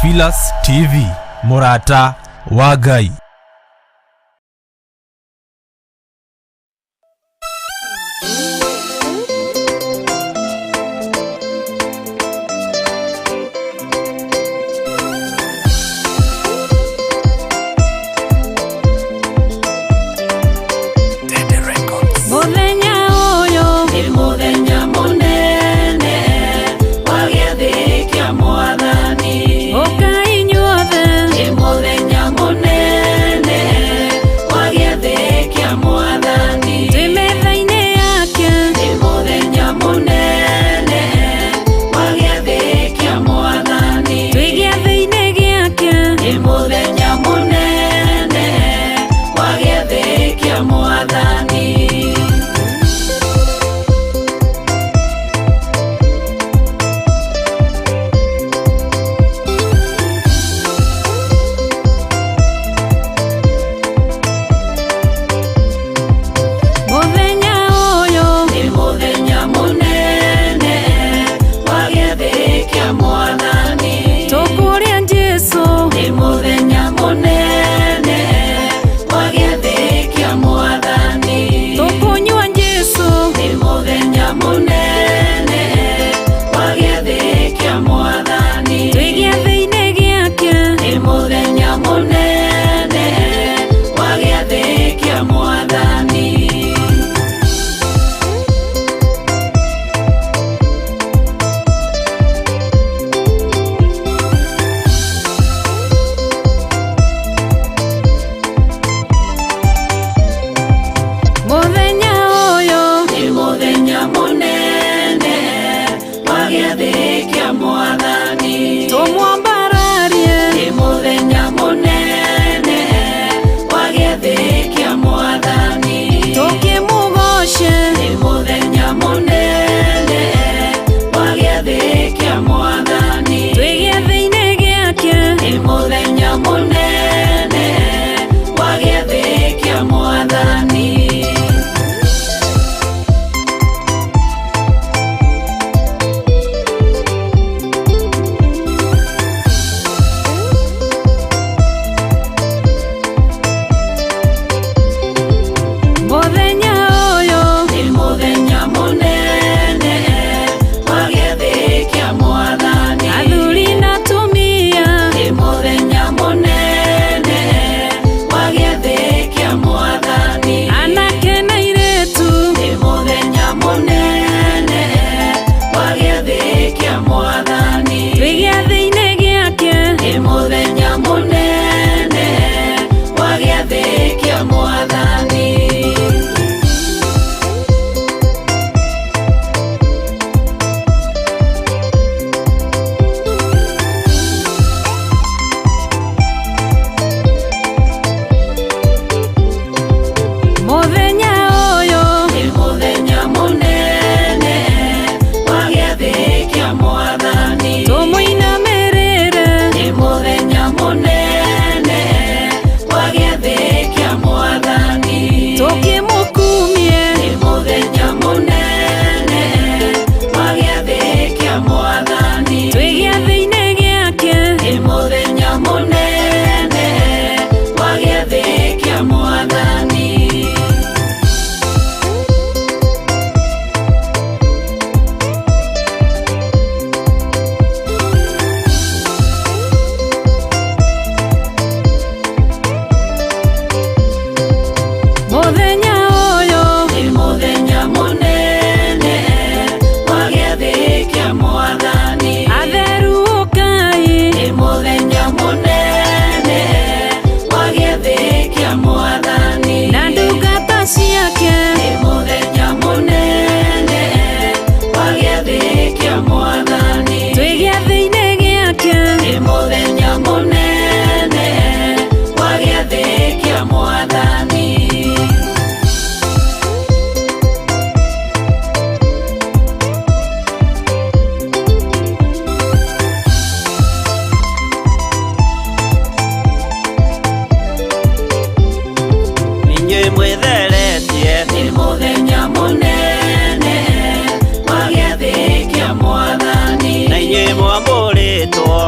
Theophilus TV, Murata wa Ngai.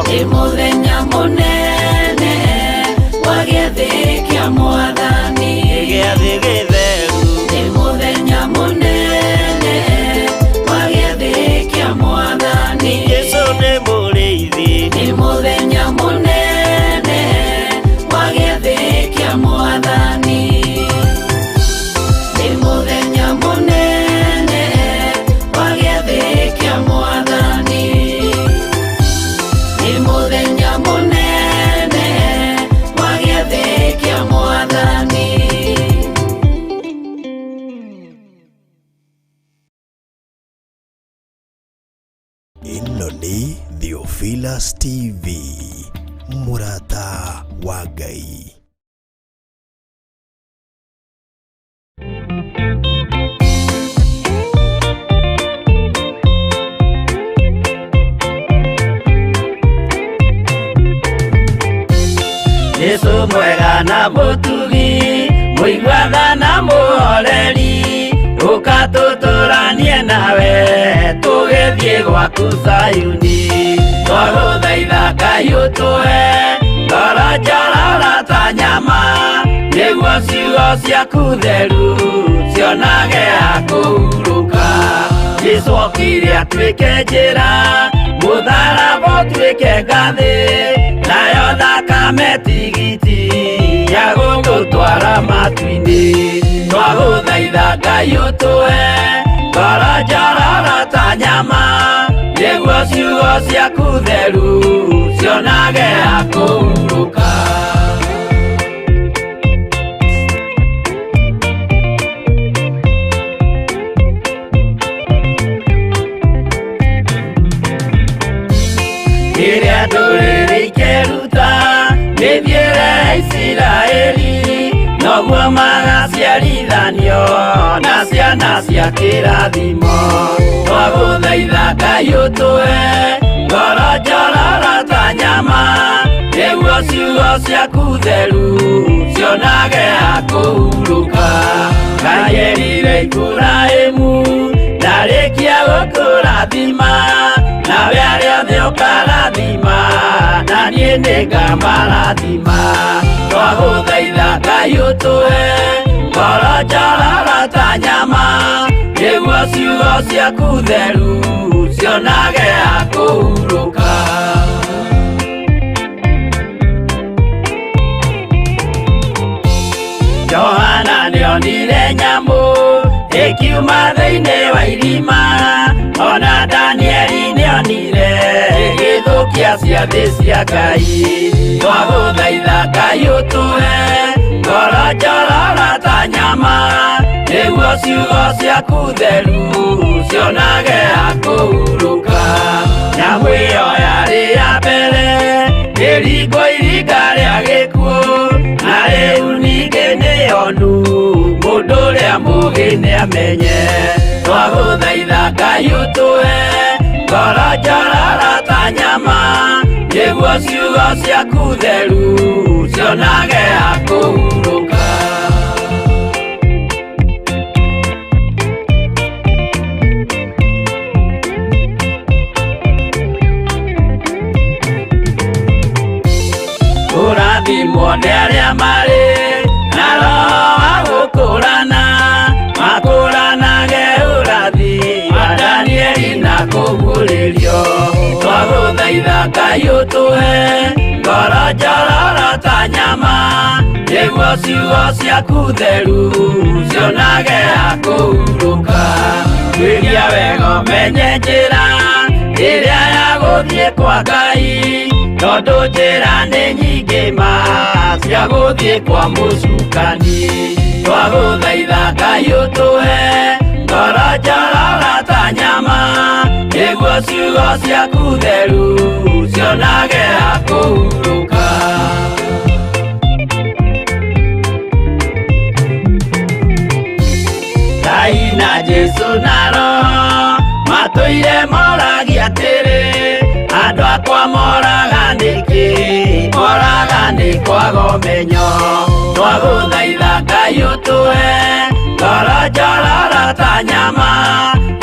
Ni muthenya Philas TV, Murata wa Ngai. Yesu mwega na mutugi, muigwatha na muhoreri, ukatuturanie nawe tugithie gwaku Sayuni. Twaguthaitha Ngai utue ngoro njororo ta nyama, niguo ciugo ciaku theru cionage ha kũhurũka. Jesũ okire atuĩke njĩra, mũtharaba ũtuĩke ngathĩ, nayo thakame tigiti ya gũgũtwara matu-inĩ. Twagũthaitha Ngai ũtũhe ngoro njororo ta nyama, nĩguo ciugo ciaku theru cionage ha kũhurũka. Rĩrĩa ndũrĩrĩ ikeruta mĩthiĩre ya Isiraeli, noguo magaciarithanio na ciana cia kĩrathimo. Twagũthaitha Ngai ũtũhe ngoro njororo ta nyama, nĩguo ciugo ciaku theru cionage ha kũhurũka. Ngai erire Iburahĩmu ndarĩkia gũkũrathima, nawe arĩa othe ũkarathima na niĩ nĩngamarathima. Twagũthaitha Ngai ũtũhe ngoro njororo ta nyama, nĩguo ciugo ciaku theru cionage ha kũhurũka. Johana nĩonire nyamũ ĩkiuma thĩinĩ wa irima, ona Danieli nĩonire igĩthũkia ciathĩ cia Ngai. Twagũthaitha Ngai ũtũhe ngoro njororo ta nyama, nĩguo ciugo ciaku theru cionage ha kũhurũka. Nyamũ ĩyo yarĩ ya mbere ĩringwo iringa rĩa gĩkuũ, na rĩu ningĩ nĩyonu mũndũ ũrĩa mũũgĩ nĩamenye. Twagũthaitha Ngai ũtũhe ngoro njororo ta nyama, nĩguo ciugo ciaku theru cionage ha kũhurũka. Kũrathimwo nĩ arĩa marĩ na roho wa gũkũrana, makũranage ũrathi wa Danieli na kũguũrĩrio. Twagũthaitha Ngai ũtũhe ngoro njororo ta nyama, nĩguo ciugo ciaku theru cionage ha kũhurũka. Twĩria wega ũmenye njĩra ĩrĩa ya gũthiĩ kwa Ngai, tondũ njĩra nĩ nyingĩ ma cia gũthiĩ kwa mũcukani. Twagũthaitha Ngai ũtũhe ngoro njororo ta nyama, nĩguo ciugo ciaku theru cionage ha kũhurũka. Ngai na Jesũ na Roho matũire moragia atĩrĩ, andũ akwa moraga nĩkĩ, moraga nĩ kwaga ũmenyo. Twagũthaitha Ngai ũtũhe ngoro njororo ta nyama,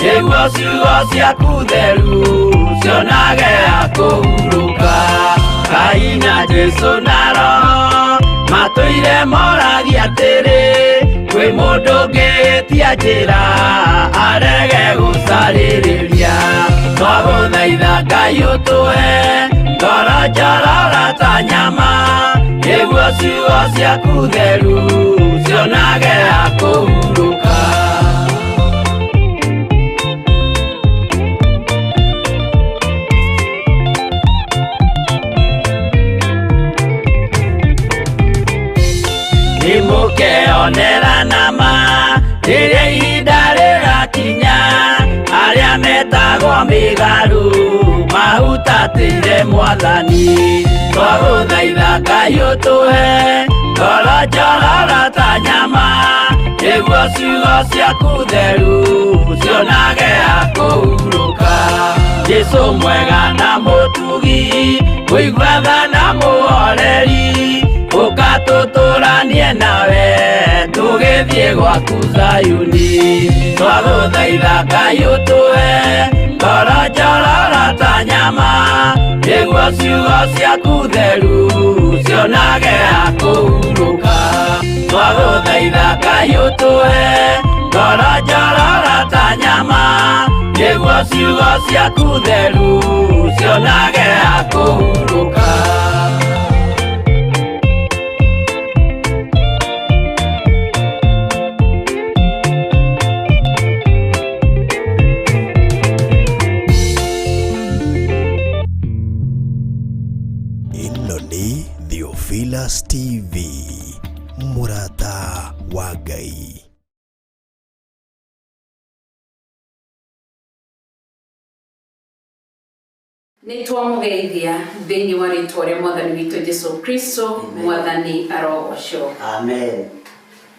nĩguo ciugo ciaku theru cionage ha kũhurũka. Ngai na Jesũ na Roho matũire moragia atĩrĩ, kwĩ mũndũ ũngĩtia njĩra arege gũcarĩrĩria. Twagũthaitha Ngai ũtũhe ngoro njororo ta nyama, nĩguo ciugo ciaku theru cionage ha kũhurũka. Nĩmũkeonera nama rĩrĩa ihinda rĩgakinya, arĩa metagwo mĩgarũ mahuti tutatire mwathani twaguthaitha Ngai utuhe ngoro njororo ta nyama niguo ciugo ciaku theru cionage akũhurũka Jesu mwega na mũtugi mũigua tha na mũhoreri ũkatũtũranie nawe tũgĩthiĩ gwaku Zayuni twagũthaitha Ngai ũtũhe ngoro njororo ta nyama niguo ciugo ciaku theru cionage akũhurũka twagũthaitha Ngai ũtũhe ngoro njororo ta nyama niguo ciugo ciaku theru cionage akũhurũka Theophilus TV Murata wa Ngai. Nitwamugeithia thiini wa ritwa ria mwathani witu Jesu Kristo mwathani arogocwo. Amen.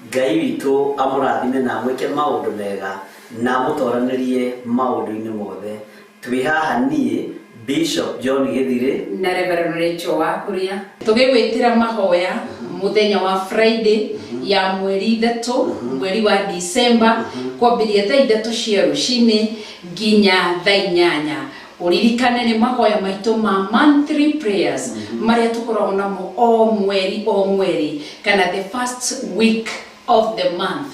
Ngai witu amurathime na mwike maundu mega na mutoranirie maundu-ini mothe. Twi haha nie Bishop John Githire na Reverend Rachel Wakuria tugigwitira mahoya muthenya wa Friday ya mweri 3 mweri wa December kwambiria thaa 3 cia rucini nginya thaa 8. Uririkane ni mahoya maitu ma monthly prayers maria tukoragwo namo o mweri kana the first week of the month.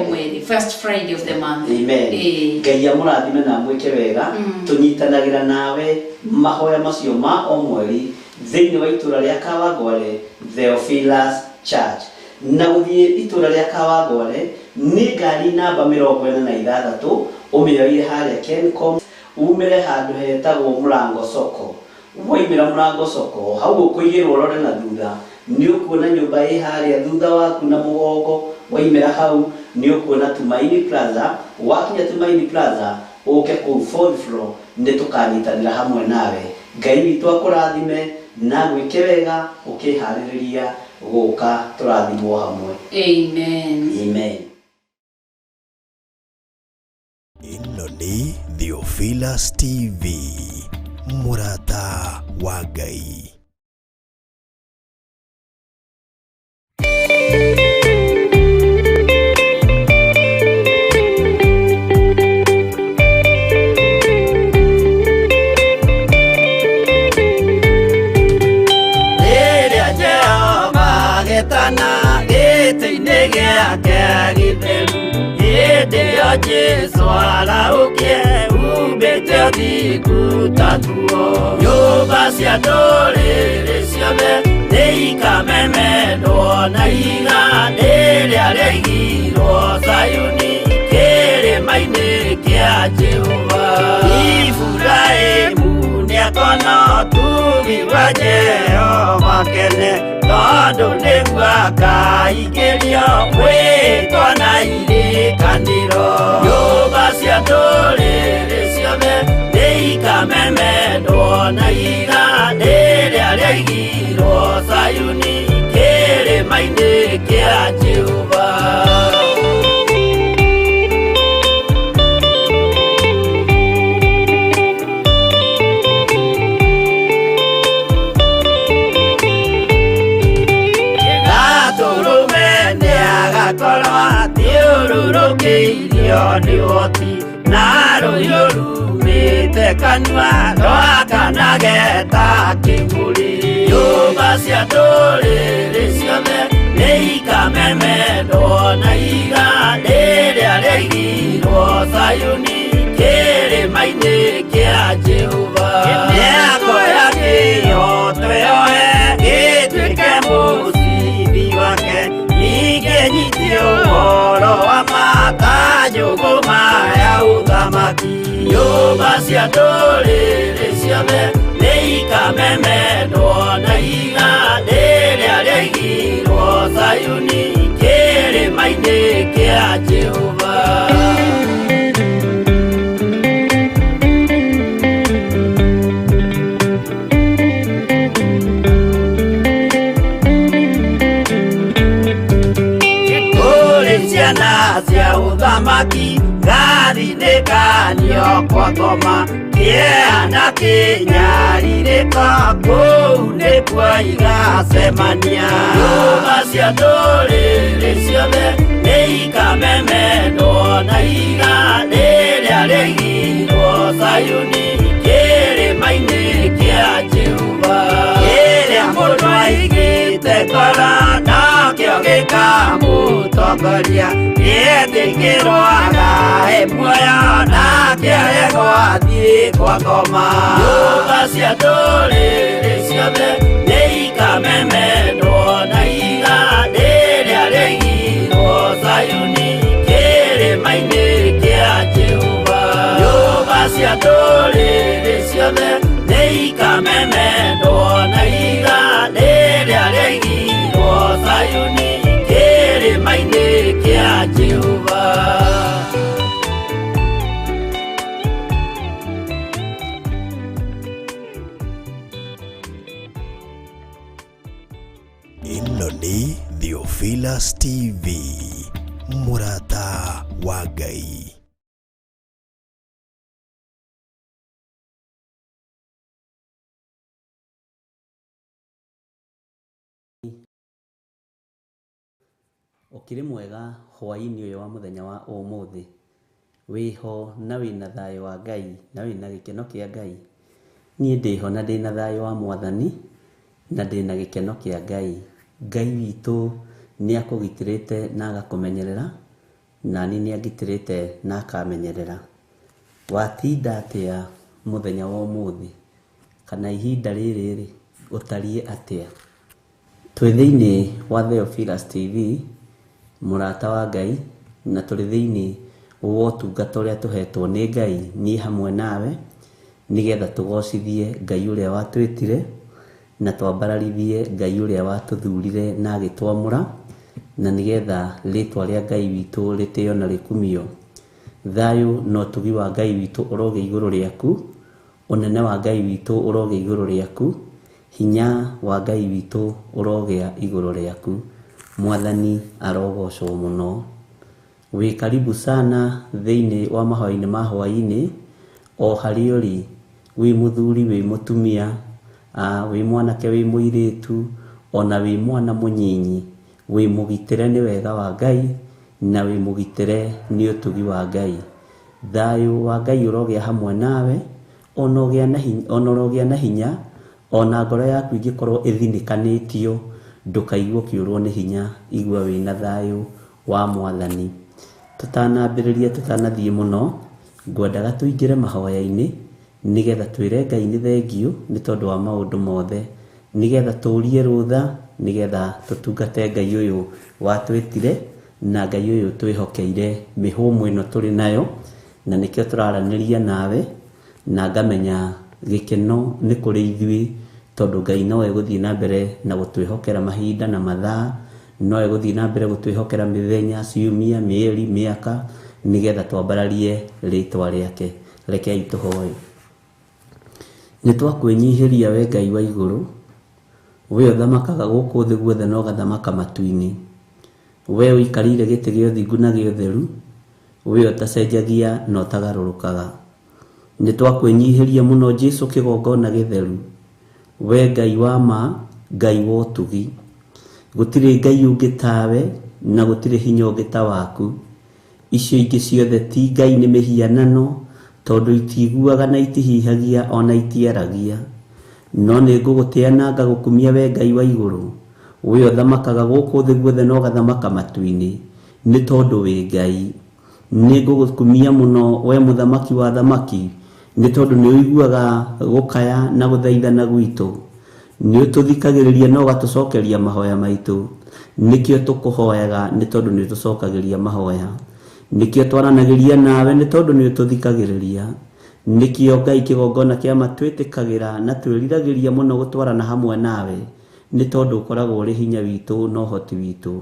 Mweri first Friday of the month. Amen. Ngai amurathime na mwike wega tunyitanagira nawe mahoya macio ma o mweri thiini wa itura ria Kawangware Theophilus Church. Na guthie itura ria Kawangware ni ngari namba 46 umiyoire haria Kencom umire handu hetagwo Murango Soko. Waimira Murango Soko hau ukuigirwo rore na thutha ni ukuona nyumba ĩ haria thutha waku na mugongo. Waimira hau ni ukuona Tumaini Plaza. Wakinya Tumaini Plaza uke ku 4th floor ni tukanyitanira hamwe nawe. Ngai witu akurathime na gwike wega ukihaririria guka turathimwo hamwe. Amen. Amen. Ino ni Theophilus TV Murata wa Ngai. Jesu araukie ubete thiku tatuo nyumba cia ndũrĩrĩ ciothe nĩikamemendwo na iga rĩrĩa rĩaigirwo Zayuni kĩrĩma-inĩ kĩa Jehova. Iburahĩmu nĩakona ũtugi wa Jehova kene tondũ nĩguo akaingĩrio gwĩtwo na irikanĩro. Nyũmba cia ndũrĩrĩ ciothe nĩikamemendwo na iga rĩrĩa rĩaigirwo Zayuni kĩrĩma-inĩ kĩa Jehova. Thiũrũrũkĩirio nĩ ũhoti na rũhiũ rumĩte kanua rwakanage ta kĩmbũri. Nyũmba cia ndũrĩrĩ ciothe nĩikamemendwo na iga rĩrĩa rĩaigirwo Zayuni kĩrĩma-inĩ kĩa Jehova. Mĩako ya kĩyo twĩoe gĩtuĩke mũcibi wake ningĩ nyitio ũhoro wa makanyũgũma ya ũthamaki. Nyũmba cia ndũrĩrĩ ciothe nĩikamemendwo na iga rĩrĩa rĩaigirwo Zayuni kĩrĩma-inĩ kĩa Jehova. ciana cia uthamaki gathinĩkanio kwa ngoma kĩana kĩnyarirĩka kũu nĩkuo igacemania nyũmba cia ndũrĩrĩ ciothe nĩ ikamemendwo na iga rĩrĩa rĩigirwo Sayuni kĩrĩma-inĩ kĩa Jehova kĩrĩa mũndũ aigĩte ngoro nakĩo gĩkamũtongoria gĩetĩkĩrwaga muoyo nakĩo gĩgwathiĩ kwa ngoma nyũmba cia ndũrĩrĩ ciothe nĩ ikamemendwo na iga rĩrĩa rĩigirwo Sayuni kĩrĩma-inĩ kĩa Jehova nyũmba cia ndũrĩrĩ ciothe nĩ ikamemendwo na iga rĩrĩa rĩigirwo Sayuni kĩrĩma-inĩ kĩa Jehova. Ĩno nĩ Theophilus TV, mũrata wa Ngai. Ũkĩrĩ mwega hwaĩ-inĩ ũyũ wa mũthenya wa ũmũthĩ, wĩho na wĩna thayũ wa Ngai na wĩna gĩkeno kĩa Ngai. Niĩ ndĩho na ndĩna thayũ wa Mwathani na ndĩna gĩkeno kĩa Ngai. Ngai witũ nĩ akũgitĩrĩte na agakũmenyerera, na niĩ nĩ angitĩrĩte na akamenyerera. Watinda atĩa mũthenya wa ũmũthĩ kana ihinda rĩrĩ ũtariĩ atĩa? Twĩ thĩinĩ wa Theophilus TV, mũrata wa Ngai, na tũrĩ thĩinĩ wa ũtungata ũrĩa tũhetwo nĩ Ngai niĩ hamwe nawe, nĩgetha tũgocithie Ngai ũrĩa watwĩtire na twambararithie Ngai ũrĩa watũthurire na agĩtwamũra, na nĩgetha rĩtwa rĩa Ngai witũ rĩtĩo na rĩkumio. Thayũ na ũtugi wa Ngai witũ ũroge igũrũ rĩaku, ũnene wa Ngai witũ ũroge igũrũ rĩaku, hinya wa Ngai witũ ũrogea igũrũ rĩaku. Mwathani arogocwo mũno. Wĩ karibu sana thĩinĩ wa mahoya-inĩ ma hwaĩ-inĩ, o harĩa ũrĩ, wĩ mũthuri wĩ mũtumia, wĩ mwanake wĩ mũirĩtu, ona wĩ mwana mũnyinyi, wĩ mũgitĩre nĩ wega wa Ngai na wĩ mũgitĩre nĩ ũtugi wa Ngai. Thayũ wa Ngai ũrogĩa hamwe nawe, ona ũrogĩa na hinya, ona ngoro yaku ingĩkorwo ĩthinĩkanĩtio, ndũkaigua ũkĩũrwo nĩ hinya, igua wĩna thayũ wa Mwathani. Tũtanambĩrĩria tũtanathiĩ mũno, ngwendaga tũingĩre mahoya-inĩ, nĩgetha twĩre Ngai nĩ thengio nĩ tondũ wa maũndũ mothe, nĩgetha tũrie rũtha, nĩgetha tũtungate Ngai ũyũ watwĩtire na Ngai ũyũ twĩhokeire mĩhũmũ ĩno tũrĩ nayo, na nĩkĩo tũraranĩria nawe, na ngamenya gĩkeno nĩ kũrĩ ithuĩ, tondũ Ngai nowe gũthiĩ na mbere na gũtwĩhokera mahinda na mathaa, nowe gũthiĩ na mbere gũtwĩhokera mĩthenya, ciumia, mĩeri, mĩaka, nĩgetha twambararie rĩtwa rĩake. Rekei tũhoe. Nĩ twakwĩnyihĩria we Ngai wa igũrũ, we ũthamakaga gũkũ thĩ guothe na ũgathamaka matu-inĩ, we ũikarĩire gĩtĩ gĩa ũthingu na gĩa ũtheru, we ũtacenjagia na ũtagarũrũkaga. Nĩ twakwĩnyihĩria mũno Jesũ kĩgongona gĩtheru, we Ngai wa ma, Ngai wa ũtugi. Gũtirĩ Ngai ũngĩ tawe na gũtirĩ hinya ũngĩ ta waku. Icio ingĩ ciothe ti Ngai, nĩ mĩhianano, tondũ itiiguaga na itihihagia ona itiaragia. No nĩ ngũgũtĩa na ngagũkumia we Ngai wa igũrũ, we ũthamakaga gũkũ thĩ guothe na ũgathamaka matu-inĩ, nĩ tondũ wĩ Ngai. Nĩ ngũgũkumia mũno we mũthamaki wa thamaki, nĩ tondũ nĩ ũiguaga gũkaya na gũthaithana gwitũ, nĩ ũtũthikagĩrĩria na ũgatũcokeria mahoya maitũ. Nĩkĩo tũkũhoyaga nĩ tondũ nĩ ũtũcokagĩria mahoya, nĩkĩo twaranagĩria nawe nĩ tondũ nĩ ũtũthikagĩrĩria. Nĩkĩo Ngai kĩgongona kĩa ma twĩtĩkagĩra na twĩriragĩria mũno gũtwarana hamwe nawe, nĩ tondũ ũkoragwo ũrĩ hinya witũ na ũhoti witũ.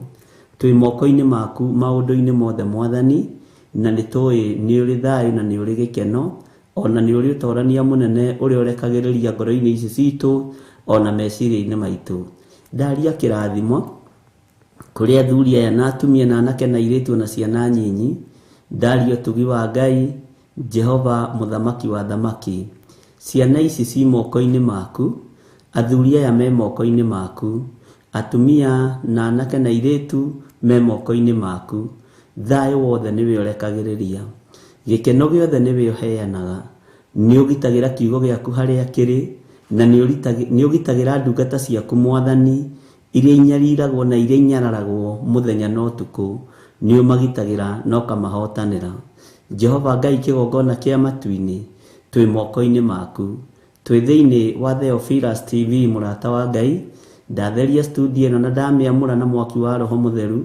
Twĩ moko-inĩ maku maũndũ-inĩ mothe Mwathani, na nĩ tũĩ nĩ ũrĩ thayũ na nĩ ũrĩ gĩkeno, ona nĩ ũrĩ ũtorania mũnene ũrĩa ũrekagĩrĩria ngoro-inĩ ici citũ ona meciria-inĩ maitũ. Ndaria kĩrathimo kuri athuri aya na atumia na anake na airĩtu na ciana nyinyi, ndario tugi wa Ngai, Jehova muthamaki wa thamaki. Ciana ici ci moko-inĩ maku, athuri aya me moko-inĩ maku, atumia na anake na airĩtu me moko-inĩ maku. Thayũ wothe nĩwe ũrekagĩrĩria, gĩkeno gĩothe nĩwe ũheanaga. Nĩ ũgitagĩra kiugo gĩaku harĩa kĩrĩ, na nĩ ũgitagĩra ndungata ciaku Mwathani, iria inyariragwo na iria inyararagwo mũthenya na ũtukũ. Nĩ ũmagitagĩra na ũkamahotanĩra. Jehova Ngai, kĩgongona kĩa matu-inĩ twĩ moko-inĩ maku. Twĩ thĩinĩ wa Theophilus TV mũrata wa Ngai, ndatheria studio ĩno na ndamĩamũra na mwaki wa Roho Mũtheru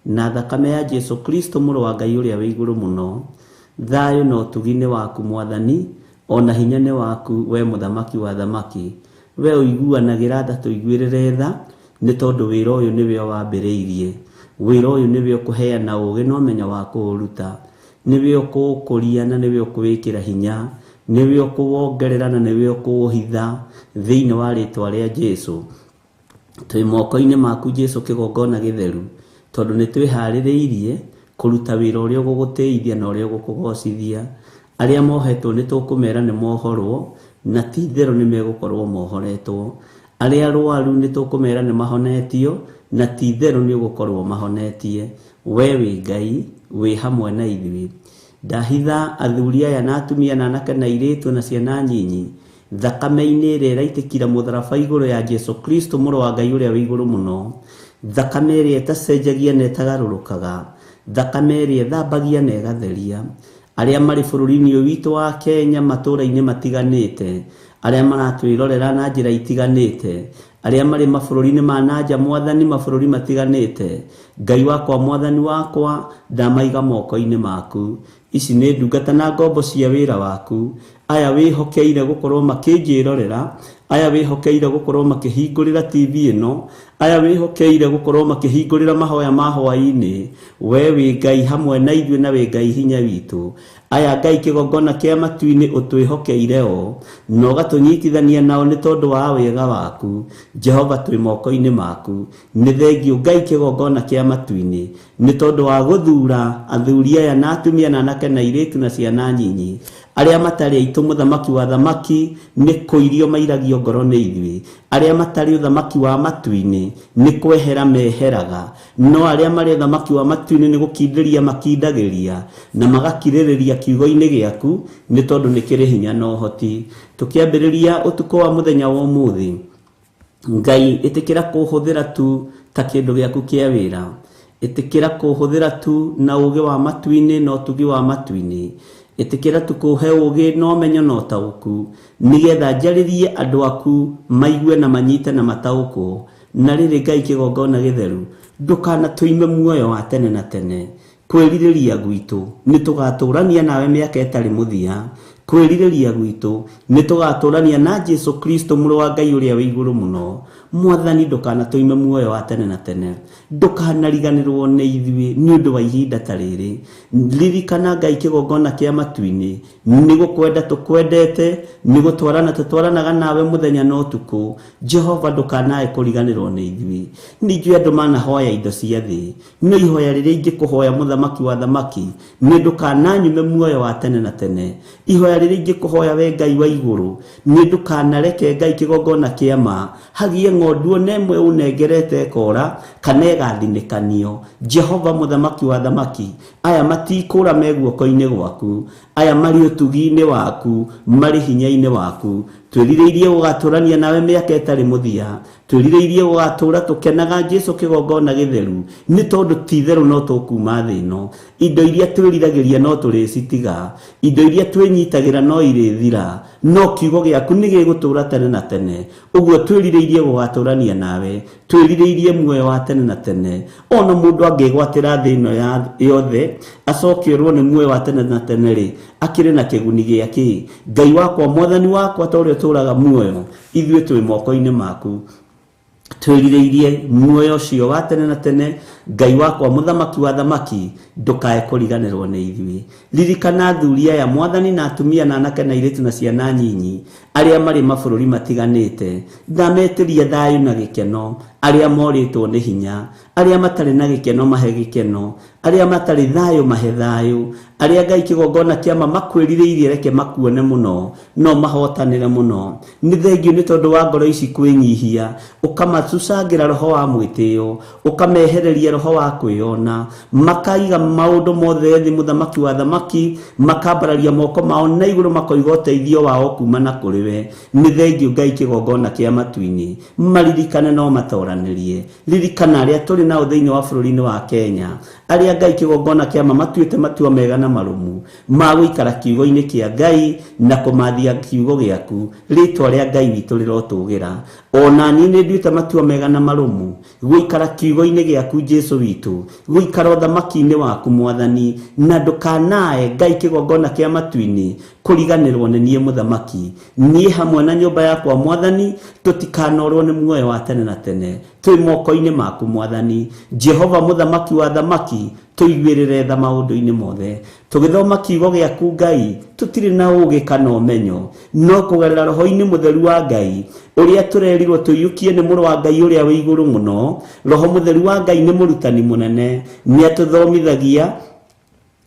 na thakame ya Jesu Kristo mũrũ wa Ngai ũrĩa wĩ igũrũ mũno. Thayũ na ũtugi-nĩ waku Mwathani, ona hinya nĩ waku we mũthamaki wa thamaki. We ũiguanagĩra tha tũiguĩrĩre tha, nĩ tondũ wĩra ũyũ nĩwe wambĩrĩirie. Wĩra ũyũ nĩwe ũkũheana ũũgĩ na ũmenyo wa kũũruta. Nĩwe ũkũũkũria na nĩwe ũkũwĩkĩra hinya. Nĩwe ũkũwongerera na nĩwe ũkũũhitha thĩinĩ wa rĩĩtwa rĩa Jesu. Twĩ moko-inĩ maku Jesu, kĩgongona gĩtheru, tondũ nĩ twĩharĩrĩirie kũruta wĩra ũrĩa ũgũgũteithia na ũrĩa ũgũkũgocithia. Arĩa mohetwo nĩ tũkũmera nĩ mohorwo, na ti itherũ nĩ megũkorwo mohoretwo. Arĩa arwaru nĩ tũkũmera nĩ mahonetio, na ti itherũ nĩ ũgũkorwo mahonetie. We wĩ Ngai, wĩ hamwe na ithuĩ. Ndahitha athuri aya na atumia na anake na airĩtu na ciana nyinyi thakame-inĩ ĩrĩa ĩraitĩkira mũtharaba igũrũ ya Jesu Kristo mũrũ wa Ngai ũrĩa wĩ igũrũ mũno. Thakame ĩrĩa ĩtacenjagia na ĩtagarũrũkaga. Thakame ĩrĩa ĩthambagia na ĩgatheria. Arĩa marĩ bũrũri-inĩ ũyũ witũ wa Kenya, matũũra-inĩ matiganĩte, arĩa maratwĩrorera na njĩra itiganĩte, arĩa marĩ mabũrũri-inĩ ma nanja Mwathani, mabũrũri matiganĩte, Ngai wakwa Mwathani wakwa, ndamaiga moko-inĩ maku. Ici nĩ ndungata na ngombo cia wĩra waku. Aya wĩhokeire gũkorwo makĩnjĩrorera, aya wĩhokeire gũkorwo makĩhingũrĩra TV ĩno, aya wĩhokeire gũkorwo makĩhingũrĩra mahoya ma hwaĩ-inĩ. We wĩ Ngai hamwe na ithuĩ, na wĩ Ngai hinya witũ. Aya Ngai, kĩgongona kĩa matu-inĩ ũtwĩhokeire o, na ũgatũnyitithania nao nĩ tondũ wa wega waku. Jehova, twĩ moko-inĩ maku. Nĩ thengiũ Ngai, kĩgongona kĩa matu-inĩ, nĩ tondũ wa gũthura athuri aya na atumia na anake na airĩtu na ciana nyinyi, arĩa matarĩ aitũ mũthamaki wa thamaki, nĩ kũirio mairagio ngoro nĩ ithuĩ. Arĩa matarĩ ũthamaki wa matu-inĩ, nĩ kwehera meheraga. No arĩa marĩ ũthamaki wa matu-inĩ, nĩ gũkindĩria makindagĩria na magakirĩrĩria kiugo-inĩ gĩaku, nĩ tondũ nĩ kĩrĩ hinya na ũhoti. Tũkĩambĩrĩria ũtukũ wa mũthenya wa ũmũthĩ, Ngai, ĩtĩkĩra kũhũthĩra tu ta kĩndũ gĩaku kĩa wĩra. Ĩtĩkĩra kũhũthĩra tu na ũũgĩ wa matu-inĩ na ũtugi wa matu-inĩ. Ĩtĩkĩra tu kũhe ũũgĩ na ũmenyo na ũtaũku, nĩgetha njarĩrie andũ aku maigue na manyite na mataũkwo. Na rĩrĩ Ngai, kĩgongona gĩtheru, ndũkanatũime muoyo wa tene na tene. Kwĩrirĩria gwitũ nĩ tũgatũrania nawe mĩaka ĩtarĩ mũthia. Kwĩrirĩria gwitũ nĩ tũgatũrania na Jesu Kristo mũrũ wa Ngai ũrĩa wĩ igũrũ mũno. Mwathani, ndũkanatũime muoyo wa tene na tene. Ndũkanariganĩrwo nĩ ithuĩ nĩ ũndũ wa ihinda ta rĩrĩ. Ririkana Ngai, kĩgongona kĩa matu-inĩ, nĩ gũkwenda tũkwendete, nĩ gũtwarana tũtwaranaga nawe mũthenya na ũtukũ. Jehova, ndũkanae kũriganĩrwo nĩ ithuĩ. Nĩ ithuĩ andũ manahoya indo cia thĩ, no ihoya rĩrĩa ingĩkũhoya mũthamaki wa thamaki, nĩ ndũkananyume muoyo wa tene na tene. Ihoya rĩrĩa ingĩkũhoya we Ngai wa igũrũ, nĩ ndũkanareke Ngai, kĩgongona kĩa ma hagie ng'ondu ona ĩmwe ũnengerete kora, kana ĩgathinĩkanio. Jehova mũthamaki wa thamaki, aya matikũra me guoko-inĩ gwaku, aya marĩ ũtugi-inĩ waku, marĩ hinya-inĩ waku. Twĩrirĩirie gũgatũrania nawe mĩaka ĩtarĩ mũthia. Twĩrirĩirie gũgatũra tũkenaga Jesu, kĩgongona gĩtheru, nĩ tondũ ti itherũ no tũkuma thĩ ĩno. Indo iria twĩriragĩria no tũrĩcitiga, indo iria twĩnyitagĩra no irĩthira, no kiugo gĩaku nĩ gĩgũtũra tene na tene. Ũguo twĩrirĩirie gũgatũrania nawe, twĩrirĩirie muoyo wa tene na tene. Ona mũndũ angĩgwatĩra thĩ ĩno yothe acokerwo nĩ muoyo wa tene na tene rĩ, akĩrĩ na kĩguni gĩake. Ngai wakwa, Mwathani wakwa, ta ũrĩa ũtũraga muoyo, ithuĩ twĩ moko-inĩ maku. Twĩrirĩirie muoyo ũcio wa tene na tene, Ngai wakwa muthamaki wa thamaki ndukae kuriganirwo ni ithui. Ririkana athuri aya mwathani na atumia na anake na airitu na ciana nyinyi aria mari mabururi matiganite, ndametiria thayu na gikeno, aria moritwo ni hinya, aria matari na gikeno mahe gikeno, aria matari thayu mahe thayu, aria Ngai kigongona kiama makwiririirie reke makuone muno no mahotanire muno. Ni thengiu ni tondu wa ngoro ici kwinyihia, ukamatucangira roho wa mwitio, ukamehereria roho wa kwiyona, makaiga maundu mothe thi muthamaki wa thamaki, makambararia moko mao na iguru makoiga uteithio wao kuma na kuriwe. Ni thengiu Ngai kigongona kia matuini, maririkane no matoranirie. Ririkana aria turi nao thiini wa bururi-ini wa Kenya, aria Ngai kigongona kiama matuite matua mega na marumu ma guikara kiugo-ini kia Ngai na kumathia kiugo giaku. Ritwa ria Ngai witu rirotugira, ona ni nduite matua mega na marumu guikara kiugo-ini giaku Jesu witu, guikara uthamaki-ini waku mwathani, na ndukanae Ngai kigongona kia matuini kuriganirwo ni nie muthamaki. Nie hamwe na nyumba yakwa mwathani tutikanorwo ni muoyo wa tene na tene. Twi moko-ini maku mwathani Jehova muthamaki wa thamaki, tuiguirire tha maundu-ini mothe. Tugithoma kiugo giaku Ngai tutiri na ugi kana umenyo, no kugerera roho-ini mutheru wa Ngai uria turerirwo tuyukie ni muru wa Ngai uria wi iguru muno. Roho mutheru wa Ngai ni murutani munene, ni atuthomithagia,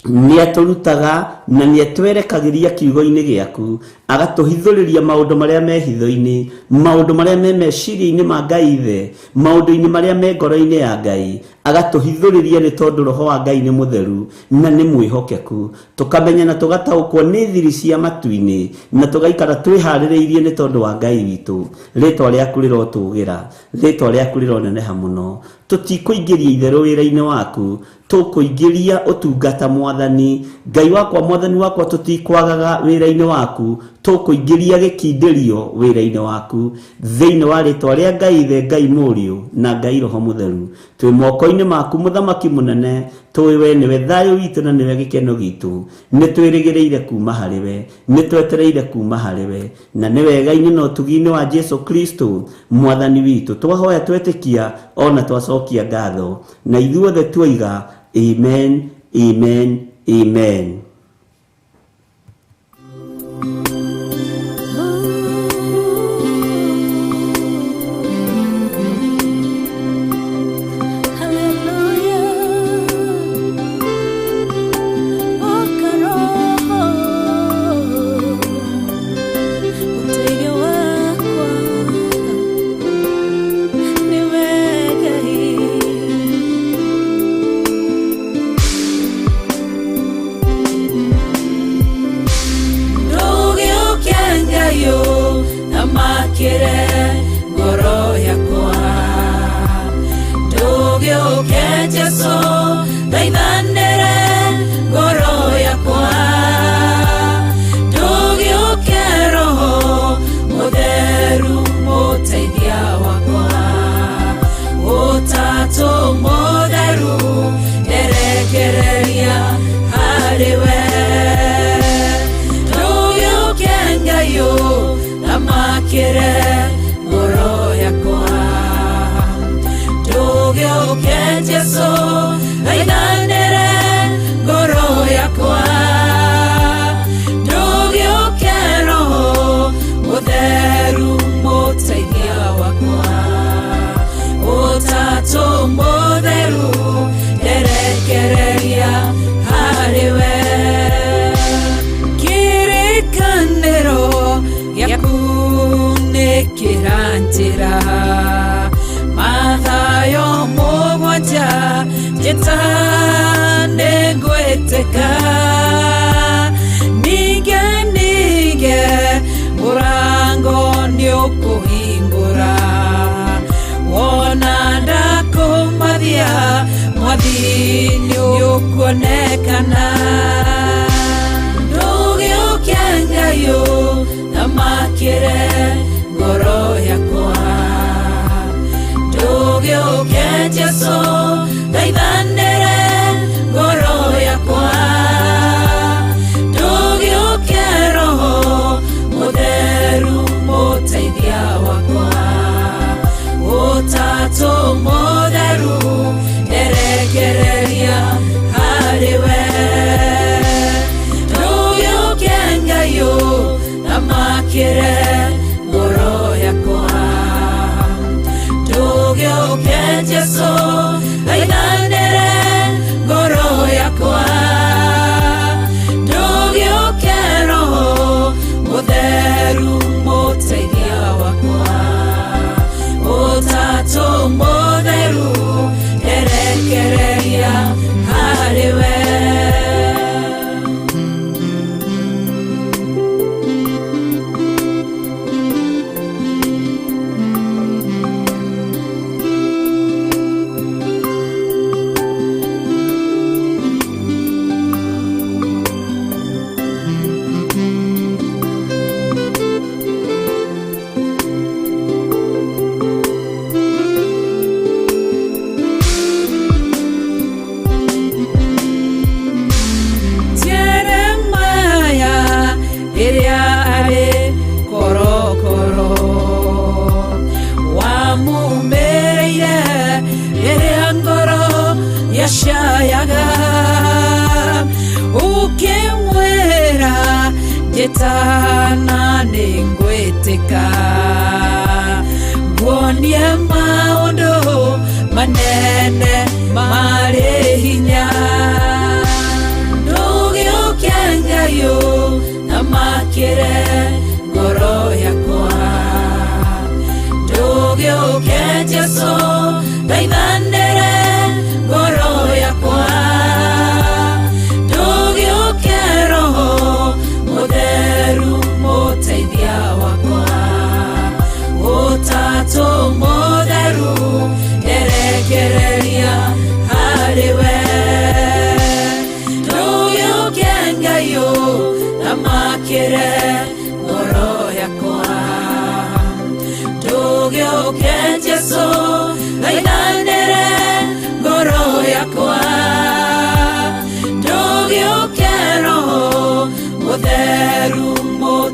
ni aturutaga na ni atwerekagiria kiugo-ini giaku, agatuhithuriria maundu maria me hitho-ini, maundu maria me meciria-ini ma Ngai the, maundu-ini maria me ngoro-ini ya Ngai, agatuhithuriria ni tondu roho wa Ngai ni mutheru na ni mwihokeku. Tukamenya na tugataukwo ni thiri cia matu-ini na tugaikara twihaririirie ni tondu wa Ngai witu. Ritwa riaku rirotugira, ritwa riaku rironeneha muno. Tutikuingiria itheru wira-ini waku, tukuingiria utungata mwathani. Ngai wakwa mwathani wakwa tutikwagaga wira-ini waku, tukuingiria gikindirio wira-ini waku thiini wa ritwa ria Ngai the, Ngai Muriu na Ngai Roho Mutheru. Twi moko-ini maku muthamaki munene, twiwe niwe thayu witu na niwe gikeno gitu. Ni twirigireire kuma hariwe, ni twetereire kuma hariwe, na ni wega-ini no tugi-ini wa Jesu Kristo mwathani witu. Twahoya twetikia ona twacokia ngatho, na ithuothe twoiga amen, amen, amen.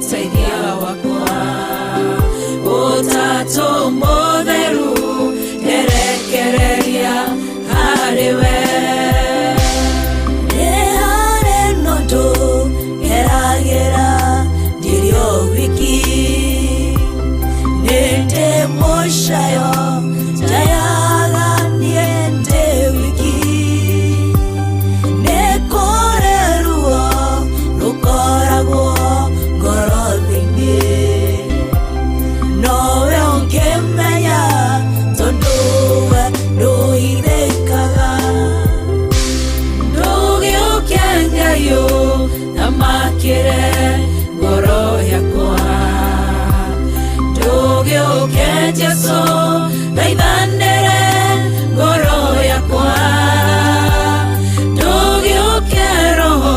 mũteithia wakwa Ũtatũ mũtheru nderekereria harĩwe nĩ harĩ nũndũ geragĩra ndirio wiki nĩ ndĩ mũcayo ndayaga niĩ ndĩ wiki nĩ kũrĩ ruo rũkoragwo ngoro-inĩ nowe ũngĩmenya tondũ we ndũithĩkaga ndũgĩũke Ngai ũthamakĩre ngoro yakwa ndũgĩũke Jesũ thaithanĩre ngoro yakwa ndũgĩũke Roho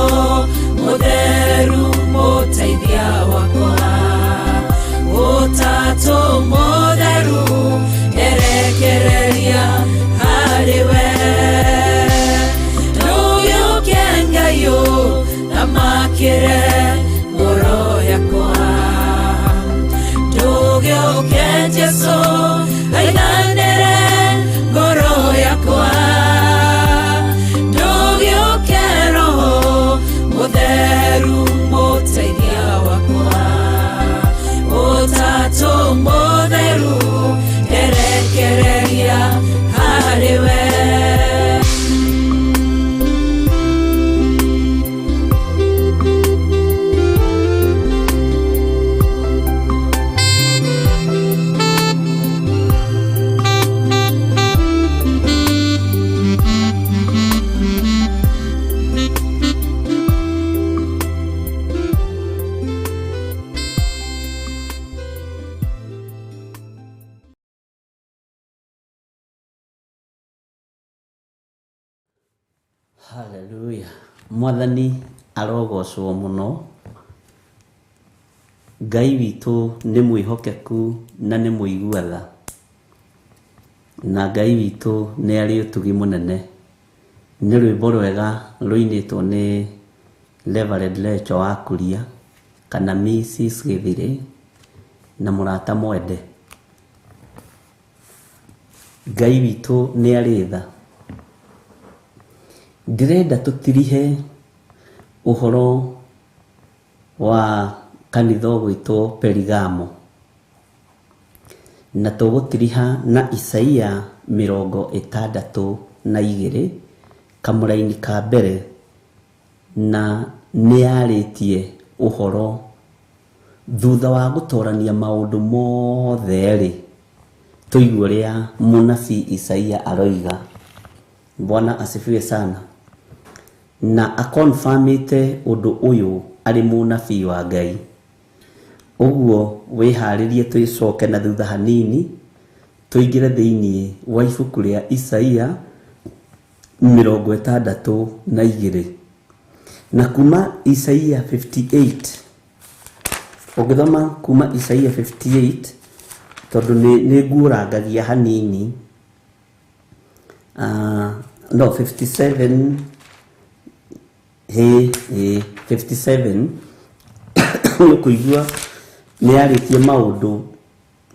Mũtheru mũteithia wakwa Ũtatũ mũtheru nderekereria harĩwe ndũgĩũke Ngai ũthamakĩre ngoro yakwa ndũgĩũke Jesũ thaithanĩre ngoro yakwa ndũgĩũke Roho Mũtheru mũteithia wakwa Ũtatũ mũtheru nderekereria harĩwe Hallelujah. Mwathani arogocwo muno. Ngai witũ nĩ mwĩhokeku na nĩ mũiguatha. Na Ngai witũ nĩ arĩ ũtugi mũnene. Nĩ rwĩmbo rwega rũinĩtwo nĩ Reverend Lecho wa Kuria kana Mrs. Githire na mũrata mwende. Ngai witũ nĩ arĩ tha. Ndirenda tutirihe uhoro wa kanitha gwitũ Perigamo na tũgũtiriha na Isaia 62 kamũraini ka mbere na nĩarĩtie uhoro thutha wa gũtorania maũndũ mothe rĩ tũigue ũrĩa mũnabii Isaia aroiga. Bwana asifiwe sana. Na akonfirmite ũndũ ũyũ arĩ mũnabii wa Ngai. Ũguo wĩharĩrie twĩcoke na thutha hanini tũingĩre thĩinĩ wa ibuku rĩa Isaia 62 na kuma Isaia 58 ũgĩthoma kuma Isaia 58 tondũ nĩ nguũrangagia hanini 57 57 ũkũigua nĩarĩtie maũndũ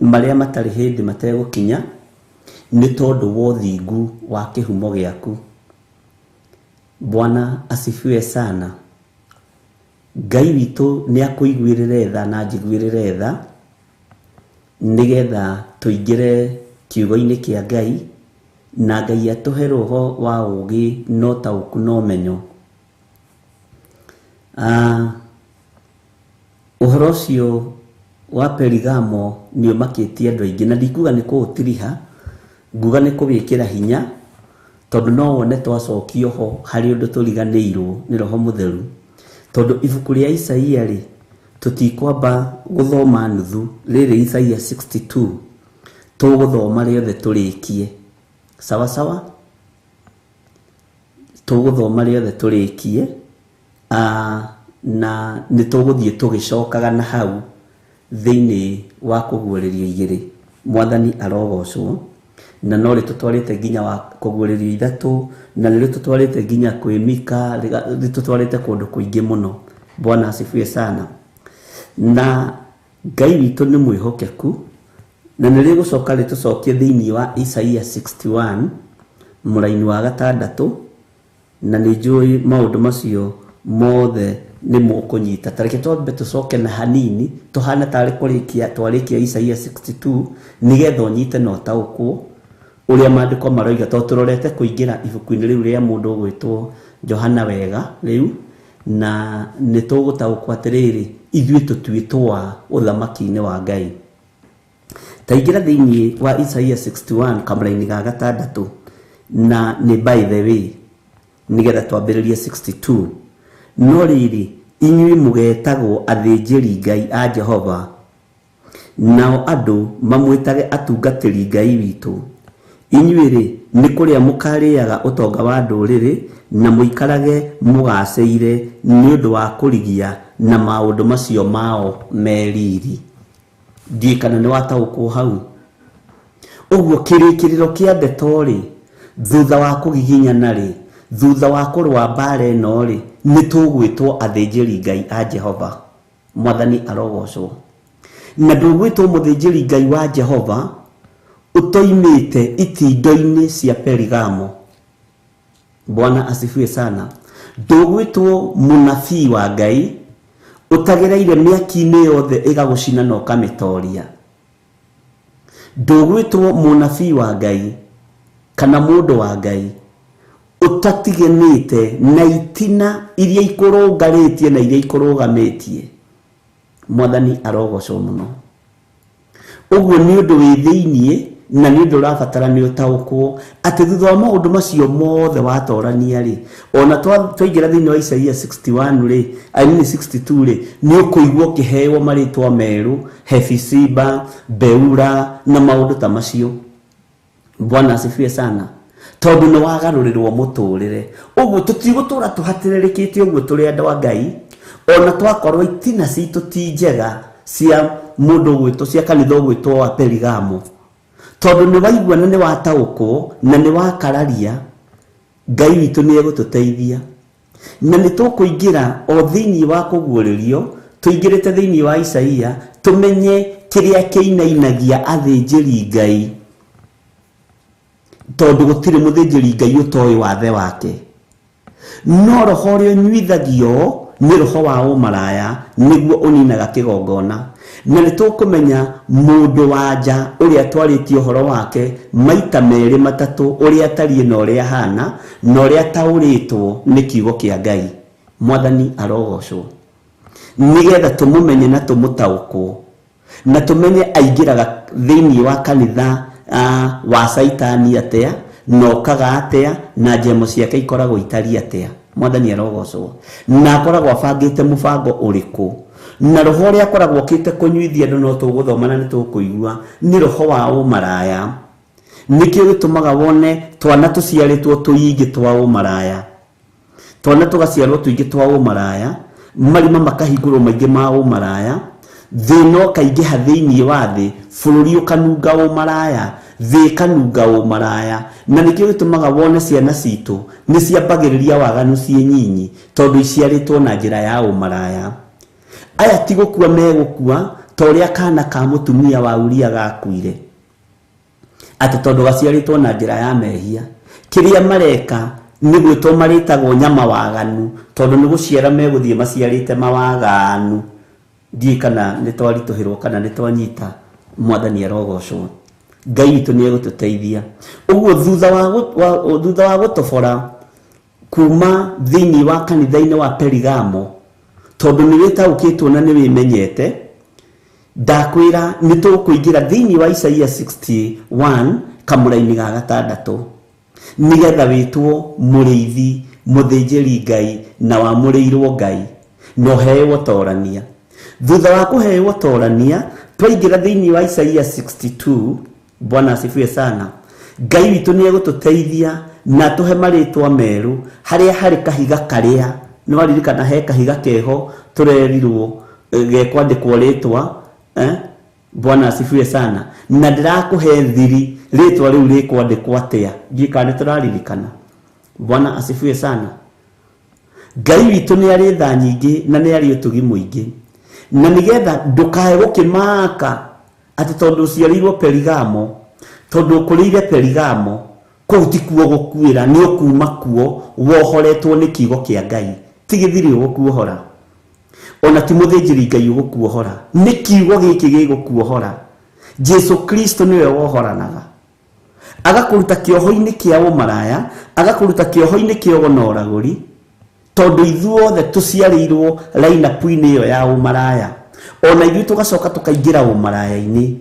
marĩa matarĩ hĩndĩ mategũkinya nĩ tondũ wa ũthingu wa kĩhumo gĩaku. Bwana asifiwe sana. Ngai witũ nĩakũiguĩrĩre tha na njiguĩrĩre tha nĩgetha tũingĩre kiugo-inĩ kĩa Ngai na Ngai atũhe roho wa ũũgĩ na ũtaũku na ũmenyo. Ũhoro ũcio wa Perigamo nĩũmakĩtie andũ aingĩ na ndikuga nĩ kũũtiriha nguga nĩ kũwĩkĩra hinya tondũ no wone twacokio ho harĩ ũndũ tũriganĩirwo nĩ Roho Mũtheru tondũ ibuku rĩa Isaia rĩ tũtikwamba gũthoma nuthu rĩrĩ Isaia 62 tũgũthoma rĩothe tũrĩkie sawa sawa tũgũthoma rĩothe tũrĩkie na nĩtũgũthiĩ tũgĩcokaga na hau thĩinĩ wa kũguũrĩrio igĩrĩ. Mwathani arogocwo na no rĩtũtwarĩte nginya wa kũguũrĩrio ithatũ na nĩrĩtũtwarĩte nginya kwĩ Mika rĩtũtwarĩte kũndũ kũingĩ mũno. Bwana asifiwe sana. na Ngai witũ nĩ mwĩhokeku na nĩ rĩgũcoka rĩtũcokie thĩinĩ wa Isaia 61 mũraini wa 6 na nĩ njũĩ maũndũ macio mothe nĩ mũkũnyita. Tareke twambe tũcoke na hanini tũhana tarĩ kũrĩkia twarĩkia Isaia 62 nĩgetha ũnyite na ũtaũkwo ũrĩa maandĩko maroiga, tondũ tũrorete kũingĩra ibuku-inĩ rĩu rĩa mũndũ ũgwĩtwo Johana wega rĩu, na nĩ tũgũtaũkwo atĩrĩrĩ ithuĩ tũtuĩtwo wa ũthamaki-inĩ wa Ngai. Ta ingĩra thĩinĩ wa Isaia 61 kamũraini ga 6 na nĩ by the way nĩgetha twambĩrĩrie 62. No rĩrĩ inyuĩ mũgetagwo athĩnjĩri Ngai a Jehova, nao andũ mamwĩtage atungatĩri Ngai witũ. Inyuĩ rĩ nĩ kũrĩa mũkarĩaga ũtonga wa ndũrĩrĩ na mũikarage mũgacĩire nĩ ũndũ wa kũrigia na maũndũ macio mao meriri. Ndiĩ kana nĩ wataũkwo hau. Ũguo kĩrĩkĩrĩro kĩa ndeto rĩ, thutha wa kũgiginyana rĩ, thutha wa kũrũa mbara ĩno rĩ, nĩ tũgwĩtwo athĩnjĩri Ngai a Jehova. Mwathani arogocwo. Na ndũgwĩtwo mũthĩnjĩri Ngai wa Jehova utoimĩte itindo-inĩ cia Perigamo. Bwana asifiwe sana. Ndũgwĩtwo mũnabii wa Ngai utagereire mĩaki-inĩ yothe ĩgagũcina na ũkamĩtoria. Ndũgwĩtwo mũnabii wa Ngai kana mũndũ wa Ngai utatiganĩte na itina iria ikũrũngarĩtie na iria ikũrũgamĩtie. Mwathani arogocwo mũno. Ũguo nĩ ũndũ wĩ thĩinĩ na nĩ ũndũ ũrabatara nĩ ũtaũkwo atĩ thutha wa maũndũ macio mothe watorania rĩ, ona twaingĩra thĩinĩ wa Isaia 61 rĩ, 62 rĩ, nĩ ũkũigua ũkĩheo marĩtwa merũ, Hefisiba, Beura na maũndũ ta macio. Bwana asifiwe sana. Tondũ nĩ wagarũrĩrwo mũtũrĩre. Ũguo tũtigũtũra tũhatĩrĩrĩkĩte ũguo tũrĩ andũ a Ngai, ona twakorwo itina citũ ti njega cia mũndũ ũgwĩtwo cia kanitha ũgwĩtwo wa Perigamo. Tondũ nĩ waigua na nĩ wataũkwo na nĩ wakararia, Ngai witũ nĩ egũtũteithia. Na nĩ tũkũingĩra o thĩinĩ wa kũguũrĩrio, tũingĩrĩte thĩinĩ wa Isaia, tũmenye kĩrĩa kĩinainagia athĩnjĩri Ngai. Tondũ gũtirĩ mũthĩnjĩri Ngai ũtoĩ wathe wake. No roho ũrĩa ũnyuithagio nĩ roho wa ũmaraya nĩguo ũninaga kĩgongona. Na nĩ tũkũmenya mũndũ wa nja ũrĩa twarĩtie ũhoro wake maita merĩ matatũ, ũrĩa atariĩ na ũrĩa ahana na ũrĩa taũrĩtwo nĩ kiugo kĩa Ngai. Mwathani arogocwo. Nĩgetha tũmũmenye na tũmũtaũkwo na tũmenye aingĩraga thĩinĩ wa kanitha wa Saitani atĩa na okaga atĩa na njemo ciake ikoragwo itari atĩa. Mwathani arogocwo. Na akoragwo abangĩte mũbango ũrĩkũ. Na roho ũrĩa akoragwo okĩte kũnyuithia andũ no tũgũthoma na nĩ tũkũigua nĩ roho wa ũmaraya. Nĩkĩo gĩtũmaga wone twana tũciarĩtwo tũingĩ twa ũmaraya. Twana tũgaciarwo tũingĩ twa ũmaraya, marima makahingũrwo maingĩ ma ũmaraya, thĩna ũkaingĩha thĩinĩ wa thĩ, bũrũri ũkanunga ũmaraya, thĩ ĩkanunga ũmaraya. Na nĩkĩo gĩtũmaga wone ciana citũ nĩ ciambagĩrĩria waganu ciĩ nyinyi tondũ iciarĩtwo na njĩra ya ũmaraya. Aya ti gũkua megũkua ta ũrĩa kana ka mũtumia wa Uria gakuire, atĩ tondũ gaciarĩtwo na njĩra ya mehia. Kĩrĩa mareka nĩ gwĩtwo marĩtagwo nyama waganu tondũ nĩ gũciara megũthiĩ maciarĩte mawaganu. Ndiĩ kana nĩ twaritũhĩrwo kana nĩ twanyita. Mwathani arogocwo. Ngai witũ nĩ egũtũteithia. Ũguo thutha wa gũtobora kuma thĩinĩ wa kanitha-inĩ wa Perigamo, tondũ nĩ wĩtaũkĩtwo na nĩ wĩmenyete, ndakwĩra nĩ tũkũingĩra thĩinĩ wa Isaia 61 kamũraini ga 6 nĩgetha wĩtwo mũrĩithi, mũthĩnjĩri Ngai na wamũrĩirwo Ngai na ũheo ũtorania. Thutha wa kũheo ũtorania twaingĩra thĩinĩ wa Isaia 62. Bwana asifiwe sana. Ngai witũ nĩ egũtũteithia na tũhe marĩtwa merũ harĩa harĩ kahiga karĩa nĩ waririkana he kahiga keho turerirwo gekwandĩkwo rĩtwa. Bwana asifiwe sana. Na ndĩrakũhe thiri rĩtwa rĩu rĩkwandĩkwo atĩa. Njika nĩ tũraririkana. Bwana asifiwe sana. Ngai witũ nĩ arĩ tha nyingĩ na nĩ arĩ ũtugi mũingĩ. na nigetha ndukae gukimaka ati tondu ciarirwo Perigamo, tondu kurire Perigamo kou ti kuo gukuira, ni ukuma kuo wohoretwo ni kiugo kia Ngai, tigithiri gukuohora, ona ti muthĩnjĩri Ngai ugukuohora, ni kiugo giki gigukuohora. Jesu Kristo niwe wohoranaga, agakuruta kioho-ini kia umaraya, agakuruta kioho-ini kia ũgonoragũri, tondu ithuothe tuciarĩirwo line-up-inĩ iyo ya umaraya, ona ithuĩ tugacoka tukaingira umaraya-ini,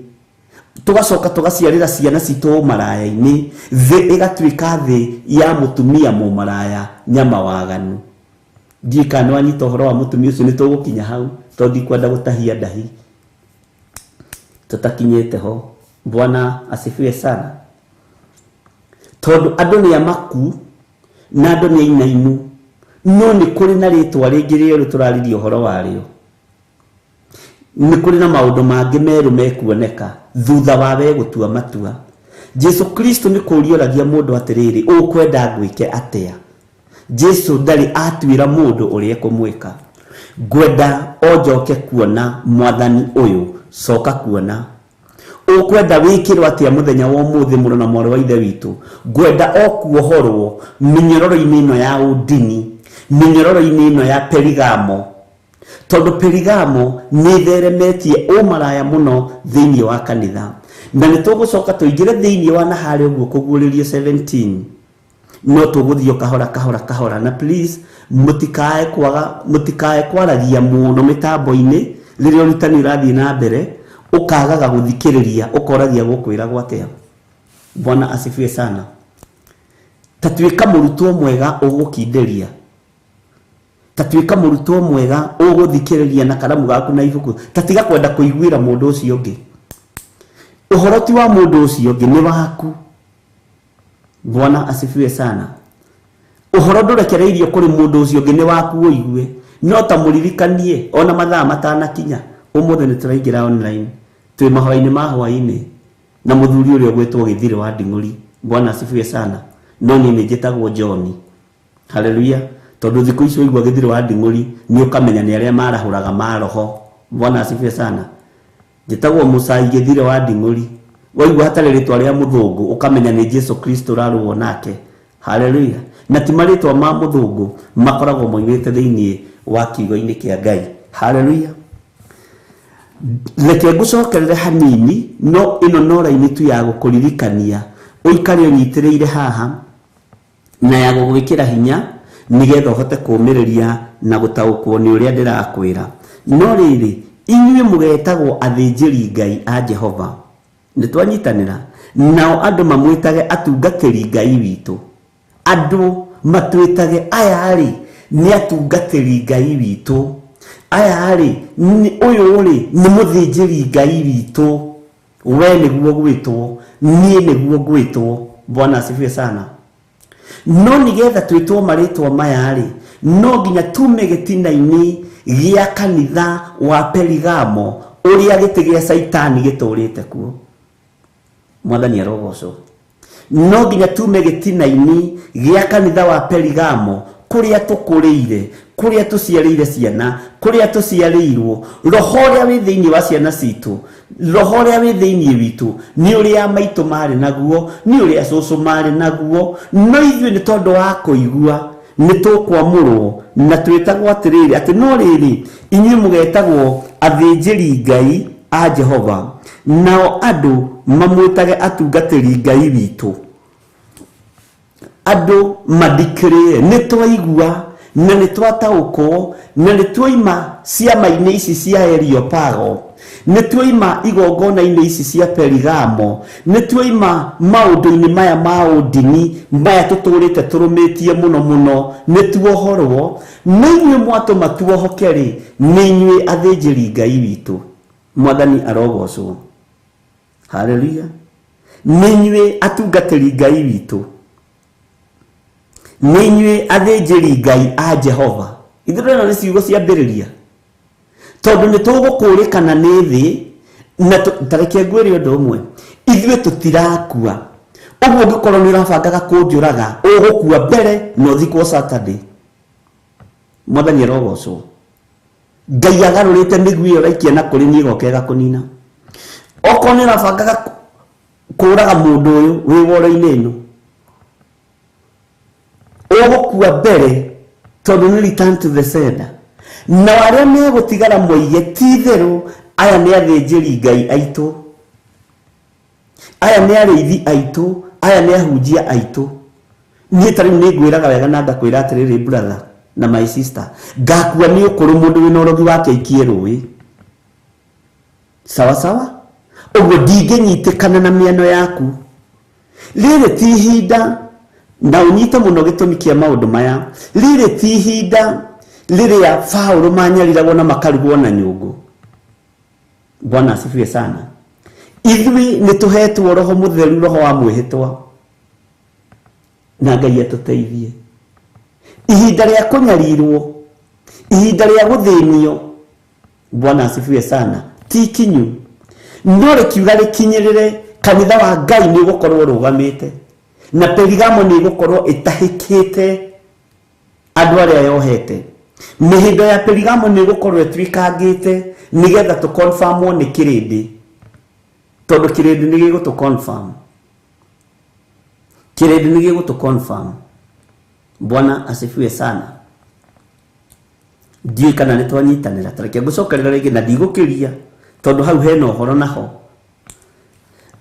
tugacoka tugaciarĩra ciana citũ umaraya-ini, thĩ ĩgatuĩka thĩ ya mutumia mumaraya nyama waganu. Ndika no anyita ũhoro wa mutumia ũcio nĩ tũgũkinya hau, tondu ikwenda gũtahia ndahi, tutakinyĩte ho. Bwana asifiwe sana. Tondu andũ nĩ amaku na andũ nĩ ainainu, no nĩ kũrĩ na rĩtwa rĩngĩ rĩerũ tũrarĩria ũhoro warĩo. Nĩ kũrĩ na maũndũ mangĩ merũ mekuoneka thutha wa we gũtua matua. Jesu Kristo nĩ kũũria oragia mũndũ atĩrĩrĩ, ũkwenda ngwĩke atĩa? Jesu ndarĩ atuĩra mũndũ ũrĩa ekũmwĩka. Ngwenda onjoke kuona mwathani ũyũ, coka kuona. Ukwenda wikirwo atia muthenya wa umuthi mũno na mwarĩ wa ithe witũ? Ngwenda okuohorwo minyororo-inĩ ĩno ya ũndini, minyororo-inĩ ĩno ya Perigamo, tondu Perigamo nĩ theremetie ũmaraya mũno thĩinĩ wa kanitha, na nĩ tũgũcoka tũingĩre thĩinĩ wa na harĩa ũguo kũguũrĩrio 17, no tũgũthiĩ kahora kahora kahora. Na please mutikae kwaragia mũno mĩtambo-inĩ rĩrĩa ũrutani ũrathiĩ na mbere, ukagaga guthikiriria, ukoragia gukwira gwatea. Bwana asifiwe sana. Tatuika murutwo mwega ugukinderia, tatuika murutwo mwega uguthikiriria na karamu gaku na ibuku, tatiga kwenda kuiguira mundu ucio ungi. Uhoroti wa mundu ucio ungi ni waku. Bwana asifiwe sana. Uhoro ndurekereirio kuri mundu ucio ungi ni waku uigue, no ta muririkanie ona mathaa matanakinya umuthi ni turaingira online, twi mahoya-ini ma hwaini na muthuri uria gwetwo Githiri wa Nding'uri. Bwana asifiwe sana. No ni njitagwo John. Haleluya. Tondu thiku icio igwa Githiri wa Nding'uri ni ukamenya ni aria marahuraga maroho. Bwana asifiwe sana. Njitagwo Musa Githiri wa Nding'uri, waigwa hatari ritwa ria muthungu ukamenya ni Jesu Kristo raruo nake. Haleluya. Na ti maritwa ma muthungu makoragwo moimite thiini wa kiugo-ini kia Ngai. Haleluya. Reke ngucokerere hanini, no ino no raini tu ya gukuririkania uikare unyitirĩire haha na ya gugwikira hinya nigetha uhote kumiriria na gutaũkwo ni uria ndirakwira. No riri inyuĩ mugetagwo athĩnjĩri Ngai a Jehova, nĩ twanyitanĩra nao andũ mamwĩtage atungatĩri Ngai witũ. Andũ matwĩtage aya rĩ nĩ atungatĩri Ngai witũ, aya rĩ ũyũ rĩ nĩ mũthĩnjĩri Ngai witũ, we nĩguo gwĩtwo, niĩ nĩguo gwĩtwo. Bwana asifiwe sana. No nigetha twĩtwo marĩtwa maya rĩ, no nginya tume gĩtina-inĩ gĩa kanitha wa Perigamo ũrĩa gĩtĩ gĩa Saitani gĩtũrĩte kuo. Mwathani arogocwo. No nginya tume gĩtina-inĩ gĩa kanitha wa Perigamo kuria tukũrĩire, kuria tuciarĩire ciana, kuria tuciarĩirwo. Roho ũrĩa wĩ thĩinĩ wa ciana citũ, roho ũrĩa wĩ thĩinĩ witũ nĩ ũrĩa maitũ marĩ naguo, nĩ ũrĩa cũcũ marĩ naguo. No ithuĩ nĩ tondũ wa kũigua nĩ tũkwamũrwo na twĩtagwo atĩrĩrĩ, atĩ no rĩrĩ inyuĩ mũgetagwo athĩnjĩri Ngai a Jehova, nao andũ mamwĩtage atungatĩri Ngai witũ. Andũ mathikĩrĩre, nĩ twaigua na nĩ twataũkwo na nĩ twoima ciama-inĩ ici cia Areopago, nĩ twoima igongona-inĩ ici cia Perigamo, nĩ twoima maũndũ-inĩ maya ma ũndini maya tũtũrĩte tũrũmĩtie mũno mũno, nĩ tuohorwo. Na inyuĩ mwatũma tuohoke rĩ, nĩ inyuĩ athĩnjĩri Ngai witũ. Mwathani arogocwo. Haleluya. Nĩ inyuĩ atungatĩri Ngai witũ, nĩ inyuĩ athĩnjĩri Ngai a Jehova. Ithuĩ nĩ ciugo ciambĩrĩria, tondu nĩ tũgũkũrĩkana nĩ thĩ na tareke ngwĩre ũndũ ũmwe, ithuĩ tũtirakua. Ũguo ũngĩkorwo nĩ ũrabangaga kũnjũraga, ũgũkua mbere na ũthikwo Saturday. Mwathani arogocwo. Ngai agarurite migwi iyo raikia na kuri ni gokega kunina okonera bangaga kuraga mundu uyu wi woro-ini ino ogukua mbere tondu ni return to the sender na waria me gutigara moige titheru aya ni athinjiri Ngai aitu aya ni ariithi aitu aya ni ahunjia aitu ni tari ni gwiraga wega na ngakwira atiriri brother na my sister ngakua ni ukuru mundu wina urogi wake ikie ruwi sawa sawa uguo ndinginyitikana na mieno yaku riri ti hinda na unyite muno gitumi kia maundu maya riri ti hinda riria Paulo manyariragwo na makarugwo na nyungu. Bwana asifiwe sana. Ithui nituhetwo roho mutheru, roho wa mwihitwa na Ngai atuteithie. Ihinda ria kunyarirwo, ihinda ria guthinio, Bwana asifiwe sana, ti kinyu no rikiuga rikinyirire kanitha wa Ngai ni gukorwo rugamite na Perigamo ni gukorwo itahikite andu aria yohete. Mihindo ya Perigamo ni gukorwo etwikangite nigetha tu confirmwo ni kirindi, tondu kirindi ni gigutu confirm, kirindi ni gigutu confirm. Bwana asifiwe sana. Ndiye kana nitwanyitanira tareke gucokerera ringi na ndigukiria tondu hau hena uhoro naho.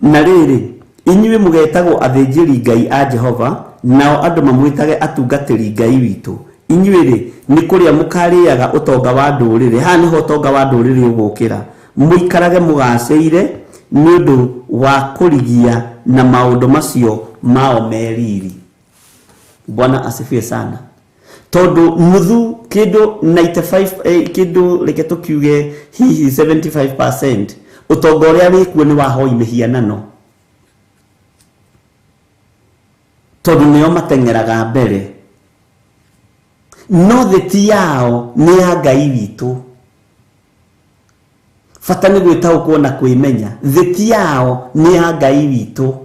Na riri inyuĩ mugetagwo athinjĩri Ngai a Jehova, nao andu mamwitage atungatĩri Ngai witu. Inyuĩ ri ni kuria mukariaga utonga wa ndũrĩrĩ, ha niho utonga wa ndũrĩrĩ ugukira. Muikarage mugaceire ni undu wa kurigia na maundu macio mao meriri. Bwana asifiwe sana. Tondu nuthu kindu 95 kindu reke tukiuge hihi 75% utonga uria wikuo ni wahoi mihianano, tondu nio matengeraga mbere, no theti yao ni ya Ngai witu. Fata ni gwitaukwo na kwimenya theti yao ni ya Ngai witu.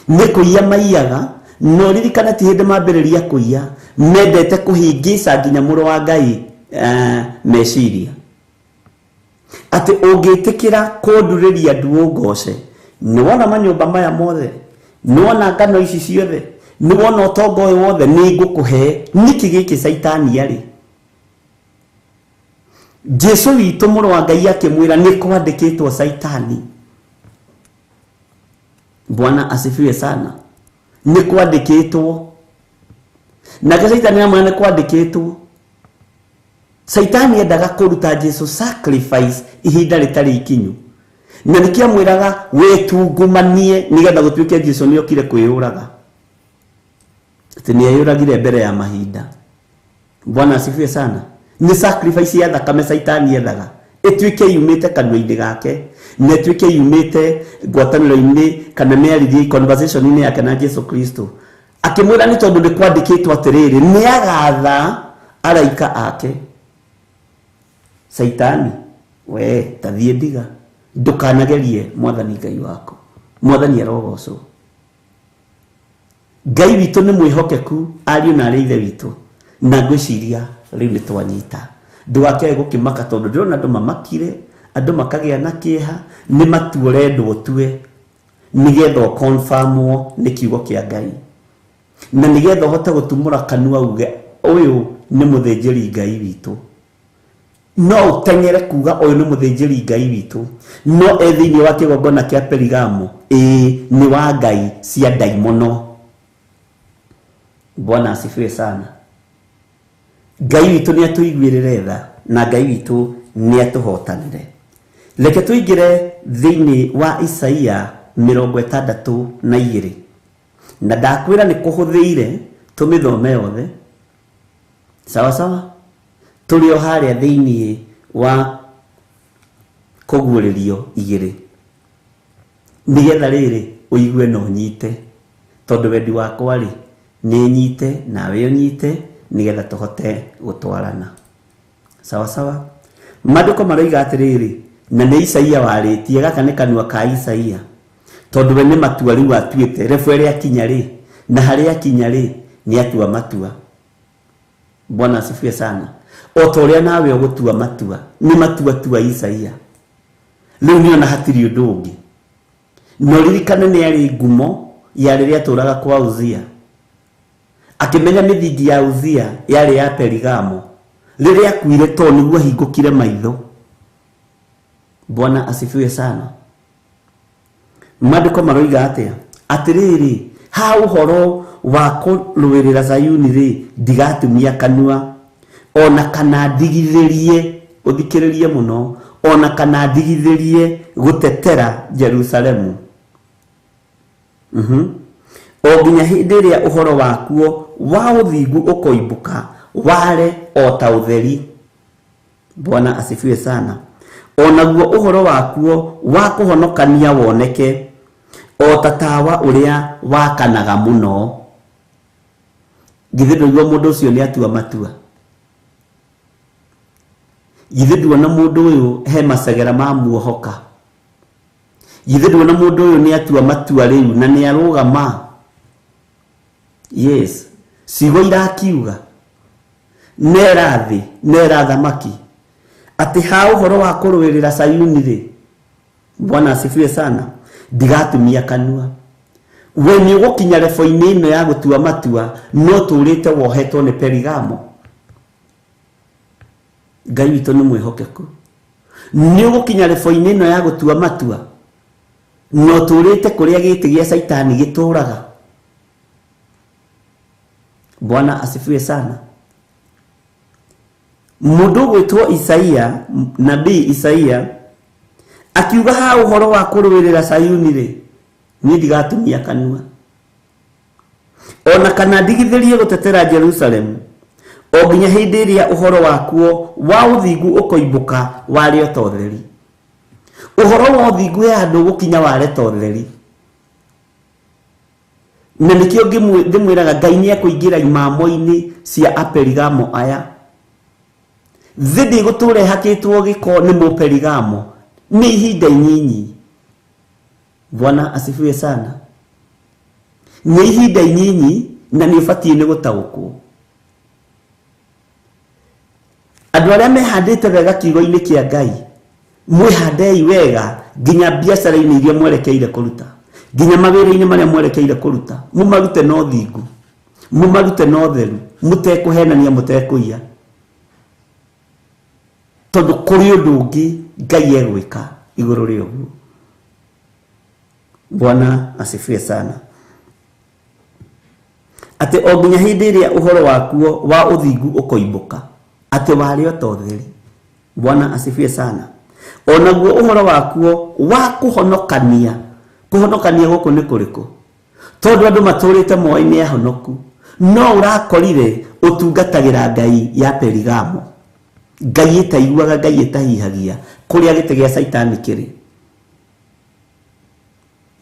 Ni kuiya maiyaga no ririkana ti hindi mambiriria kuiya, mendete kuhingica nginya muru wa Ngai meciria ati ungitikira kunduriria ndu ngoce. Ni wona manyumba maya mothe, ni wona ngano ici ciothe, ni wona utonga uyu wothe ni ngukuhe, niki giki Saitani ari. Jesu witu muru wa Ngai akimwira ni kwandikitwo Saitani. Bwana asifiwe sana. Ni kwandikitwo na Saitani amwe ni kwandikitwo. Saitani endaga kuruta Jesu sacrifice ihinda ritari ikinyu, na nikiamwiraga wetungumanie nigetha gutwike Jesu ni okire kwiyuraga, ati ni ayuragire mbere ya mahinda. Bwana asifiwe sana. Ni sacrifice ya thakame Saitani endaga etwike yumite kanwa-ini gake, na etwike yumite ngwataniro-ini kana mearirie conversation-ini yake na Jesu Kristo, akimwira ni tondu ni kwandikitwo atiriri ni agatha araika ake. Saitani we tathie ndiga, ndukanagerie Mwathani Ngai wako. Mwathani arogocwo. Ngai witu ni mwihokeku, ariu na ari ithe witu, na ngwiciria riu ni twanyita. Ndugakire gukimaka tondu ndirona andu mamakire, andu makagia na kieha, ni matuore ndu utue nigetha confirmwo ni kiugo kia Ngai, na nigetha uhote gutumura kanua uge uyu ni muthinjiri Ngai witu. No utengere kuga uyu ni muthinjiri Ngai witu, no ethiini wa kigongona kia Perigamo ni wa Ngai cia daimono. Bwana asifiwe sana. Ngai witu ni atuiguirire tha, na Ngai witu ni atuhotanire. Reke tuingire thiini wa Isaia 62 na ndakwira ni kuhuthiire tumithome yothe sawa sawa. Tulio haria thiini wa kuguuririo 2 nigetha riri uigue no nyite, tondu wendi wakwa ri ni nyite nawe unyite nigetha tuhote gutwarana sawa sawa. Maandiko maroiga atiriri, na ni Isaia waritie, gaka ni kanua ka Isaia, tondu we ni matua riu atuite, refu ria kinya ri na haria kinya ri ni atua matua. Bwana asifiwe sana. otoria nawe ugutua matua ni matua tua Isaia riu ni ona hatiri undu ungi no ririkane ni ari ngumo ya riria turaga kwa Uzia akimenya mithingi ya Uzia yari ya Perigamo riria kuire to niguo hingukire maitho. Bwana asifiwe sana. Maandiko maroiga atia atiriri ha uhoro wa kurwirira Zayuni ri ndigatumia kanua ona kana ndigithirie uthikiririe muno ona kana ndigithirie gutetera Jerusalemu. O nginya hindi iria uhoro wakuo wa uthingu ukoimbuka ware o ta utheri. Bwana asifiwe sana. Onaguo uhoro wakuo wa kuhonokania woneke o tatawa uria wakanaga muno. Githĩ nĩguo mũndũ ũcio nĩ atua matua? Githĩ nduona mũndũ ũyũ he macegera ma muohoka? Githĩ nduona mũndũ ũyũ nĩ atua matua rĩu na nĩ arũgama? Yes, ciugo irakiuga nera thĩ nera thamaki ati ha uhoro wa kurwirira Sayuni ri. Bwana asifiwe sana. Ndigatumia kanua. We ni ugukinya level-ini ino ya gutua matua no turite wohetwo ni Perigamo. Ngai witũ nĩ mwĩhokeku. Ni ugukinya level-ini ino ya gutua matua no turite kuria gĩtĩ gĩa Saitani gĩtũraga. Bwana asifiwe sana. Mundu gwitwo Isaia, nabii Isaia akiuga ha uhoro wa kurwirira Sayuni ri ni ndigatumia kanua ona kana ndigithirie gutetera Jerusalemu o nginya hindi iria uhoro wakuo wa uthingu ukoimbuka wari ototheri. Uhoro wa uthingu ya andu gukinya wari totheri na nikio ngimwiraga Ngai ni akuingira imamo-ini cia Aperigamo aya. Thidi guture hakitwo giko ni Muperigamo ni ihinda inyinyi. Bwana asifiwe sana. Ni ihinda inyinyi na ni ubatie ni gutaukwo. Andu aria mehandite wega kiugo-ini kia Ngai mwihandei wega nginya biacara-ini iria mwerekeire kuruta nginya mawira-ini maria mwerekeire kuruta mumarute no thingu mumarute no theru mutekuhenania mutekuiya tondu kuri undu ungi Ngai egwika iguru ri uguo. Bwana asifiwe sana. Ati o nginya hindi iria uhoro wakuo wa uthingu ukoimbuka ati wari ototheri. Bwana asifiwe sana. Onaguo uhoro wakuo wa kuhonokania guku ni kuriku tondu andu maturite moyo-ini ya honoku no urakorire utungatagira Ngai ya Perigamo. Ngai itaiguaga Ngai itahihagia kuria gĩtĩ gĩa Saitani kiri.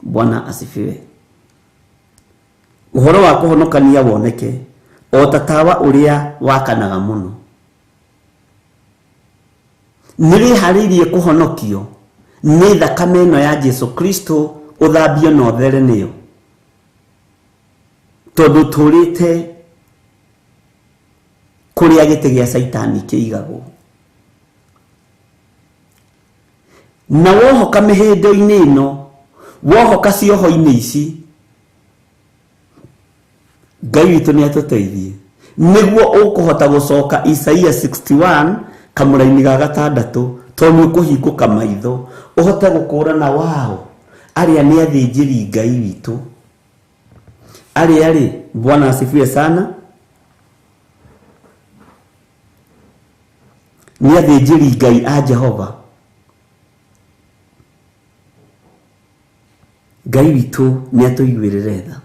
Bwana asifiwe. Uhoro wa kuhonokania woneke o tatawa uria wakanaga muno. Niri haririe kuhonokio ni thakame ino ya Jesu Kristo uthambio no there niyo tondu turite kuria gĩtĩ gĩa Saitani kĩigagwo. Na wohoka mihindo-ini ino wohoka cioho-ini ici Ngai witũ ni atuteithie niguo ukuhota gucoka Isaia 61 kamura-ini ga 6 tondu ukuhinguka maitho uhote gukurana wao aria ni athinjiri Ngai witũ ari. Bwana asifiwe sana. Ni athinjiri Ngai a Jehova. Ngai witũ ni atuiguirire tha.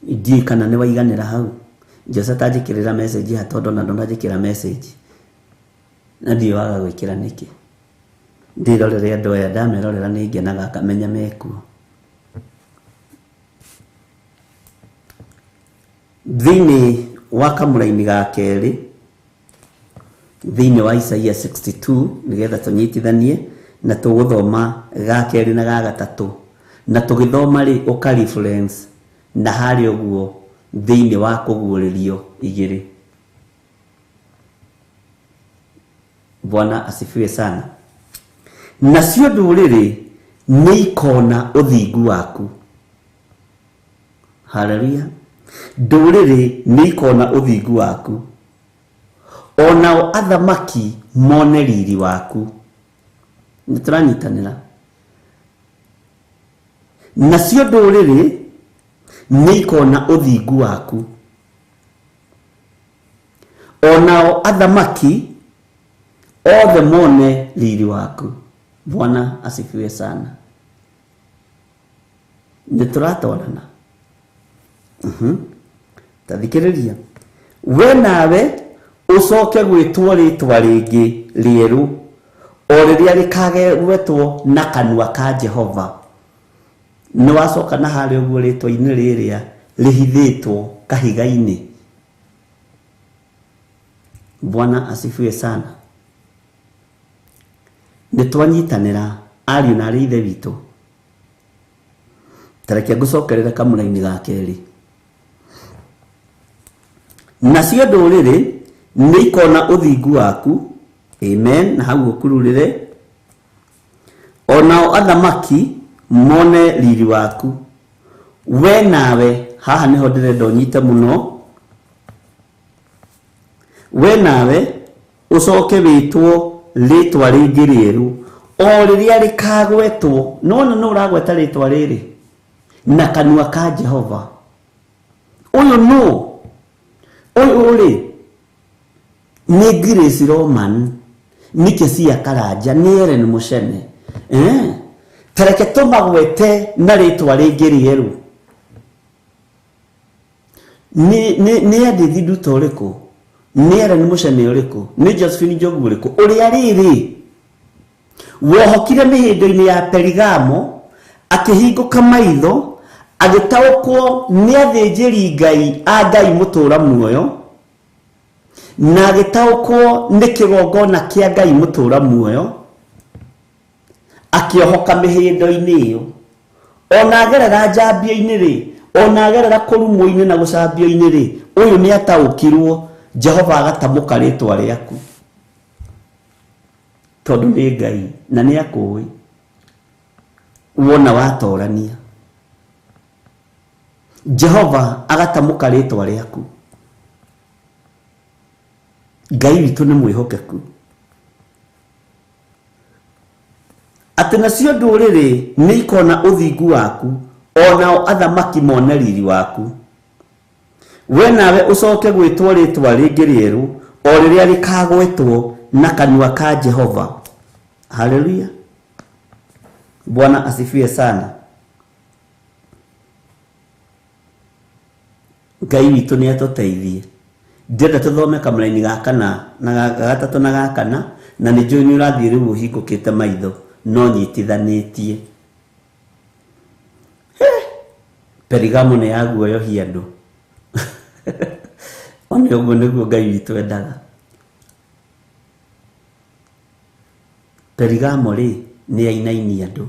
Ndiĩ kana ni waiganira hau Jose tajikirira message tondu na ndonajikira message na ndio waga gwikira niki ndirorere andu aya ndamerorera ni ngenaga kamenya mekuo. Thini wa kamura-ini ga keri thini wa Isaia 62 nigetha tunyitithanie na tuguthoma ga keri na ga gatatu na tugithoma ri uka reference na hari uguo thini wa kuguuririo igiri. Bwana asifiwe sana. Nacio nduriri ni ikona uthingu waku. Haleluya. Nduriri ni ikona uthingu waku. Onao athamaki mone riri waku. Nituranyitanira. Nacio nduriri ni ikona uthingu waku. Onao athamaki othe mone riri waku. Bwana asifiwe sana. Nituratorana. Tathikiriria. We nawe ucoke gwitwo ritwa ringi rieru o riria rikagwetwo na kanua ka Jehova. Ni wacoka na hari uguo ritwa-ini riria rihithitwo kahiga-ini. Bwana asifiwe sana. Nitwanyitanira ariu na rithe witu. Tareke gucokerera kamura-ini ga keri. Nacio nduriri ni ikona uthingu waku. Amen. Na hau ukururire. Onao athamaki mone riri waku. We nawe haha niho ndirenda unyite muno. We nawe ucoke witwo ritwa ringi rieru o riria rikagwetwo. No uragweta ritwa riri na kanua ka Jehova. Uyu no uyu uri ni Grace Roman, ni Kesia Karanja, ni Ellen Mushene. Tareke tumagwete na ritwa ringi rieru. Ni Adithi Nduta uriku, ni Ellen Mushene uriku, ni Josephine Njogu uriku. Uria riri wohokire mihindo-ini ya Perigamo, akihinguka maitho, agitaukwo ni athinjiri Ngai a Ngai mutura muoyo, na agitaukwo ni kigongona kia Ngai mutura muoyo, akiohoka mihindo-ini iyo. Ona agerera njambia-ini ri, ona agerera kurumwo-ini na gucambio-ini ri, uyu ni ataukirwo. Jehova agatamuka ritwa riaku tondu ni Ngai na ni akui. Wona watorania, Jehova agatamuka ritwa riaku. Ngai witu ni mwihokeku. Ati nacio nduriri ni ikona uthingu waku, onao athamaki mone riri waku. We nawe ucoke gwitwo ritwa ringi rieru o riria rikagwetwo na kanua ka Jehova. Haleluya. Bwana asifiwe sana. Ngai witu ni atuteithie. Ndenda tuthome kamura-ini gaka na gatatu na gakana, na ni njui ni urathii riu uhingukite maitho no nyitithanitie. Perigamo ni yaguoyohia andu. Oni uguo niguo Ngai witu endaga. Perigamo ri ni ainaini andu.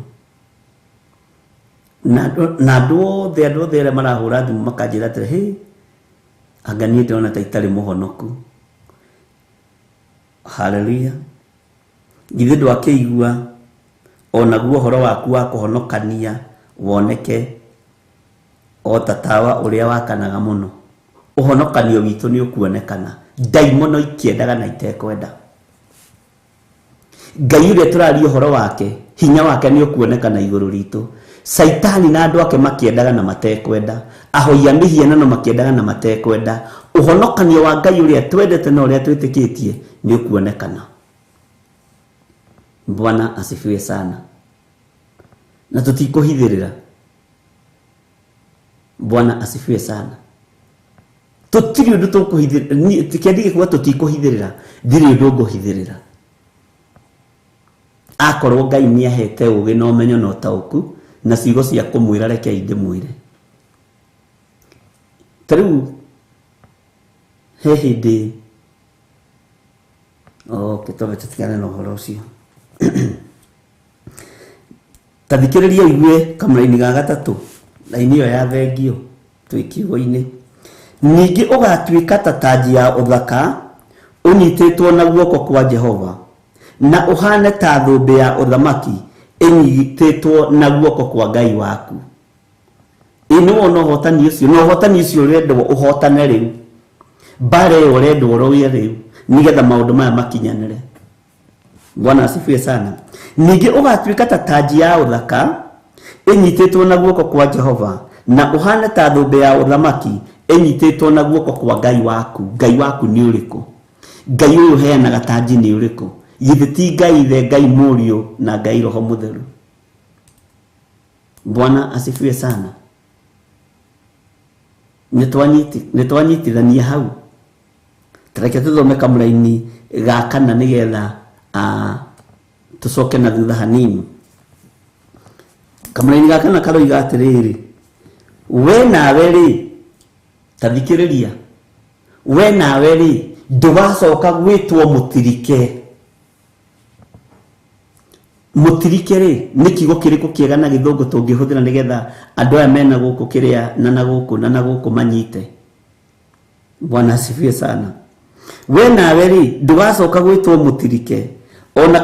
Na andu othe aria marahura thimu makanjira atiri he anga ni ndona ta itari muhonoku. Haleluya. Githe ndwakeigua ona guo horo waku wa kuhonokania woneke o tatawa uria wakanaga muno. Uhonokanio witu ni ukuonekana. Daimono ikiendaga na itekwenda. Ngai uria turaria horo wake, hinya wake ni ukuonekana iguru ritu. Saitani na andu ake makiendaga na matekwenda. Ahoia mihianano makiendaga na matekwenda. Uhonokanio wa Ngai uria twendete na uria twitikitie ni ukuonekana. Bwana asifiwe sana. Na tutikuhithirira. Bwana asifiwe sana. Tutiri undu tukuhithirira, tikendige kuwa tutikuhithirira, ndiri undu nguhithirira. Akorwo Ngai ni ahete ugi na umenyo na utauku na ciugo cia kumwira reke inde mwire. Tariu he hindi kitobe tutikane no horo ucio. Tathikiriria igue kamura-ini ga gatatu na inio ya thengio twikiugo-ini. Ningi ugatuika ta taji ya uthaka unyititwo na guoko kwa Jehova. na uhane ta thũmbĩ ya ũthamaki ĩnyitĩtwo na guoko kwa Ngai waku. Ĩno wona ũhotani ũcio, na ũhotani ũcio ũrendwo ũhotane rĩu. Mbara ĩyo ũrendwo ũrũie rĩu nĩgetha maũndũ maya makinyanĩre. Bwana asifiwe sana. Ningĩ ũgatuĩka ta taji ya ũthaka ĩnyitĩtwo na guoko kwa Jehova, na ũhane ta thũmbĩ ya ũthamaki ĩnyitĩtwo na guoko kwa Ngai waku. Ngai waku nĩ ũrĩkũ? Ngai ũyũ heanaga taji nĩ ũrĩkũ? Githĩ ti Ngai Ithe, Ngai Mũriũ na Ngai Roho Mũtheru? Bwana asifiwe sana. Nĩtwanyitithania hau. Tareke tuthome kamũraini ga kana nĩgetha tucoke na thutha hanini. Kamũraini ga kana karoiga atĩrĩrĩ, we nawe rĩ, tathikĩrĩria, we nawe rĩ, ndũgacoka gwĩtwo mũtirike. Mũtirike rĩ, nĩ kiugo kĩrĩkũ kĩega na gĩthũngũ tũngĩhũthĩra nĩgetha andũ aya mena gũkũ kĩrĩa na gũkũ manyite? Bwana asifiwe sana. We nawe rĩ, ndũgacoka gwĩtwo mũtirike, ona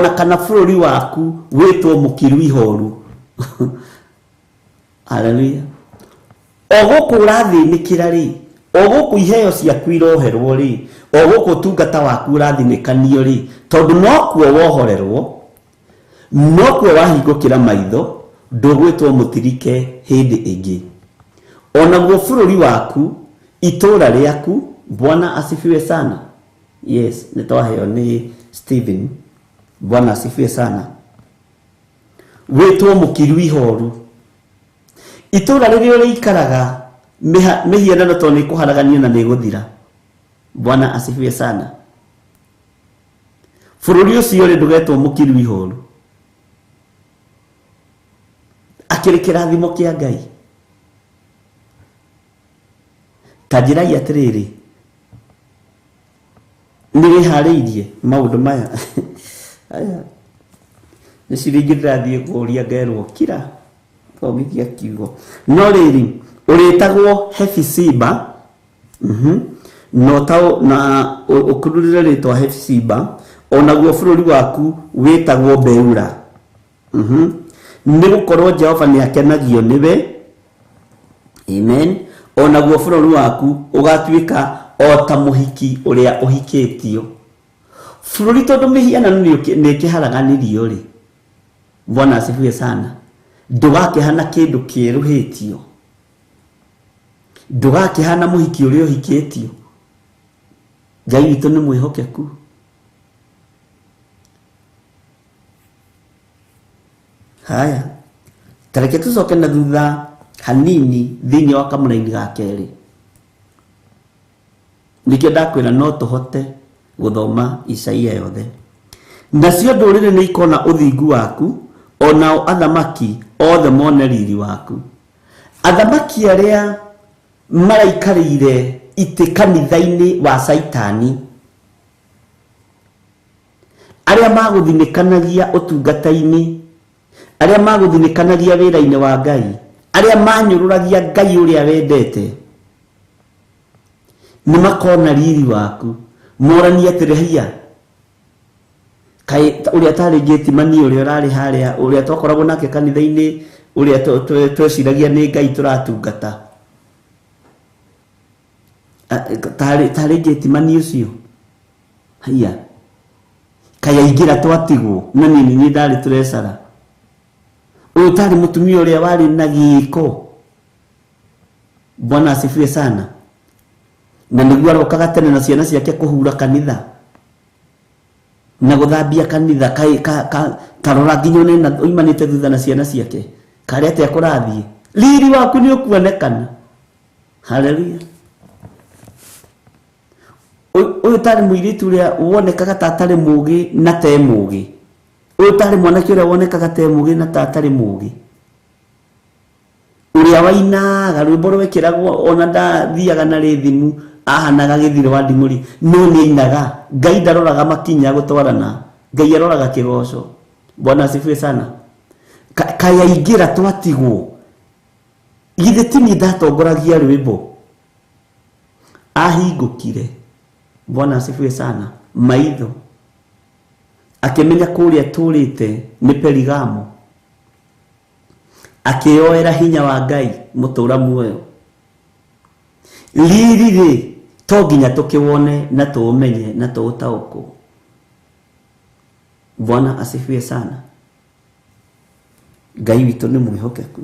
kana bũrũri waku gwĩtwo mũkiru ihoru. Haleluya. O gũkũ ũrathĩnĩkĩra rĩ, o gũkũ iheo ciaku iroherwo rĩ, o gũkũ tungata waku ũrathinĩkanio rĩ, tondũ no kuo wohorerwo, no kuo wahingũkĩra maitho, ndũgwĩtwo mũtirike hĩndĩ ĩngĩ. Onaguo bũrũri waku, itũũra rĩaku, Bwana asifiwe sana. Yes, nĩtwaheo nĩ Stephen. Bwana asifiwe sana. Wĩtwo mũkiru ihoru. Itũũra rĩrĩa ũrĩikaraga mĩhianano to nĩ kũharaganio na nĩ gũthira. Bwana asifiwe sana. Bũrũri ũcio rĩ ndũgetwo mũkiru ihoru. Akĩrĩ kĩrathimo kĩa Ngai. Ta njĩrai atĩrĩrĩ, nĩwĩharĩirie maũndũ maya. Nĩ ciringi ndĩrathiĩ kũũria ngerwo kira thomithia kiugo. No rĩrĩ, ũrĩtagwo Hefiziba, na ũkururĩre rĩtwa Hefiziba, onaguo bũrũri waku wĩtagwo Beula. Nĩ gũkorwo Jehova nĩ akenagio nĩwe. Amen. Onaguo bũrũri waku ũgatuĩka o ta mũhiki ũrĩa ũhikĩtio. Bũrũri tondũ mĩhianano nĩ ĩkĩharaganirio rĩ, Bwana asifiwe sana, ndũgakĩhana kĩndũ kĩeruhĩtio, ndũgakĩhana mũhiki ũrĩa ũhikĩtio. Ngai witũ nĩ mwĩhokeku. Haya, tareke tucoke na thutha hanini thĩinĩ wa kamũraini ga kerĩ. Nĩkĩo ndakwĩra no tũhote gũthoma Isaia yothe. Nacio ndũrĩrĩ nĩ ikona ũthingu waku, onao athamaki othe mone riri waku. Athamaki arĩa maraikarĩire itĩ kanitha-inĩ wa Saitani, arĩa magũthinĩkanagia ũtungata-inĩ, arĩa magũthinĩkanagia wĩra-inĩ wa Ngai, arĩa manyũrũragia Ngai ũrĩa wendete, nĩ makona riri waku. Morani atĩrĩ, haiya, kaĩ ũrĩa tarĩ Gĩtimani ũrĩa ũrarĩ harĩa, ũrĩa twakoragwo nake kanitha-inĩ, ũrĩa tweciragia nĩ Ngai tũratungata, tarĩ Gĩtimani ũcio, haiya, kaĩ aingĩra twatigwo na nini ndarĩ tũrecara. Ũyũ tarĩ mũtumia ũrĩa warĩ na gĩko. Bwana asifiwe sana. Na nĩguo arokaga tene na ciana ciake kũhura kanitha na gũthambia kanitha. Karora nginya nena oimanĩte thutha na ciana ciake, karĩ atĩa kũrathiĩ. Riri waku nĩ ũkuonekana. Haleluya. Ũyũ tarĩ mũirĩtu ũrĩa wonekaga ta atarĩ mũũgĩ na te mũũgĩ. Ũyũ tarĩ mwanake ũrĩa wonekaga te mũũgĩ na ta atarĩ mũũgĩ, ũrĩa wainaga rwĩmbo rwekĩragwo ona ndathiaga na rĩthimu ahanaga gĩthiro wa nding'ũri, no nĩ ainaga. Ngai ndaroraga makinya gũtwarana, Ngai aroraga kĩgoco. Bwana asifiwe sana. Kaĩ aingĩra twatigwo. Githĩ ti niĩ ndatongoragia rwĩmbo? Ahingũkire. Bwana asifiwe sana. Maitho akimenya kuria turite ni Perigamo, akioera hinya wa Ngai mutura muoyo. Riri to nginya tukiwone na tuumenye na tuutauko. Bwana asifiwe sana. Ngai witu ni mwihokeku.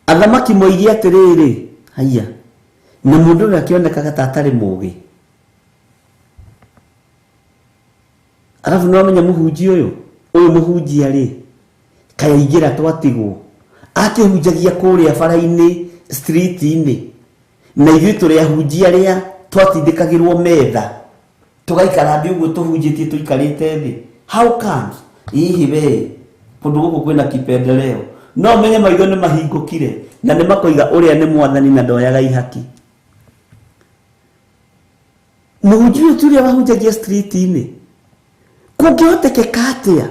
Athamaki moigia atiriri, haya na mundu uria akionekaga ta atari mugi, arafu no amenya muhunji uyu muhunjia ri kaya ingira twatigwo akihunjagia kuria bara-ini street-ini, na ithuĩ tũrĩ ahunjia arĩa twatindĩkagĩrwo metha tũgaikara thĩ ũguo tũhunjĩtie tũikarĩte thĩ. How come? Hihi we kũndũ gũkũ kwĩna kipendeleo, no menye maitho nĩ mahingũkire na nĩ makoiga ũrĩa nĩ mwathani na ndoyaga ihaki. Mũhunjia ũyũ tũrĩa wahunjagia street-inĩ, kũngĩhotekeka atĩa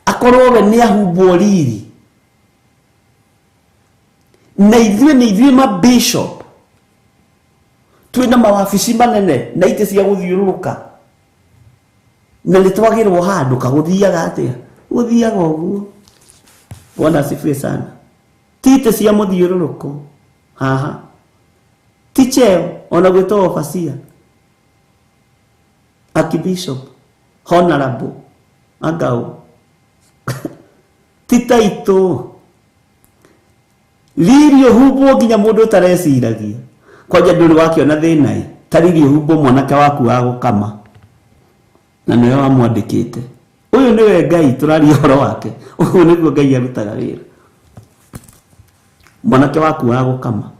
akorwo we nĩ ahumbwo riri, na ithuĩ ma bishop twina mawabici manene na ite cia guthiũrũrũka, na nĩ twagĩrwo handũ kagũthiaga atĩa? Gũthiaga ũguo. Bwana asifiwe sana. Tite cia mũthiũrũrũko haha ti cheo, ona gwĩtwo obacia, archbishop, honorable, agau ti taitũ. Riri ũhumbwo nginya mũndũ ũtareciragia. Kwanja ndũrĩ wakiona thĩna ta riri ũhumbwo mwanake waku wa gũkama na nĩwe wamwandĩkĩte. Ũyũ nĩwe Ngai tũraria ũhoro wake. Ũyũ nĩguo Ngai arutaga wĩra. Mwanake waku wa gũkama.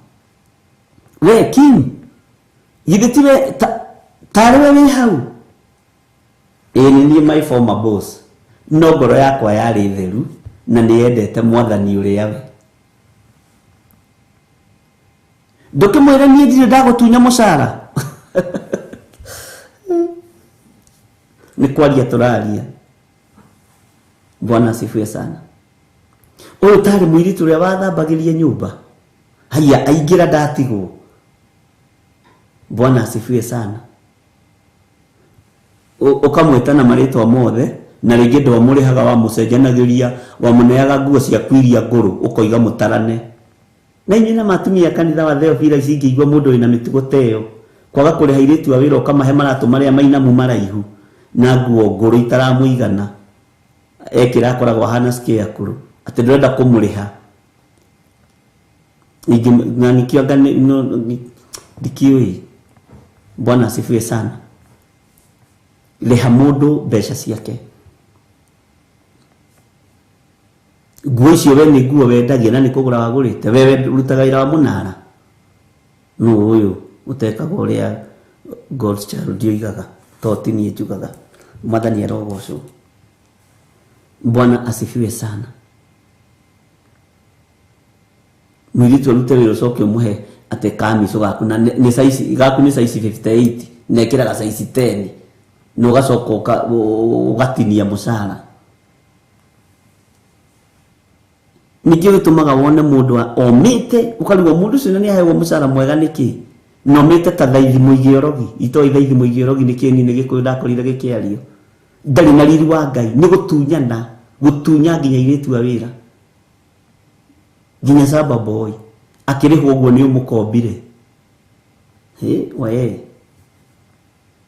We Kim, githĩ tiwe tarĩwe wĩ hau? Ĩĩ nĩ niĩ my former boss. No ngoro yakwa yarĩ theru na nĩyendete mwathani ũrĩa we. Ndũkĩmwĩra niĩ ndirĩ ndagũtunya mũcara. Nĩ kwaria tũraria. Bwana asifiwe sana. Ũyũ tarĩ mũirĩtu ũrĩa wathambagĩria nyũmba, haya aingĩra ndatigwo. Bwana asifiwe sana. Ũkamwĩta na marĩtwa mothe na rĩngĩ ndwamũrĩhaga, wamũcenjanagĩria, wamũneaga nguo cia kwiria ngũrũ, ũkoiga mũtarane. Na inyuĩ na matumia kanitha wa Theophilus ingĩigua mũndũ wĩna mĩtugo ta ĩyo, kwaga kũrĩha airĩtu a wĩra ũkamahe maratũ marĩa mainamu maraihu na nguo ngũrũ itaramũigana, ekĩra akoragwo ahana scarecrow, atĩ ndũrenda kũmũrĩha. Na nikio ndikiũĩ. Bwana asifiwe sana. Rĩha mũndũ mbeca ciake. Nguo icio we nĩ nguo wendagia na nĩ kũgũra wagũrĩte. We rutaga wĩra wa mũnara. No ũyũ ũtekaga ũrĩa God's child yoigaga, to ti niĩ njugaga. Mwathani arogocwo. Bwana asifiwe sana. Mũirĩtu arute wĩra ũcoke ũmũhe atĩ kamico gaku na nĩ size gaku nĩ size 58 na ekĩraga size 10 na ũgacoka ũgatinia mũcara. Ningĩ gĩtũmaga wone mũndũ omĩte, ũkarigwo mũndũ ũcio nĩ aheo mũcara mwega nĩkĩ? Na omĩte ta thaithimo igĩorogi, itoĩ thaithimo igĩorogi nĩkĩ nini gĩkũyũ ndakorire gĩkĩario. Ndarĩ na riri wa Ngai, nĩ gũtunyana, gũtunya nginya airĩtu a wĩra. Nginya Saba boy akĩrĩhwo ũguo nĩ ũmũkombire. We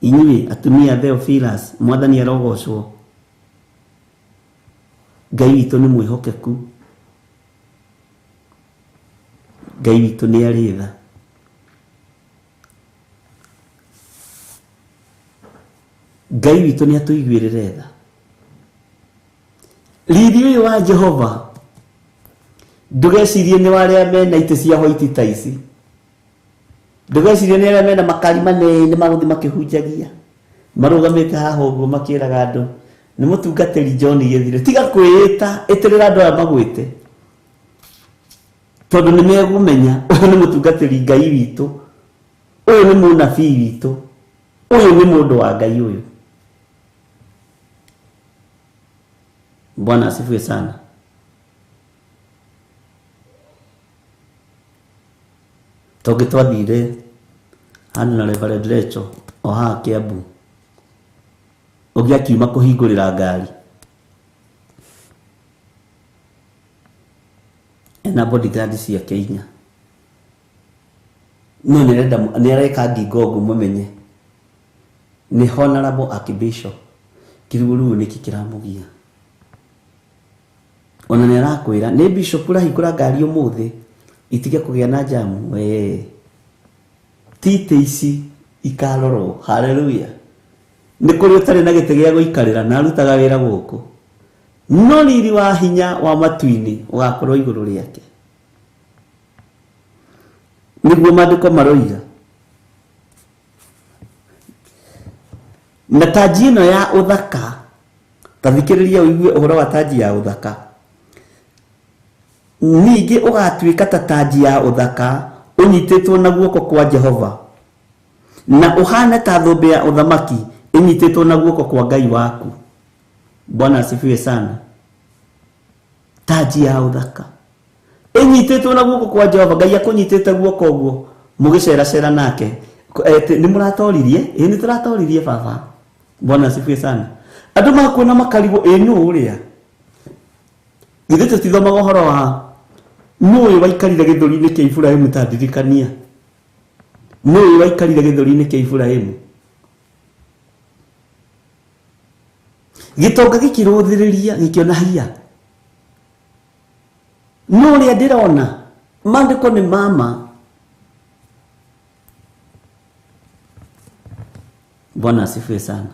inyuĩ atumia Theophilus, mwathani arogocwo. Ngai witũ nĩ mwĩhokeku. Ngai witũ nĩ arĩ tha. Ngai witũ nĩ atũiguĩrĩre tha. Riri ũyũ wa Jehova ndũgecirie nĩ warĩa mena itĩ cia white ta ici. Ndũgecirie nĩ arĩa mena makari manene magũthi makĩhunjagia, marũgamĩte haha ũguo makĩraga andũ nĩ mũtungatĩri John Gĩthire. Tiga kwĩĩta, ĩtĩrĩra andũ aya magwĩte, tondũ nĩ megũmenya ũyũ nĩ mũtungatĩri Ngai witũ, ũyũ nĩ mũnabii witũ, ũyũ nĩ mũndũ wa Ngai ũyũ. Bwana asifiwe sana. Toge twathire hana na Reverend Rachel o haha Kiambu, Ogia kiuma kuhingurira ngari. Ena bodyguard cia Kenya. No nireka ngingo mumenye. Ni Honorable Archbishop Kiruguru niki kiramugia. Ona nirakwira ni bishop urahingura ngari umuthi itige kugia na jamu tite ici ikaroro. Hallelujah. Ni kuri utari na gite gia guikarira na rutaga wira guku no riri wa hinya wa matuini ugakorwo iguru riake niguo mandiko maroiga. Na taji ino ya uthaka tathikiriria uigue uhoro wa taji ya uthaka ningi ugatuika ta taji ya uthaka unyitetwo na guoko kwa Jehova na uhana ta thumbi ya uthamaki inyitetwo na guoko kwa Ngai waku. Bwana asifiwe sana. Taji ya uthaka inyitetwo na guoko kwa Jehova. Ngai akunyitete guoko guo mugicera nake ni muratoririe ni turatoririe baba. Bwana asifiwe sana. Andu makuona makarigo enu uria githe tutithoma uhoro wa no waikarire githuri-ini kia Ibrahimu tadirikania. No waikarire githuri-ini kia Ibrahimu gitonga gikiruthiriria gikiona hia. No ria ndirona mandiko ni mama. Bwana asifiwe sana.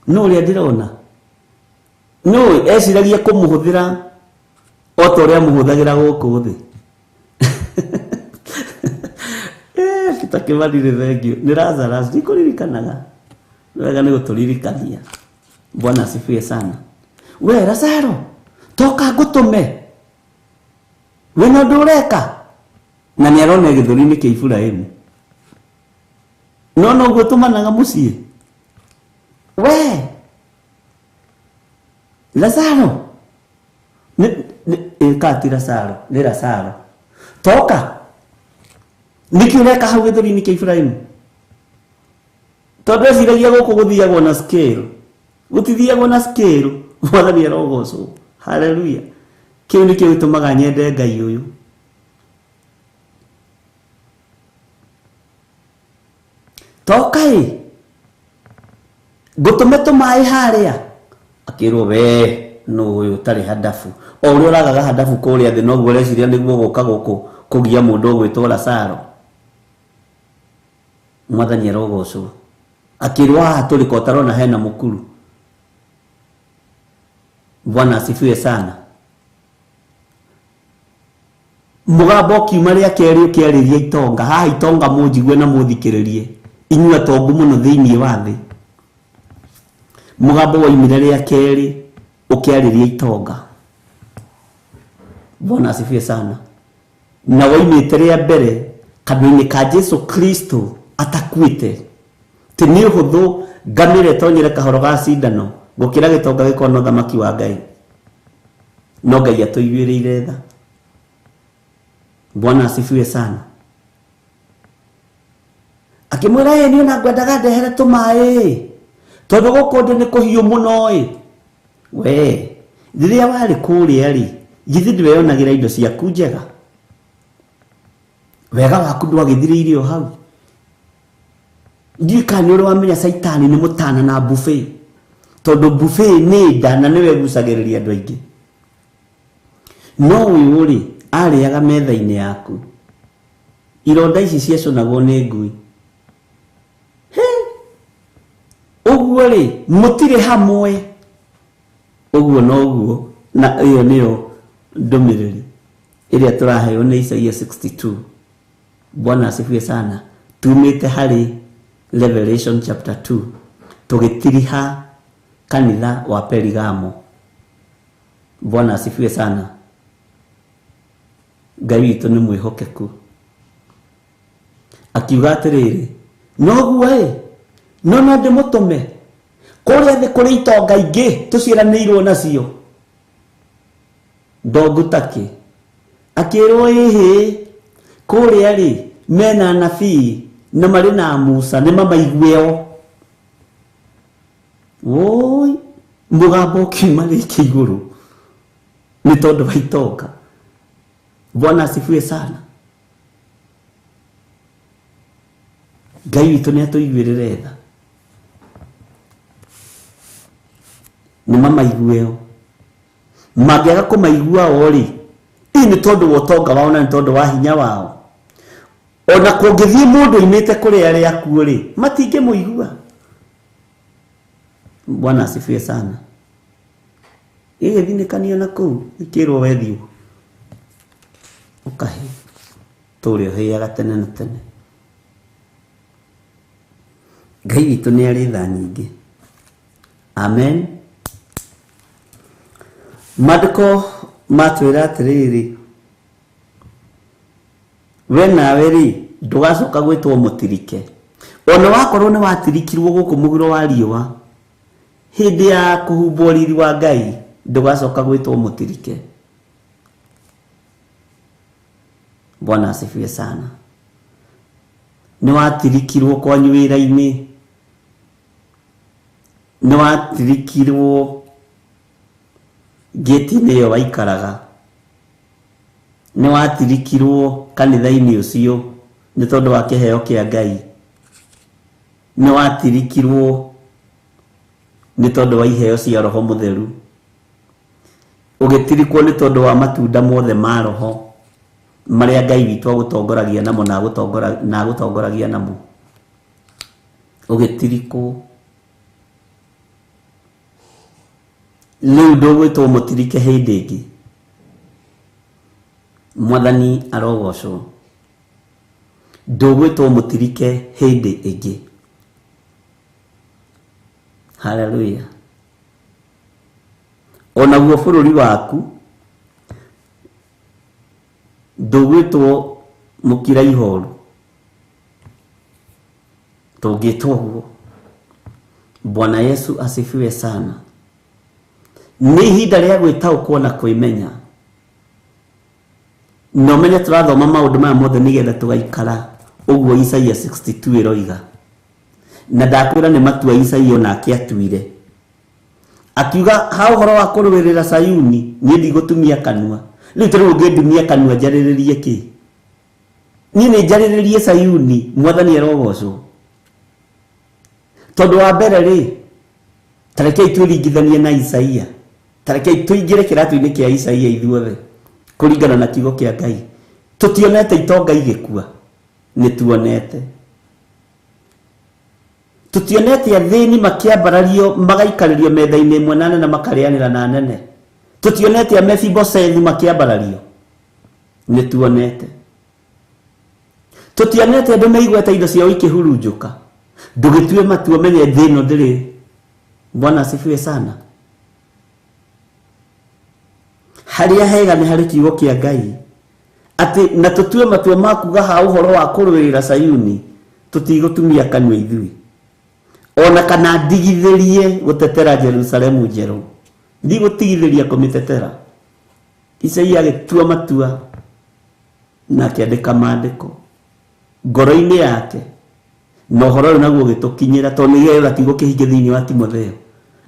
No ria ndirona no esiragia kumuhuthira otoria muhuthagira guku thi. Kitakimarire thengio ni Lazarus ndikuririkanaga wega ni guturirikania. Bwana asifiwe sana. We Lazaro toka gutume we no ndureka na ni arone githuri-ini kia Ibrahimu no gutumanaga mucii we Lazaro kati Lazaro ni Lazaro toka nikiureka hau githuri-ini kia Ibrahimu tondu eciragia guku guthiagwo na scale gutithiagwo na scale. Mwathani arogocwo. Hallelujah. Kiu nikio gitumaga nyende Ngai uyu. Toka gutume tumai haria akirwo we no uyu tari hadafu o uri uragaga hadafu kuria thi no guo reciria niguo guka guku kugia mundu gwitwo Lazaro. Mwathani arogocwo akirwo haha turi ko tarona hena mukuru. Bwana asifiwe sana. Mugambo kiuma ria keri ukiariria itonga haha itonga munjigwe na muthikiririe inyua tongu muno thiini wa thi. Mugambo wa imire ria keri ukiariria itonga. Bwana asifiwe sana. Na waimite ria mbere kanua-ini ka Jesu Kristo atakwite ti ni huthu ngamire tonyere kahoro ga cindano gukira gitonga gikona thamaki wa Ngai no Ngai atuiguirire tha. Bwana asifiwe sana. Akimwira ye ni ona ngwendaga ndehere tumai tondu guku ndi ni kuhiu muno we riria wari kuria ri githi ndiweyonagira indo ciaku njega wega waku ndwagithiriirio hau. Ndikani uri wamenya Saitani ni mutana na buffet tondu buffet ni ndana niwe gucagiriria andu aingi. No uyu uri ariaga metha-ini yaku ironda ici ciaconagwo ni ngui uguo ri mutire hamwe uguo no uguo. Na iyo niyo ndumiriri iria turaheo ni Isaia 62. Bwana asifiwe sana. Tumite hari Revelation chapter 2 tugitiriha kanitha wa Perigamo. Bwana asifiwe sana. Ngai witu ni mwihokeku akiuga atiriri noguo no ndimutume kuria thi kuri itonga ingi tuciranirwo nacio ndogutaki akirwo kuria ri mena nabii na mari na Musa ni mamaigueo woi mugambo kiuma rĩngĩ igũrũ nĩ tondũ wa itonga. Bwana asifiwe sana. Ngai witũ nĩ atũiguĩrĩre tha. Nĩ mamaigueo mangĩaga kũmaigua o-rĩ, nĩ tondũ wa ũtonga wao na nĩ tondũ wa hinya wao. Ona kũngĩthiĩ mũndũ oimĩte kũrĩ arĩa akuo-rĩ, matingĩmũigua. Bwana asifiwe sana. Ĩgĩthinĩkanio na kũu ĩkĩrwo wethiũ ũkahe tũrĩ ũhĩaga tene na tene. Ngai witũ nĩ arĩ tha nyingĩ. Amen. Maandĩko matwĩra atĩrĩrĩ, we nawe-rĩ ndũgacoka gwĩtwo mũtirike. Ona wakorwo nĩ watirikirwo gũkũ mũhuro wa riũa, hĩndĩ ya kũhumbwo riri wa Ngai ndũgacoka gwĩtwo mũtirike. Bwana asifiwe sana. Nĩ watirikirwo kwanyu wĩra-inĩ, nĩ watirikirwo gate-inĩ ĩyo waikaraga, nĩ watirikirwo kanitha-inĩ ũcio nĩ tondũ wa kĩheo kĩa Ngai, nĩ watirikirwo nĩ tondũ wa iheo cia Roho Mũtheru, ũgĩtirikwo nĩ tondũ wa matunda mothe ma Roho marĩa Ngai witũ agũtongoragia namo na agũtongoragia namo, ũgĩtirikwo. Rĩu ndũgwĩtwo mũtirike hĩndĩ ĩngĩ. Mwathani arogocwo. Ndũgwĩtwo mũtirike hĩndĩ ĩngĩ. Haleluya. Ona guo bũrũri waku ndũgwĩtwo mũkira ihoru. Tũngĩtwo guo. Bwana Yesu asifiwe sana. Nĩ ihinda rĩa gwĩtaũkwo na kwĩmenya. No menye tũrathoma maũndũ maya mothe nĩgetha tũgaikara ũguo Isaia 62 ĩroiga. Na ndakwĩra nĩ matua Isaia onake atuire. Akiuga ha ũhoro wa kũrũĩrĩra Sayuni niĩ ndigũtumia kanua. Rĩu tũrĩ ũngĩndumia kanua njarĩrĩrie kĩ? Niĩ nĩ njarĩrĩrie Sayuni, Mwathani arogocwo. Tondũ wa mbere-rĩ, tarekei twĩringithanie na Isaia. Tarekei tũingĩre kĩratu-inĩ kĩa Isaia ithuothe kũringana na kiugo kĩa Ngai. Tũtionete itonga igĩkua, nĩ tuonete. Tũtionete athĩni makĩambarario magaikarĩrio metha-inĩ ĩmwe na nene makarĩanĩra na nene. Tũtionete Mephibosethu makĩambarario, nĩ tuonete. Tũtionete andũ maigweta indo ciao ikĩhurunjũka. Ndũgĩtue matua menye thĩ ĩno ndĩrĩ. Bwana asifiwe sana. Harĩa hega nĩ harĩ kiugo kĩa Ngai. Atĩ na tũtue matua ma kuga ha ũhoro wa kũrũĩrĩra Sayuni, tũtigũtumia kanua ithuĩ. Ona kana ndigithĩrie gũtetera Jerusalemu njerũ. Ndigũtigithĩria kũmĩtetera. Isaia agĩtua matua na akĩandĩka maandĩko ngoro-inĩ yake. Na ũhoro ũyũ naguo ũgĩtũkinyĩra tondũ nĩgetha kiugo kĩhinge thĩinĩ wa Timotheo.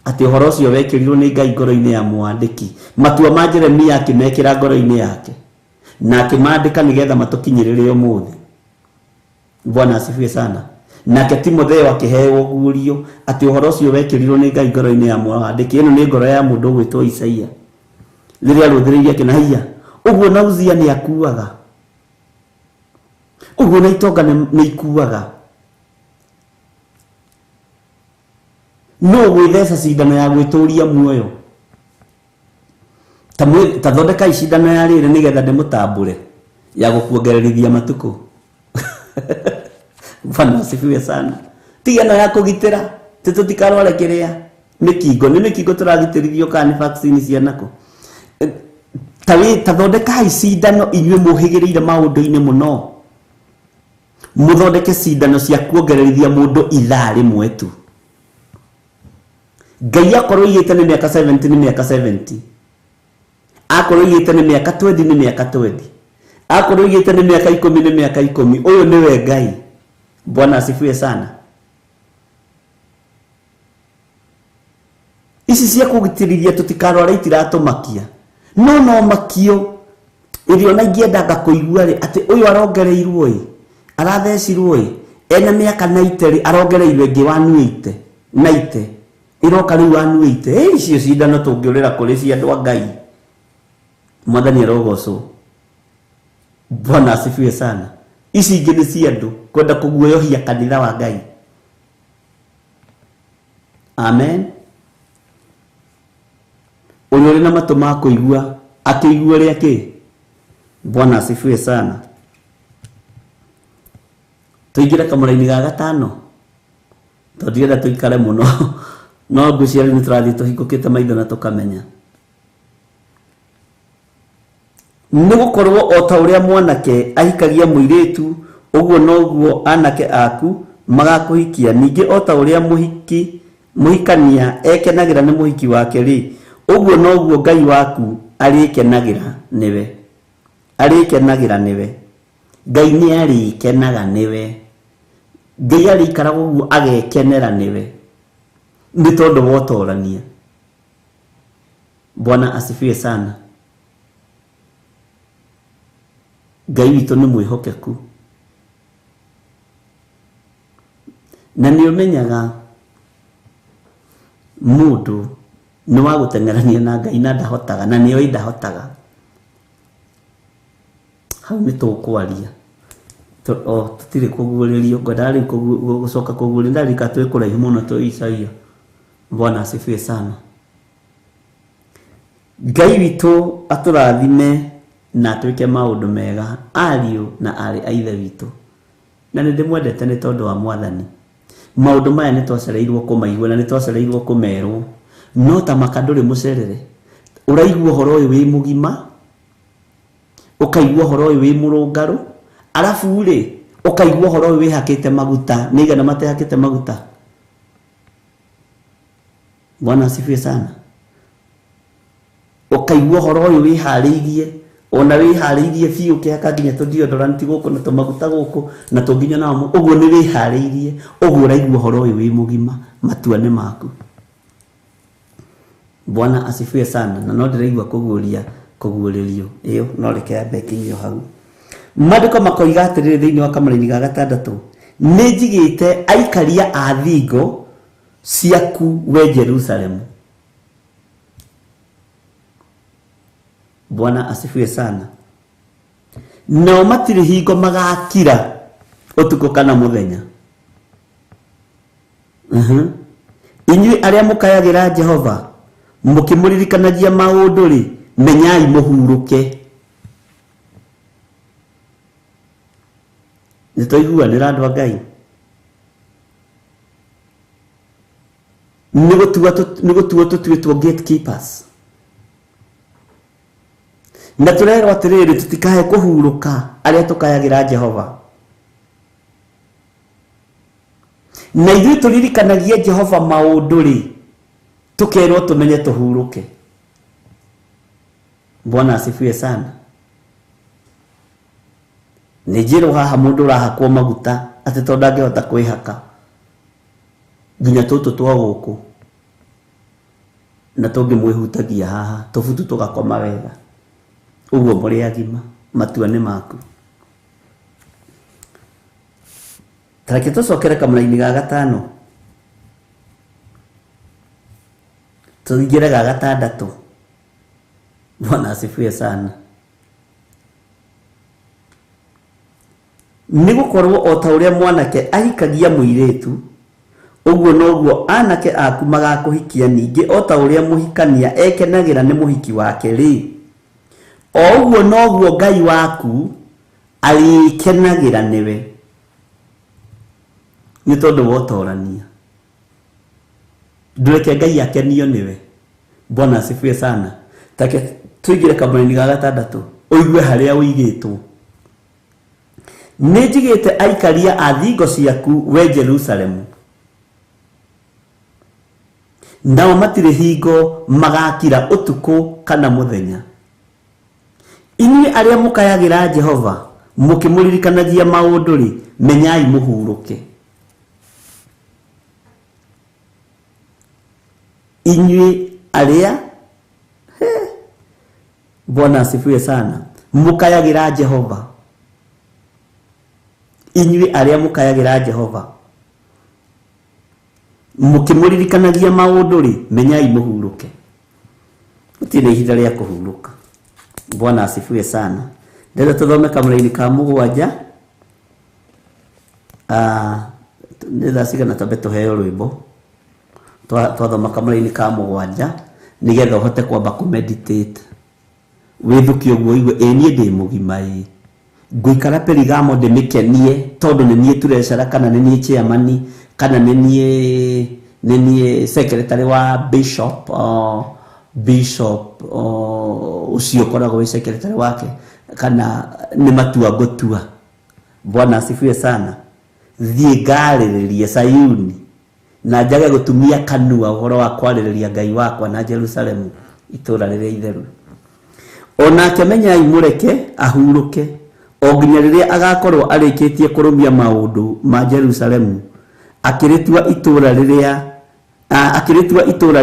Atĩ ũhoro ũcio wekĩrirwo nĩ Ngai ngoro-inĩ ya mwandĩki. Matua ma Jeremia akĩmekĩra ngoro-inĩ yake. Na akĩmaandĩka nĩgetha matũkinyĩrĩre ũmũthĩ. Bwana asifiwe sana. Nake Timotheo akĩheo guũrio atĩ ũhoro ũcio wekĩrirwo nĩ Ngai ngoro-inĩ ya mwandĩki. Ĩno nĩ ngoro ya mũndũ ũgwĩtwo Isaia. Rĩrĩa arũthĩrĩirie akĩnahia, ũguo na Uzia nĩ akuaga. Ũguo na itonga nĩ ikuaga. No gwĩtheca cindano ya gwĩtũria muoyo. Ta thondeka cindano ya rĩrĩ nĩgetha ndĩmũtambũre ya gũkuongererithia matukũ. Bwana asifiwe sana. Tiga no ya kũgitĩra tũtikarware kĩrĩa mĩkingo. Nĩ mĩkingo tũragitĩrithio kana nĩ vaccine cia nako. Ta thondeka cindano inyuĩ mũhĩgĩrĩire maũndũ-inĩ mũno. Mũthondeke cindano cia kuongererithia mũndũ ithaa rĩmwe tu. Ngai akorwo igĩte nĩ mĩaka 70 nĩ mĩaka 70. Akorwo igĩte nĩ mĩaka 20 nĩ mĩaka 20. Akorwo igĩte nĩ mĩaka 10 nĩ mĩaka 10. Ũyũ nĩwe Ngai. Bwana asifiwe sana. ici cia kugitiriria tutikarwara itiratumakia no makio irio na ingiendaga kuigua ri ati uyu arongereirwo ri arathecirwo ri ena miaka 90 ri arongereirwo ingi wa 90 iroka riu wa 90 icio cindano tungiurira kuri cia andu a Ngai mwathani arogocwo. Bwana asifiwe sana. Ici ingi ni cia andu kwenda kuguoyohia kanitha wa Ngai. Amen. Uyu na matu ma kuigua akigua ri aki. Bwana asifiwe sana. Tuingira kamuraini ga gatano tondira tuikare muno no nguciari ni turathi tuhingukite maitho na tukamenya nigukorwo o ta uria mwanake ahikagia muiritu uguo noguo anake aku magakuhikia ningi o ta uria muhikania ekenagira ni muhiki wake ri uguo noguo Ngai waku arikenagira niwe Ngai ni arikenaga niwe Ngai arikara uguo agekenera niwe ni tondu wotorania. Bwana asifiwe sana. Ngai witu ni mwihokeku na ni umenyaga mundu ni wa gutengerania na Ngai na ndahotaga na niyo ndahotaga hau ni tukwaria tutire kuguuririo godari gucoka kuguuri ndari ka twe kuraihu muno to Isaia. Bwana asifiwe sana. Ngai witu aturathime na twike maundu mega ariu na ari aithe witu na ni ndimwendete ni tondu wa mwathani. Maundu maya ni twacereirwo kumaigua na ni twacereirwo kumerwo no ta makanduri mucerere uraigua horo uyu wi mugima ukaigua horo uyu wi murungaru alafu ule ukaigua horo uyu wi hakite maguta nigana mate hakite maguta. Bwana asifiwe sana. Ukaigua horo uyu wi hariirie ona wi hariirie fiu kihaka nginya deodorant guku na tumaguta guku na tunginya namo uguo ni wi hariirie uguo uraigua horo uyu wi mugima matua ni maku. Bwana asifiwe sana na no ndiraigua kuguuririo iyo no reke bekinyo hau. Maandiko makoiga atiriri thiini wa kamaraini ga gatandatu ni njigite aikaria a thingo ciaku we Jerusalemu. Bwana asifiwe sana. No matiri hingo magakira utuko kana muthenya. Inyui aria mukayagira Jehova mukimuririkanagia maundu ri menyai muhuruke. Nitoiguanira andu a Ngai nigotua tutuitwo gatekeepers na turerwo atiriri tutikahe kuhuruka aria tukayagira Jehova na ithuĩ turirikanagia Jehova maundu ri tukerwo tumenye tuhuruke. Bwana asifiwe sana. Nijiro haha mundu rahakwo maguta ati tondangehota kwihaka nginya tutu twa guku na tungi mwihutagia haha tufutu tugakoma wega uguo muri agima matua ni maku. Tareke tucokere kamuraini ga gatano tuingire ga gatandatu. Bwana asifiwe sana. Nigukorwo o ta uria mwanake ahikagia muiritu uguo noguo anake aku magakuhikia ningi o ta uria muhikania ekenagira ni muhiki wake ri o uguo noguo Ngai waku arikenagira niwe ni tondu wotorania ndureke Ngai akenio niwe. Bwana asifiwe sana. Take tuigire kamuraini ga gatandatu uigue haria uigitwo. Nijigite aikaria a thingo ciaku we Jerusalemu nao matire hingo magakira utuku kana muthenya. Inyui aria mukayagira Jehova mukimuririkanagia maundu ri menyai muhuruke. inyuĩ arĩa Bwana asifiwe sana mukayagira Jehova, inyuĩ arĩa mukayagira Jehova mukimuririkanagia maundu ri menyai muhuruke, gutire ihinda rĩa kuhuruka. Bwana asifiwe sana. Ndĩrenda tuthome kamũra-inĩ ka 7 nĩ thaa cigana tambe tũheo rwĩmbo twathoma kamũra-inĩ ka 7 nĩgetha ũhote kwamba kumeditate wĩthukie ũguo igue niĩ ndĩ mũgima ngũikara Perigamo ndĩmĩkenie tondũ nĩ niĩ turecera kana nĩ niĩ chairman kana nĩ niĩ secretary wa bishop ucio koragwo wĩ secretary wake kana nĩ matua ngũtua. Bwana asifiwe sana. Thiĩ ngarĩrĩrie Sayuni na njage gũtumia kanua ũhoro wa kwarĩrĩria Ngai wakwa na Jerusalemu itũũra rĩrĩa itheru. Onake menyai mũreke ahurũke o nginya rĩrĩa agakorwo arĩkĩtie kũrũmia maũndũ ma Jerusalemu akĩrĩtua itũũra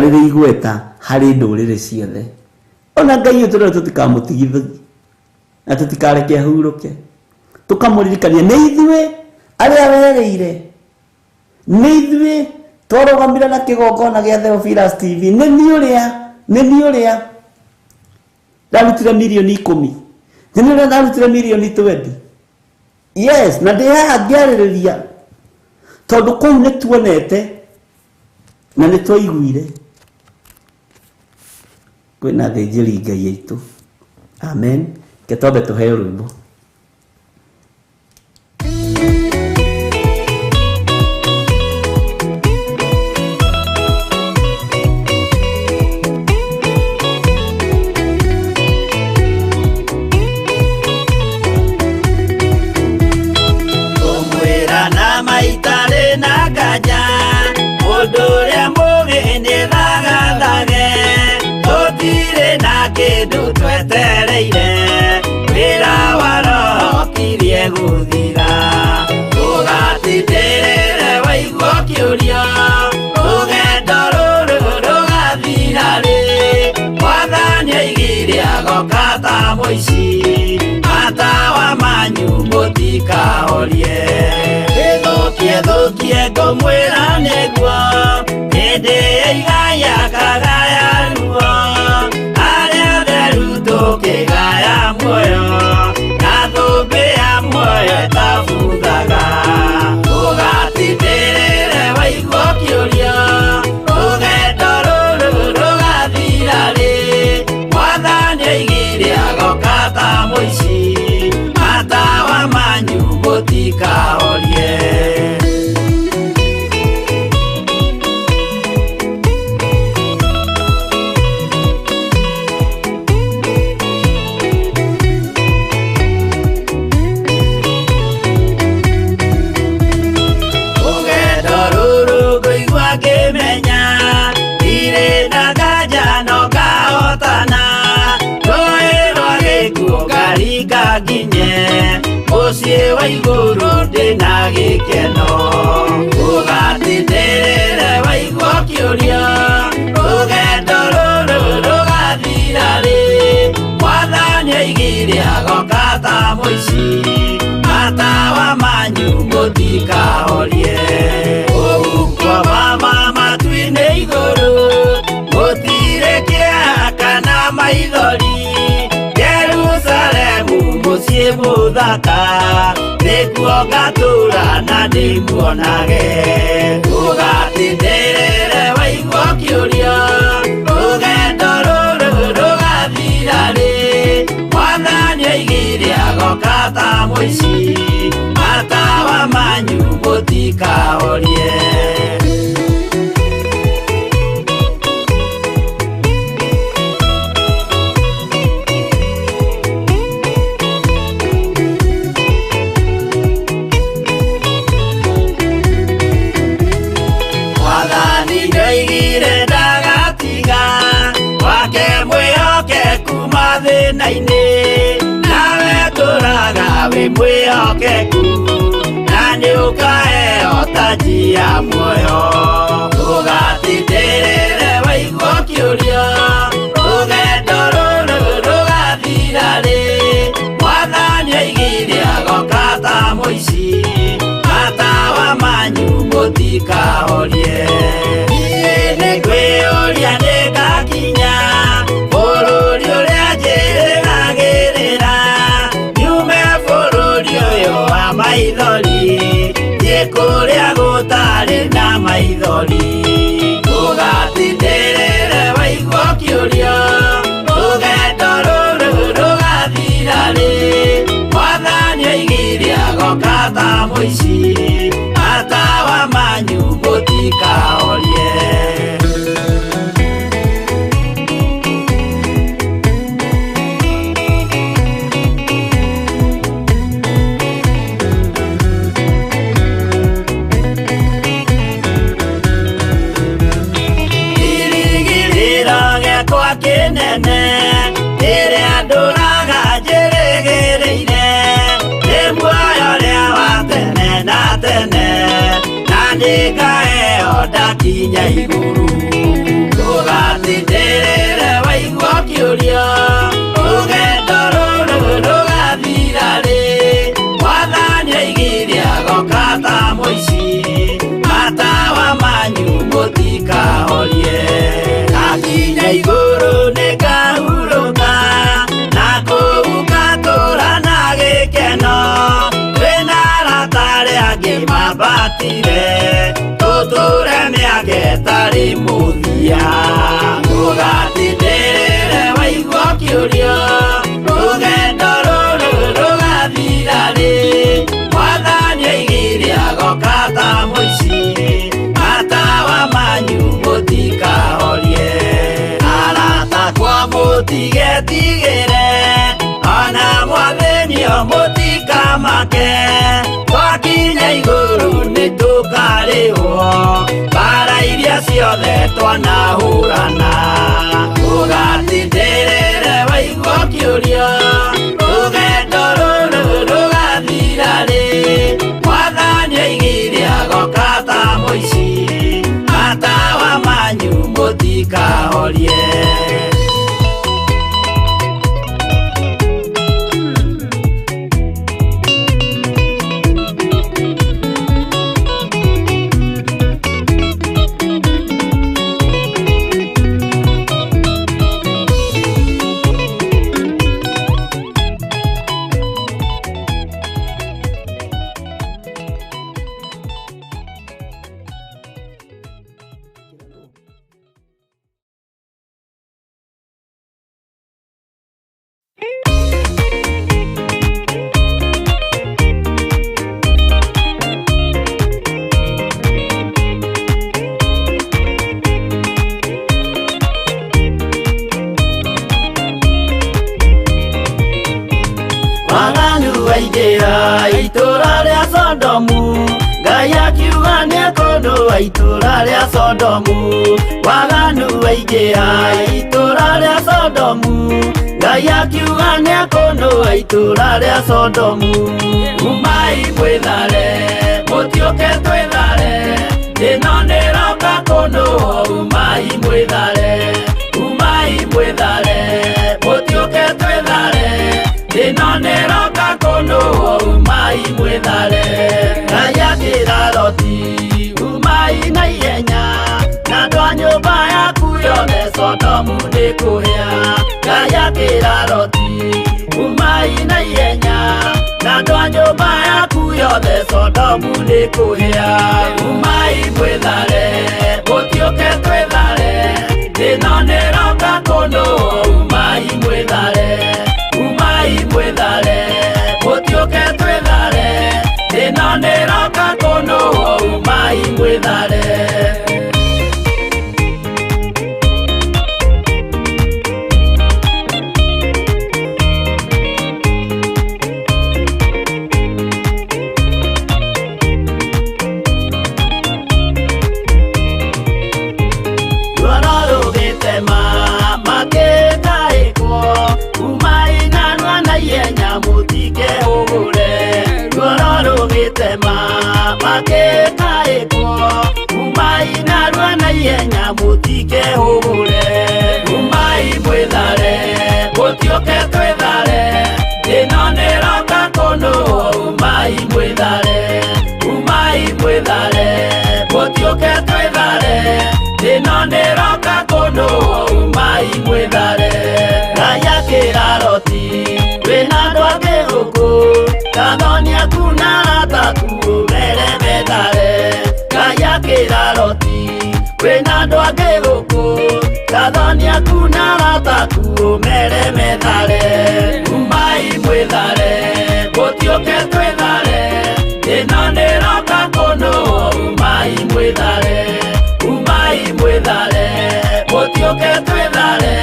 rĩrĩa igweta harĩ ndũrĩrĩ ciothe. Ona Ngai ũtũũra tũtikamũtigithie na tũtikareke ahurũke, tũkamũririkania nĩ ithuĩ arĩa werĩire, nĩ ithuĩ twarũgamire na kĩgongona gĩa Theophilus TV, nĩ niĩ ũrĩa ndarutire milioni 10, nĩ niĩ ũrĩa ndarutire milioni 20. Yes, na ndĩ haha ngĩarĩrĩria tondũ kũu nĩ tuonete na nĩ twaiguire kwĩna thĩnjĩri Ngai aitũ. Amen. Ketombe tũheo rwĩmbo. Matawa manyu mũtikahorie, gĩthũkie ngũmwĩra nĩguo hĩndĩ ĩigaya kagaya ruo, arĩa theru tũkĩgaya muoyo na thũmbĩ ya muoyo ĩtabuthaga. Ũgatindĩrĩre waigua kĩũria rũgendo rũrũ rũgathira rĩ, Mwathani oigire agoka ta mũici, matawa manyu mũtikahorie. Rũgendo rũrũ ngũigua ngĩmenya irĩ na nganja no ngahotana, rũĩ rwa gĩkuũ ngaringa nginye mũciĩ wa igũrũ ndĩna gĩkeno. Ũgatindĩrĩre waigua kĩũria rũgendo rũrũ rũgathira rĩ, Mwathani oigire agoka ta mũici, matawa manyu mũtikahorie. Ũgukua mama matu-inĩ igũrũ gũtirĩ kĩeha kana maithori, Jerusalemu mũciĩ mũthaka nĩkuo ngatũũra na ndĩmuonage. Ũgatindĩrĩre waigua kĩũria rũgendo rũrũ rũgathira rĩ, Mwathani oigire agoka ta mũici, matawa manyu mũtikahorie. Mwathani nĩoigire ndagatiga wake mwĩhokeku mathĩna-inĩ, nawe tũraga wĩ mwĩhokeku na nĩũkaheo taji ya muoyo. Ũgatindĩrĩre waigua kĩũria rũgendo rũrũ rũgathira rĩ mwathani oigire agoka ta mũici matawa manyu mũtikahorie niĩ nĩ kwĩyũria nĩngakinya bũrũri ũrĩa njĩrĩgagĩrĩra nyume bũrũri ũyũ wa maithori thiĩ kũrĩa gũtarĩ na maithori ũgatindĩrĩre waigua kĩũria rũgendo rũrũ rũgathira rĩ mwathani oigire agoka ta mũici matawa manyu mũtikahorie kĩnene rĩrĩa ndũraga njĩrĩgĩrĩire nĩ muoyo ũrĩa wa tene na tene na nĩngaheo ndakinya igũrũ ndũgatindĩrĩre waigua kĩũria rũgendo rũrũ rũgathira rĩ mwathani oigire agoka ta mũici matawa manyu mũtikahorie akinya igũrũ nĩngahurũka na kũu ngatũũra na gĩkeno twĩna arata arĩa angĩ mambatire tũtũũre mĩaka ĩtarĩ mũthia ndũgatindĩrĩre waigua kĩũria rũgendo rũrũ rũgathira rĩ mwathani oigire agoka ta mũici matawa manyu mũtikahorie mũtigetigĩre ona mwathĩnio mũtikamake twakinya igũrũ nĩtũkarĩhwo mbara iria ciothe twanahũrana ũgatindĩrĩre waigua kĩũria rũgendo rũrũ rũgathira rĩ mwathani oigire agoka ta mũici matawa manyu mũtikahorie itũra rĩa Sodomu Ngai akiuga nĩekũndũa itũra rĩa Sodomu waganu waingĩha itũra rĩa Sodomu Ngai akiuga nĩekũndũa itũra rĩa Sodomu umai mwĩthare mũtiũke twĩthare ĩno nĩroka kũndũa umai mwĩthare mũtiũke twĩthare ĩno nĩroka kũndũa umai mwĩthare Ngai akĩra Loti umai na ihenya na andũ a nyũmba yaku yothe Sodomu nĩkũhĩa Ngai akĩra Loti umai na ihenya na andũ a nyũmba yaku yothe Sodomu nĩkũhĩa umai mwĩthare mũtiũke twĩthare ĩno nĩroka kũndũa umai mwĩthare mũtiũke twĩthare ĩno nĩroka kũndũa umai mwĩthare naie nyamutike hugure umai mwithare gutioke twithare ino niroka kuno umai mwithare gutioke twithare ino niroka kuno umai mwithare raya kiraroti wina ndwake guku kathonia kuna taku mere methare raya kiraroti wina ndwake guku kathonia kuna taku mere methare umai mwithare gutioke twithare ino niroka kuno umai mwithare gutioke twithare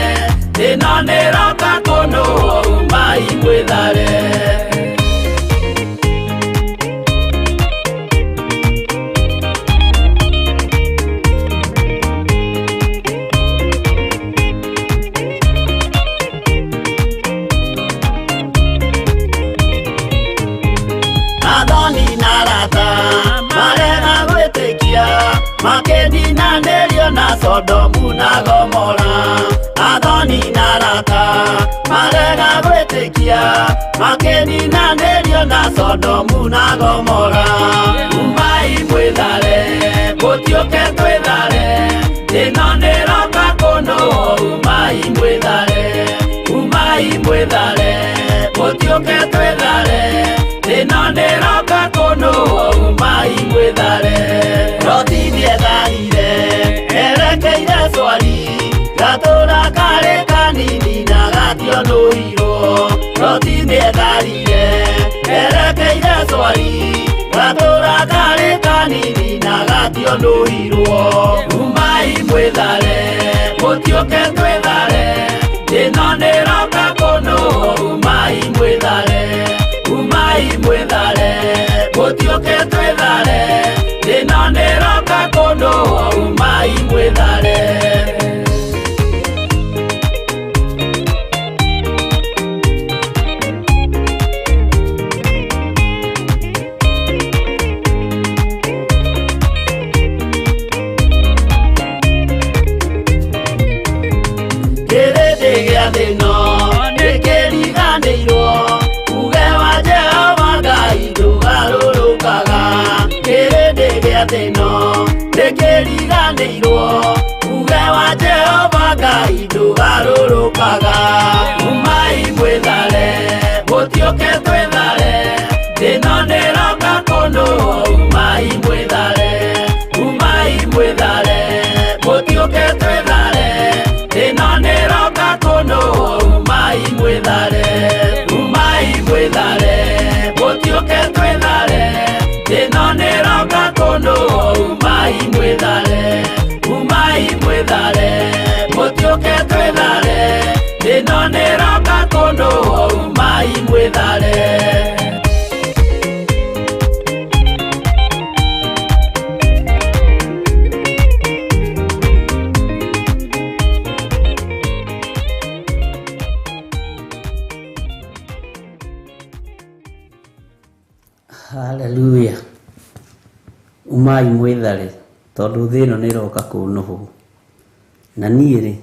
ino niroka kuno umai mwithare Adoni narata marega gwitikia makeni na nderio na Sodomu na Gomora Adoni narata marega gwitikia makeni na nderio na Sodomu na Gomora umai mwithare gutioke twithare ino niroka kuno umai mwithare gutioke twithare ino niroka kuno umai mwithare Roti ndietharire erekeire swari gatura kari kanini na gationuirwo Roti ndietharire erekeire swari gatura kari kanini na gationuirwo umai mwithare gutioke twithare ino niroka kuno umai mwithare gutioke twithare ino niroka kuno umai mwithare kirindi gia thino nikiriganirwo uge wa Jehova Ngai ndugarurukaga kirindi gia thino nikiriganirwo uge wa Jehova Ngai ndugarurukaga umai mwithare gutioke twithare ino niroka kuno umai mwithare gutioke twithare ino niroka kuno umai mwithare gutioke twithare ino niroka kuno umai mwithare gutioke twithare ino niroka kuno umai mwithare Hallelujah. Umai mwithare tondu thino niroka kunuhu na niĩ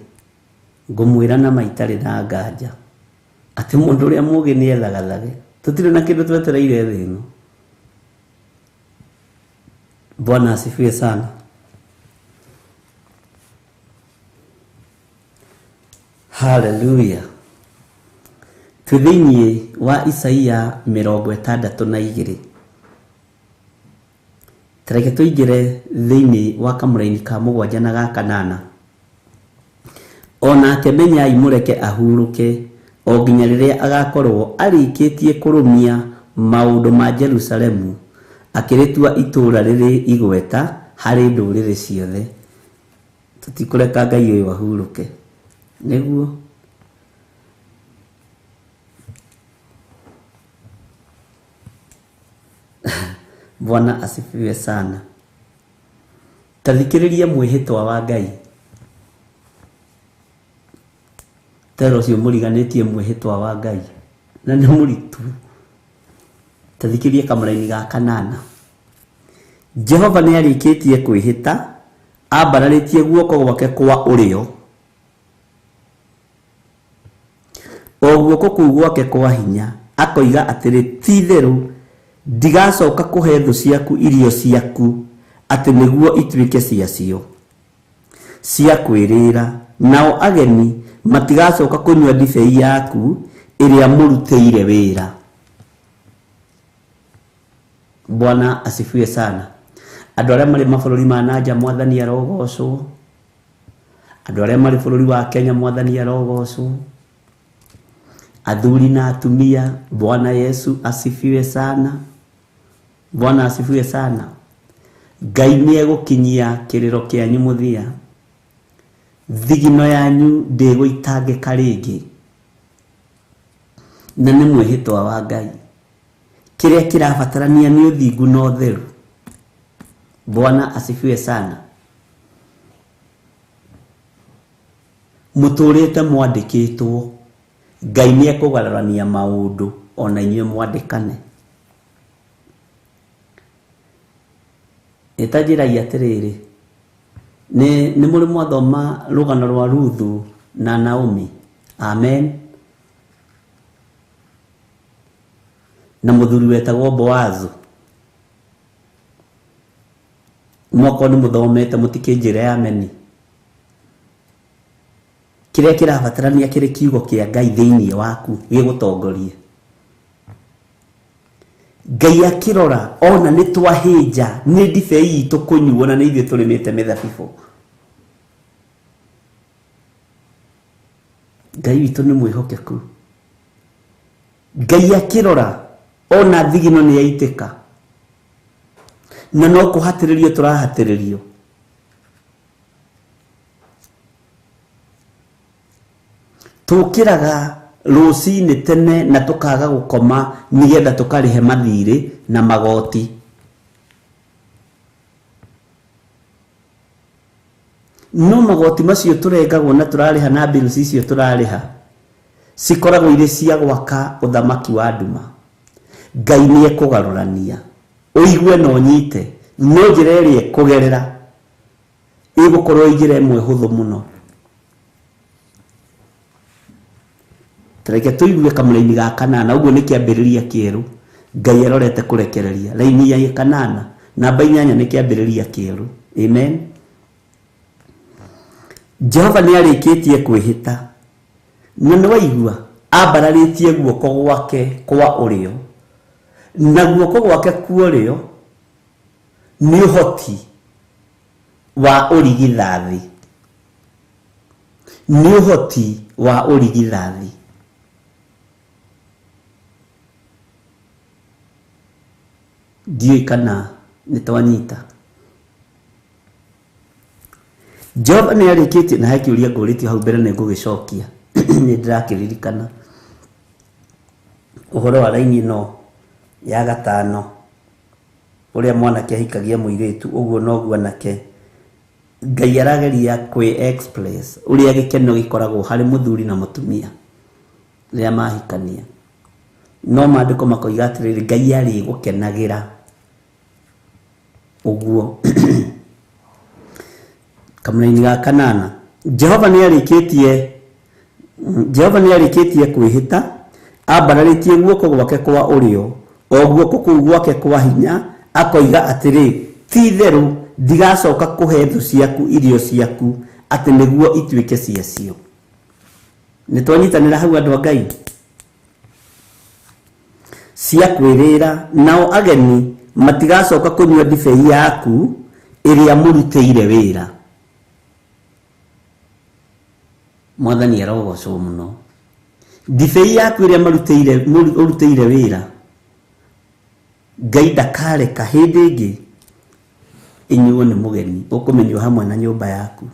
ngumwira na maitari na nganja ati mundu uria mugi ni ethagathage tutire na kindu twetereire thino. Bwana asifiwe sana. Hallelujah. Tuthinie wa Isaia 62 Tareke tuigire thiini wa kamuraini ka mugwanja na ga kanana. Ona akemenyai mureke ahuruke o nginya riria agakorwo arikitie kurumia maundu ma Jerusalemu akiritua itura riri igweta hari nduriri ciothe. Tutikureka Ngai uyu ahuruke niguo. Bwana asifiwe sana. Tathikiriria mwihitwa wa Ngai. Tero cio muriganitie mwihitwa wa Ngai na ni muritu. Tathikiriria kamuraini ga kanana. Jehova ni arikitie kwihita ambararĩtie guoko gwake kwa ũrĩo, o guoko kũu gwake kwa hinya, akoiga atĩrĩ, ti-itherũ ndigacoka kũhe thũ ciaku irio ciaku, atĩ nĩguo ituĩke ciacio cia kwĩrĩra, nao ageni matigacoka kũnyua ndibei yaku ĩrĩa mũrutĩire wĩra. Bwana asifiwe sana. Andũ arĩa marĩ mabũrũri ma nanja Mwathani arogocwo. Andũ arĩa marĩ bũrũri wa Kenya Mwathani arogocwo. Athuri na atumia, Bwana Yesu asifiwe sana. Bwana asifiwe sana. Ngai nĩegũkinyia kĩrĩro kĩanyu mũthia. Thigino yanyu ndĩgũitangĩka rĩngĩ. Na nĩ mwĩhĩtwa wa Ngai. Kĩrĩa kĩrabatarania nĩ ũthingu na ũtheru. Bwana asifiwe sana. Mũtũrĩte mwandĩkĩtwo. Ngai nĩekũgarũrania maũndũ ona inyuĩ mwandĩkane. Itajiragia atĩrĩrĩ, nĩ mũrĩ mwathoma rũgano rwa Ruthu na Naomi. Amen. Na mũthuri wetagwo Boazu. Mwako nĩ mũthomete mũtikĩnjĩre ameni. Kĩrĩa kĩrabatarania kĩrĩ kiugo kĩa Ngai thĩinĩ waku gĩgũtongorie. Ngai akĩrora ona nĩ twahĩnja nĩ ndibei itũ kũnyuo na nĩ ithuĩ tũrĩmĩte mĩthabibũ. Ngai witũ nĩ mwĩhokeku. Ngai akĩrora ona thigino nĩ yaitĩka. Na no kũhatĩrĩrio tũrahatĩrĩrio. Tũkĩraga rũcinĩ tene na tũkaga gũkoma nĩgetha tũkarĩhe mathirĩ na magoti. No magoti macio tũrengagwo na tũrarĩha na bills icio tũrarĩha cikoragwo irĩ cia gwaka ũthamaki wa nduma. Ngai nĩekũgarũrania. Ũigue na ũnyite. No njĩra ĩrĩa kũgerera ĩgũkorwo njĩra ĩmwe hũthũ mũno. Tareke tũigue kamũra-inĩ ga kanana, ũguo nĩ kĩambĩrĩria kĩerũ. Ngai arorete kũrekereria. Raini ya kanana, namba 8 nĩ kĩambĩrĩria kĩerũ. Amen. Jehova nĩarĩkĩtie kwĩhĩta. Na nĩwaigua ambararĩtie guoko gwake kwa ũrĩo. Na guoko gwake kwa ũrĩo nĩ ũhoti wa ũrigithathi. Nĩ ũhoti wa ũrigithathi. Ndiũĩ kana nĩtwanyita. Jehova nĩarĩkĩtie na hakĩũria ngũrĩtio hau mbere nĩngũgĩcokia. Nĩndĩrakĩririkana ũhoro wa raini ĩno ya gatano ũrĩa mwanake ahikagia mũirĩtu, ũguo noguo anake Ngai arageria kwĩ express ũrĩa gĩkeno gĩkoragwo harĩ mũthuri na mũtumia rĩrĩa mahikania. No maandĩko makoiga atĩrĩrĩ, Ngai arĩ gũkenagĩra ũguo. Kamũra-inĩ ga kanana Jehova nĩarĩkĩtie kwĩhĩta, ambararĩtie guoko gwake kwa ũrĩo, o guoko kũu gwake kwa hinya, akoiga atĩrĩ, ti-itherũ ndigacoka kũhe thũ ciaku irio ciaku, atĩ nĩguo ituĩke ciacio. Nĩtwanyitanĩra hau andũ a Ngai. Cia kwĩrĩra, nao ageni matigacoka kũnyua ndibei yaku ĩrĩa mũrutĩire wĩra. Mwathani arogocwo mũno. Ndibei yaku ĩrĩa mũrutĩire wĩra, Ngai ndakareka hĩndĩ ĩngĩ inyuo nĩ mũgeni. Ũkũmenywo hamwe na nyũmba yaku.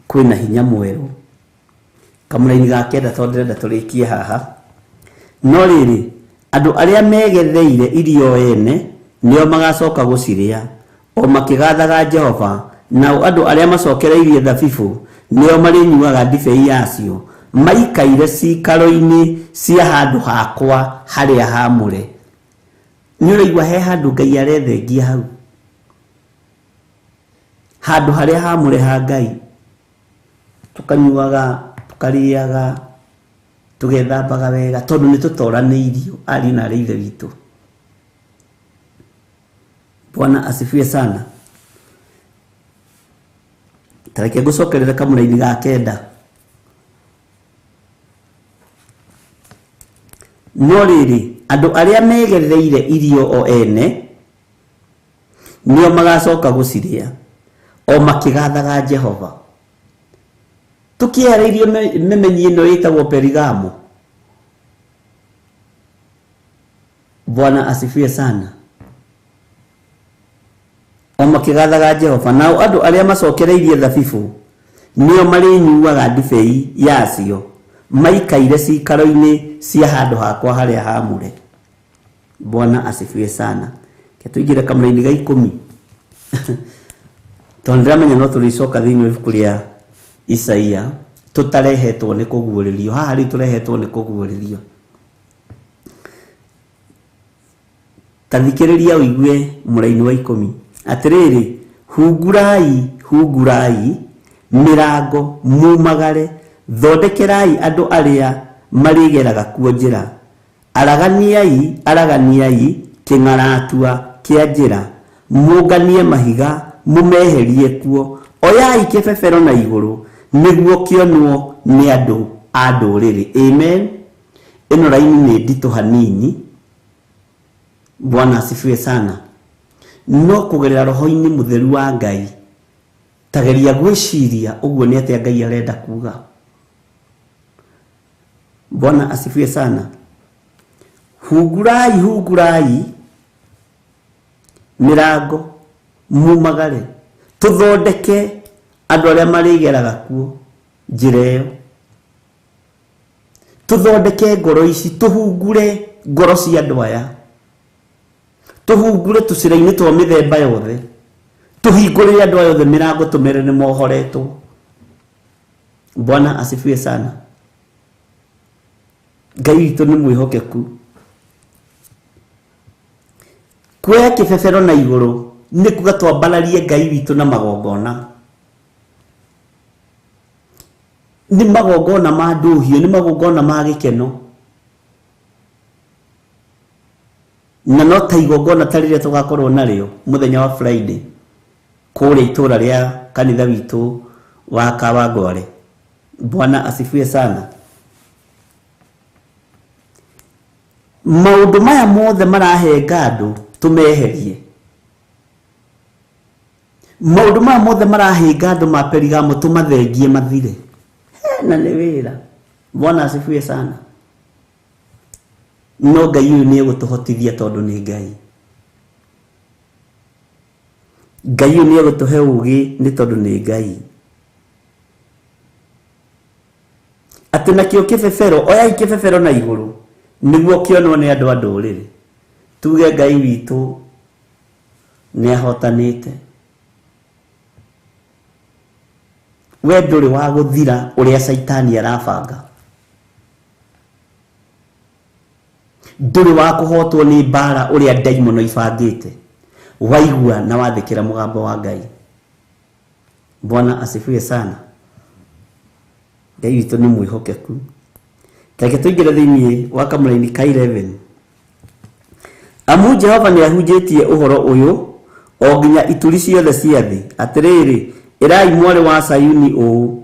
Kwĩna hinya mwerũ. Kamũra-inĩ ga kenda tondũ ndĩrenda tũrĩkie haha. No rĩrĩ, andũ arĩa megetheire irio ene nĩo magacoka gũcirĩa, o makĩgathaga Jehova. Nao andũ arĩa macokereirie thabibũ nĩo marĩnyuaga ndibei yacio, maikaire cikaro-inĩ cia handũ hakwa harĩa hamũre. Nĩũraigua he handũ Ngai arethengia hau. handu haria hamure ha Ngai tukanyuaga tukariaga tugethambaga wega tondu ni tutoraniirio ari na reithe witu. Bwana asifiwe sana. Tareke gucokerera kamuraini ga kenda. No riri andu aria megerereire irio o ene nio magacoka guciria o makigathaga Jehova. Tukiarĩirio memenyi ĩno ĩtagwo Perigamo. Bwana asifiwe sana. O makigathaga Jehova nao andu aria macokereirie thabibu nio marinyuaga ndibei yacio maikaire cikaro-ini cia handu hakwa haria hamure. Bwana asifiwe sana. Ketuigire kamraini ga 10 tondramenya no turicoka thiini wa ibuku ria Isaia tutarehetwo ni kuguuririo. Haha ri turehetwo ni kuguuririo. Tathikiriria uigue muraini wa 10 atiriri hungurai mirango mumagare thondekerai andu aria marigeraga kuo njira araganiai king'aratua kia njira munganie mahiga mumeherie kuo oyai kibebero na iguru niguo kionwo ni andu a nduriri. Amen. Ino raini ni ndito hanini. Bwana asifiwe sana. No kugerera roho-ini mutheru wa Ngai tageria gwiciria uguo ni atia Ngai arenda kuga. Bwana asifiwe sana. Hungurai mirango mumagare tuthondeke andu aria marigeraga kuo njira iyo. Tuthondeke ngoro ici tuhungure ngoro cia andu aya. Tuhungure tucira-ini twa mithemba yothe. Tuhingurire andu aya othe mirango tumere ni mohoretwo. Bwana asifiwe sana. Ngai witu ni mwihokeku. Kuoya kibebero na iguru ni kuga twambararie Ngai witu na magongona. Ni magongona ma nduhio, ni magongona ma gikeno. Na no ta igongona tarire tugakorwo nario muthenya wa Friday kuri itura ria kanitha witu wa Kawangware. Bwana asifiwe sana. Maundu maya mothe marahe ngandu tumeherie. Maundu maya mothe marahe ngandu ma Perigamo tumathengie mathire. Na ni wira. Bwana asifiwe sana. No Ngai uyu ni egutuhotithia tondu ni Ngai. Ngai uyu ni egutuhe ugi ni tondu ni Ngai. Ati nakio kibebero oyai kibebero na iguru niguo kionwo ni andu a nduriri. Tuge Ngai witu ni ahotanite. We nduri wa guthira uria Saitani arabanga. Nduri wa kuhotwo ni bara uria daimono ibangite. Waigua na wathikira mugambo wa Ngai. Bwana asifiwe sana. Ngai witu ni mwihokeku. Kake tuingire thiini wa kamuraini ka 11. Amu Jehova ni ahunjitie uhoro uyu o nginya ituri ciothe cia thi atiriri irai mwari wa Sayuni u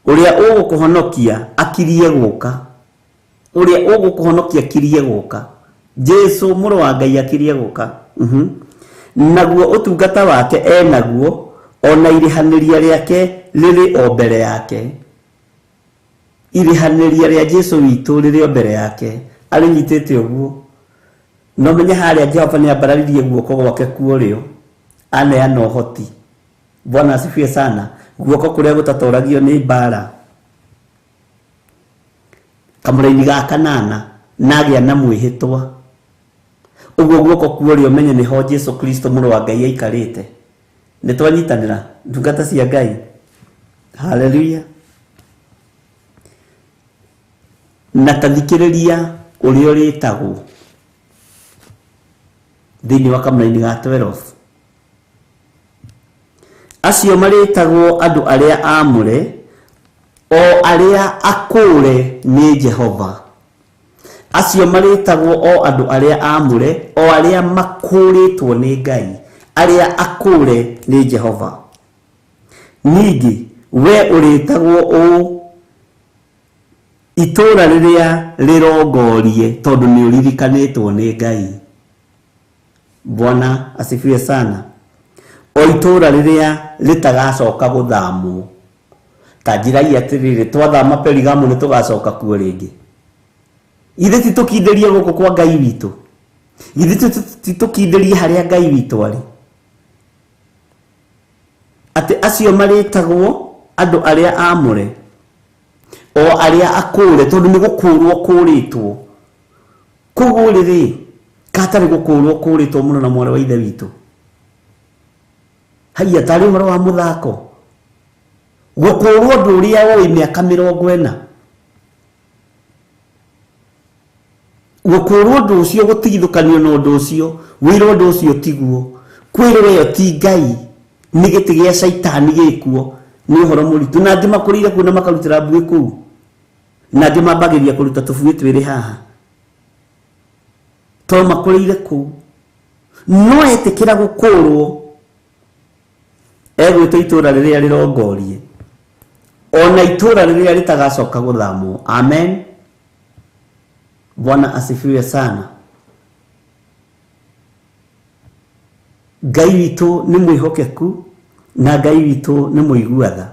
uria ugukuhonokia akirie guka. Uria ugukuhonokia kirie guka. Jesu muru wa Ngai akirie guka. Naguo utungata wake enaguo ona irihaniria riake riri o mbere yake. Irihaniria ria Jesu witu riri o mbere yake. Arinyitete uguo. No menya haria Jehova ni ambararirie guoko gwake kuorio. Aneana uhoti. Bwana asifiwe sana. Guoko kuria gutatoragio ni bara. Kamuraini ga 8 nagia na mwihitwa. Uguo guoko kuorio menye ni ho Jesu Kristo muru wa Ngai aikarite. Ni twanyitanira ndungata cia Ngai. Hallelujah. Na tathikiriria uria uritagwo thiini wa kamuraini ga 12. acio maritagwo andu aria amure o aria akure ni Jehova. Acio maritagwo o andu aria amure o aria makuritwo ni Ngai, aria akure ni Jehova. Ningi we uritagwo o itura riria rirongorie tondu ni uririkanitwo ni Ngai. Bwana asifiwe sana. O itura riria litagacoka guthamwo. Tanjirai atiriri twathama Perigamu ni tugacoka kuo ringi. Ithe titukindĩrie gũkũ kwa Ngai witũ. Ithe titukindĩrie harĩa Ngai witũ arĩ. Ati acio maritagwo andu aria amure o aria akure tondu ni gukurwo kuritwo. Koguo riri katari gukurwo kuritwo muno na mware wa ithe witũ. Haiya tari ũhoro wa muthako. Gukurwo ndu uria woi miaka 40. Gukurwo ndu ucio gutigithukanio na ndu ucio, wiro ndu ucio tiguo. Kwirwo yo ti Ngai, ni giti gia Saitani gikuo, ni ũhoro mũritu. Na angĩ makurire kuo na makarutira mbuĩ kuu. Na angĩ mambagiria kuruta tũbuĩ twĩrĩ haha. To makurire kuu. No etikira gukurwo. Egwĩtwo itura rĩrĩa rirongorie. Ona itura rĩrĩa ritagacoka guthamwo. Amen. Bwana asifiwe sana. Ngai witũ nĩ mwĩhokeku na Ngai witũ nĩ mũiguatha.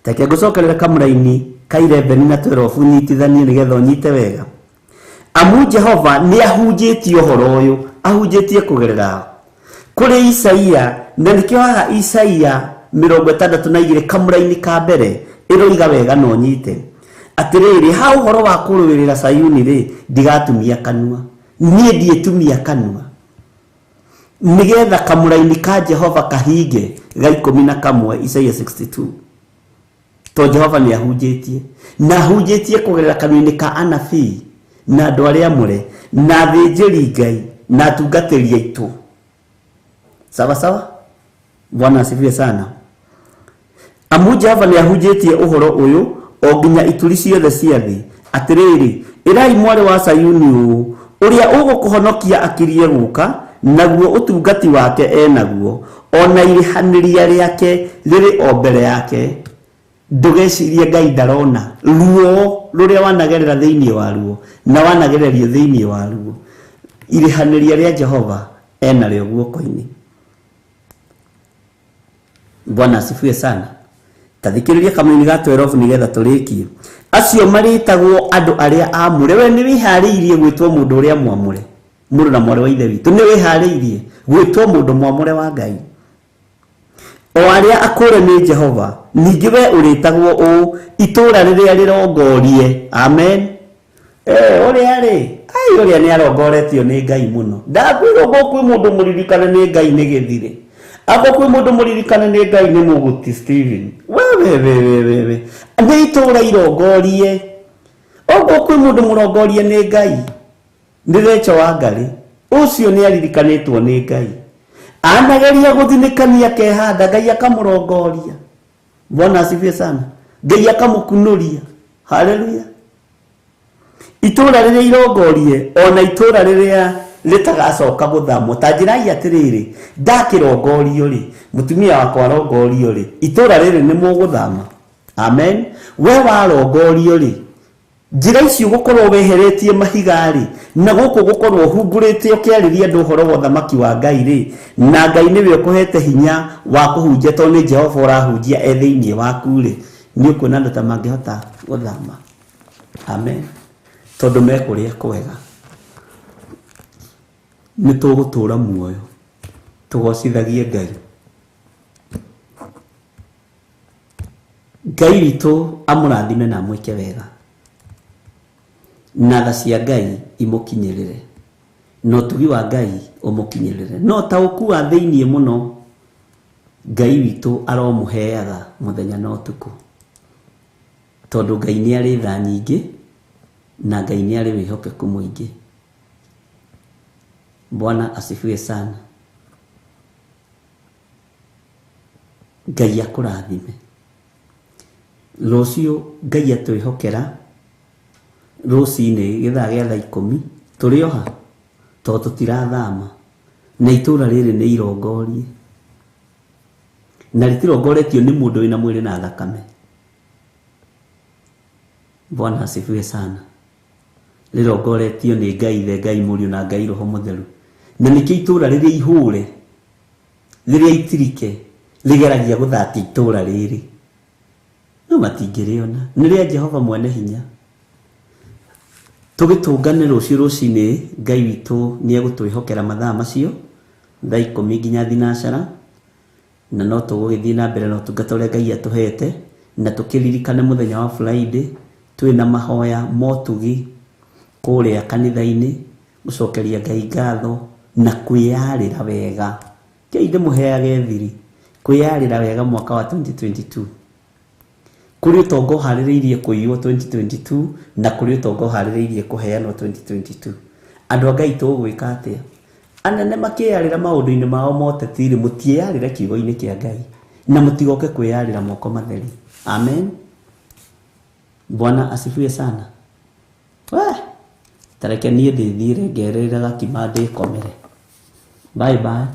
Take ngucokerera kamũraini ka 11 na 12 nyitithanie nigetha ũnyite wega. Amu Jehova nĩ ahunjĩtie ũhoro ũyũ, ahunjĩtie kũgerera kũrĩ Isaia, na nĩkĩo haha Isaia 62 kamũraini ka mbere ĩroiga wega no nyite. Atiriri ha ũhoro wa kũrũĩrĩra Sayuni ri ndigatumia kanua. Nie ndietumia kanua. Nigetha kamũraini ka Jehova kahinge ga 11 Isaia 62. To Jehova ni ahunjĩtie. Na ahunjĩtie kũgerera kanua-inĩ ka anabii na andũ arĩa amũre na athĩnjĩri Ngai na atungatĩri aitũ. Sawa sawa? Bwana asifiwe sana. Amu Jehova ni ahunjĩtie ũhoro ũyũ o nginya ituri ciothe cia thĩ. Atiriri irai mware wa Sayuni ũũ ũrĩa ũgũkũhonokia akirie gũka, naguo ũtungati wake enaguo, ona irihanĩria rĩake rĩrĩ o mbere yake. Ndũgecirie Ngai ndarona ruo rũrĩa wanagerera thĩinĩ wa ruo na wanagererio thĩinĩ wa ruo. Irihanĩria rĩa Jehova enarĩo guoko-inĩ. Bwana asifiwe sana. Tathikiriria kamũini ga 12 nigetha tũrĩkie. Acio maritagwo andu aria amure. We ni wihariirie gwitwo mundu uria mwamure. Mũrũ na mwari wa ithe witũ ni wihariirie gwitwo mundu mwamure wa Ngai. O aria akure ni Jehova. Ningĩ we uritagwo o itura rĩrĩa rirongorie. Amen. Uria ri ai uria ni arongoretio ni Ngai muno. Ndakwĩrwo kwĩ mundu mũririkane ni Ngai ni gĩthire. Ako kwĩ mundu mũririkane ni Ngai ni Mũguti Steven. We. Nĩ itura irongorie. Ogo kwĩ mundu mũrongorie ni Ngai. Ndirecho wa Ngai. Ucio ni aririkanĩtwo ni Ngai. Anageria gũthinikania kehanda Ngai akamũrongoria. Bwana asifiwe sana. Ngai akamũkunuria. Haleluya. Itura rĩrĩa irongorie ona itura rĩrĩa litagacoka guthamwo. Tanjirai atiriri ndakirongorio ri mutumia wakwa arongorio ri itura riri ni muguthama. Amen. We warongorio ri njira icio gukorwo weheretie mahigari na guku gukorwo humbũrĩte ũkĩarĩria andũ ũhoro wa thamaki wa Ngai ri, na Ngai niwe ũkũhete hinya wa kũhunjia to ni Jehova ũrahunjia thĩinĩ waku ri, ni ũkuona andũ ta mangĩhota guthama. Amen. Tondu mekũrĩa kwega ni tũgũtũra muoyo tũgocithagie Ngai. Ngai witũ amũrathime na mwĩke wega na tha cia Ngai imũkinyĩrĩre, no tugi wa Ngai ũmũkinyĩrĩre, no ta ũkuwa thĩinĩ mũno Ngai witũ aromũheaga mũthenya na ũtukũ, tondu Ngai nĩ arĩ tha nyingĩ na Ngai nĩ arĩ wĩhokeku mũingĩ. Bwana asifiwe sana. Ngai akũrathime. Rũciũ Ngai atwĩhokera rũcinĩ gĩthaa gĩa thaa 10 tũrĩ oha tondũ tũtirathama na itũra rĩrĩ nĩ irongorie na rĩtirongoretio nĩ mũndũ wĩna mwĩrĩ na thakame. Bwana asifiwe sana. Rĩrongoretio nĩ Ngai Ithe, Ngai Mũriũ na Ngai Roho Mũtheru, na nĩkĩo itũra rĩrĩa ihũre rĩrĩa itirike rĩgeragia gũthati itũra rĩrĩ no matingĩrĩona nĩ rĩa Jehova mwene hinya. Tũgĩtũngane rũciũ rũcinĩ Ngai witũ nĩ egũtwĩhokera mathaa macio thaa 10 nginya thinacara, na no tũgũgĩthiĩ na mbere na ũtungata ũrĩa Ngai atũhete, na tũkĩririkane mũthenya wa Friday twĩna mahoya motugi kũrĩa kanitha-inĩ gũcokeria Ngai ngatho na kwĩyarĩra wega. Ngai ndĩmũheage thiri kwĩyarĩra wega mwaka wa 2022. Kũrĩ ũtonga ũharĩrĩirie kũiywo 2022 na kũrĩ ũtonga ũharĩrĩirie kũheanwo 2022. Andũ a Ngai tũgwĩka atĩa? Anene makĩyarĩra maũndũ-inĩ mao moteti rĩ, mũtiĩyarĩre kiugo-inĩ kĩa Ngai na mũtigoke kwĩyarĩra moko matheri. Amen. Bwana asifiwe sana. Tareke niĩ ndĩthiĩre ngerĩra gakima ndĩkomere. Bye bye.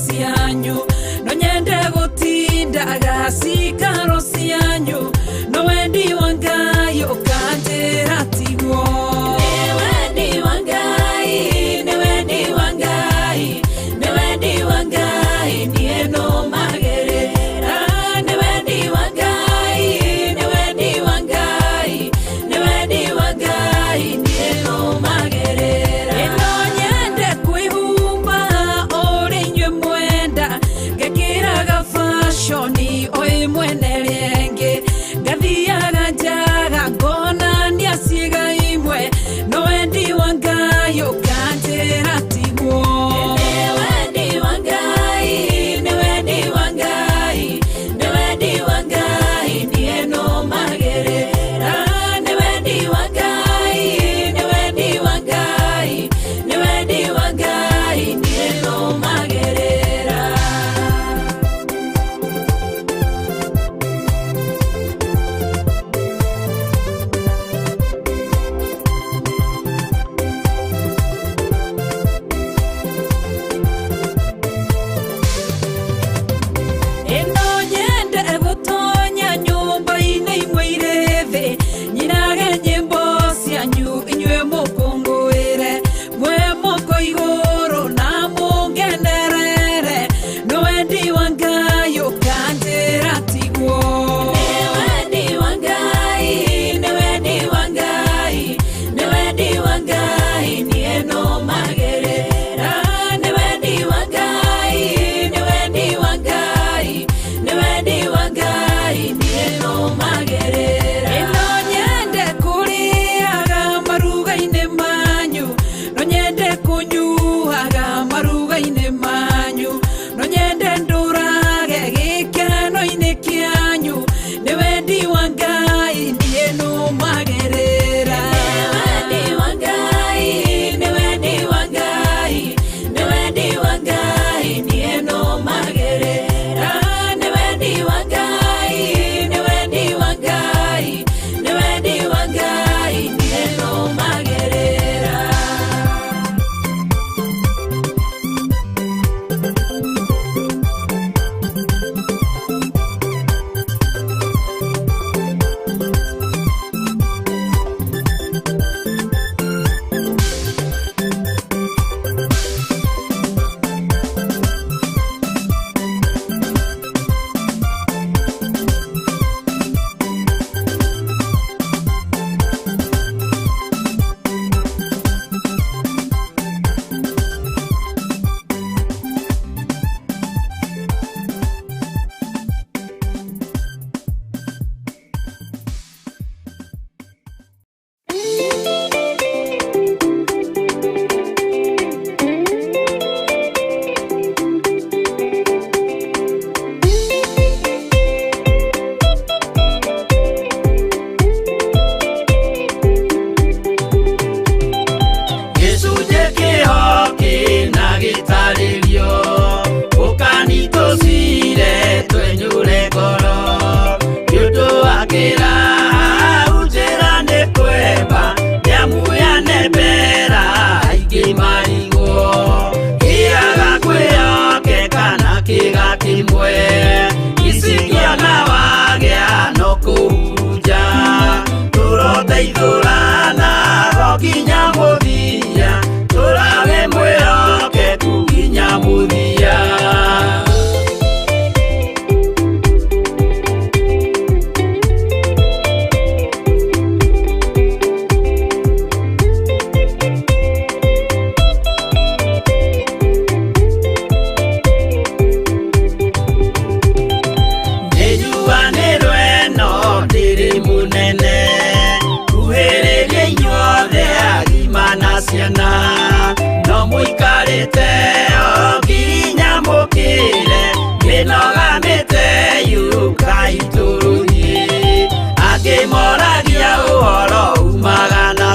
Cianyu no nyende gutinda gasikaro cianyu no wendi wangai ukanjira tigwo ne wendi wangai ne wendi wangai ne wendi wangai nie no magerera ne wendi wangai ne wendi wangai ne wendi wangai nie no magerera no nyende kwihumba ori nywe mwenda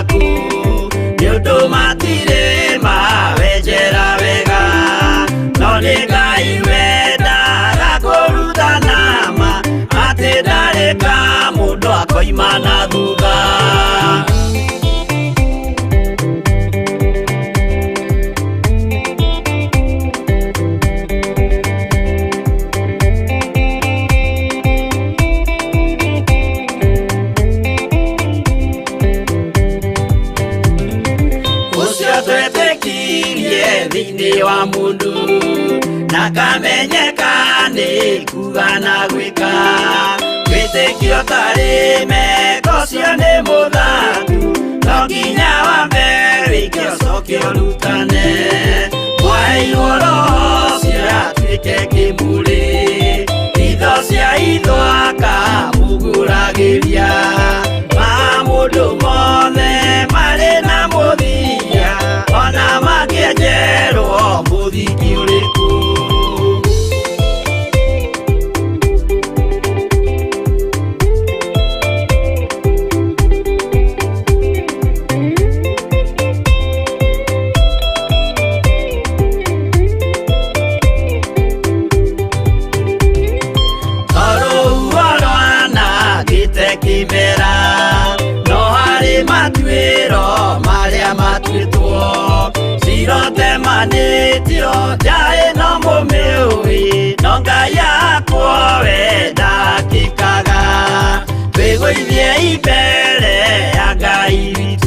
maku nĩ ũndũ matirĩ mawenjera wega no nĩ Ngai wendaga kũruta nama atĩ ndareka mũndũ akoima na thutha. Thĩinĩ wa mũndũ na kamenyeka nĩ kuga na gwĩka wĩtĩkio tarĩ meko ũcio nĩ mũthatu no nginya wambe wĩke ũcoke ũrutane mwaĩirwo roho ũcio atuĩke kĩmũrĩ itho cia ithwaka muguragĩria ma mũndũ mothe marĩ na mũthia ona makĩenjerwo mũthingi ũrĩkũ. Kĩmera no harĩ matuĩro marĩa matuĩtwo cirotemanĩtio njaĩ no mũmĩũĩ no Ngai akwo we ndakĩkaga twĩgũithie imbere ya Ngai witũ.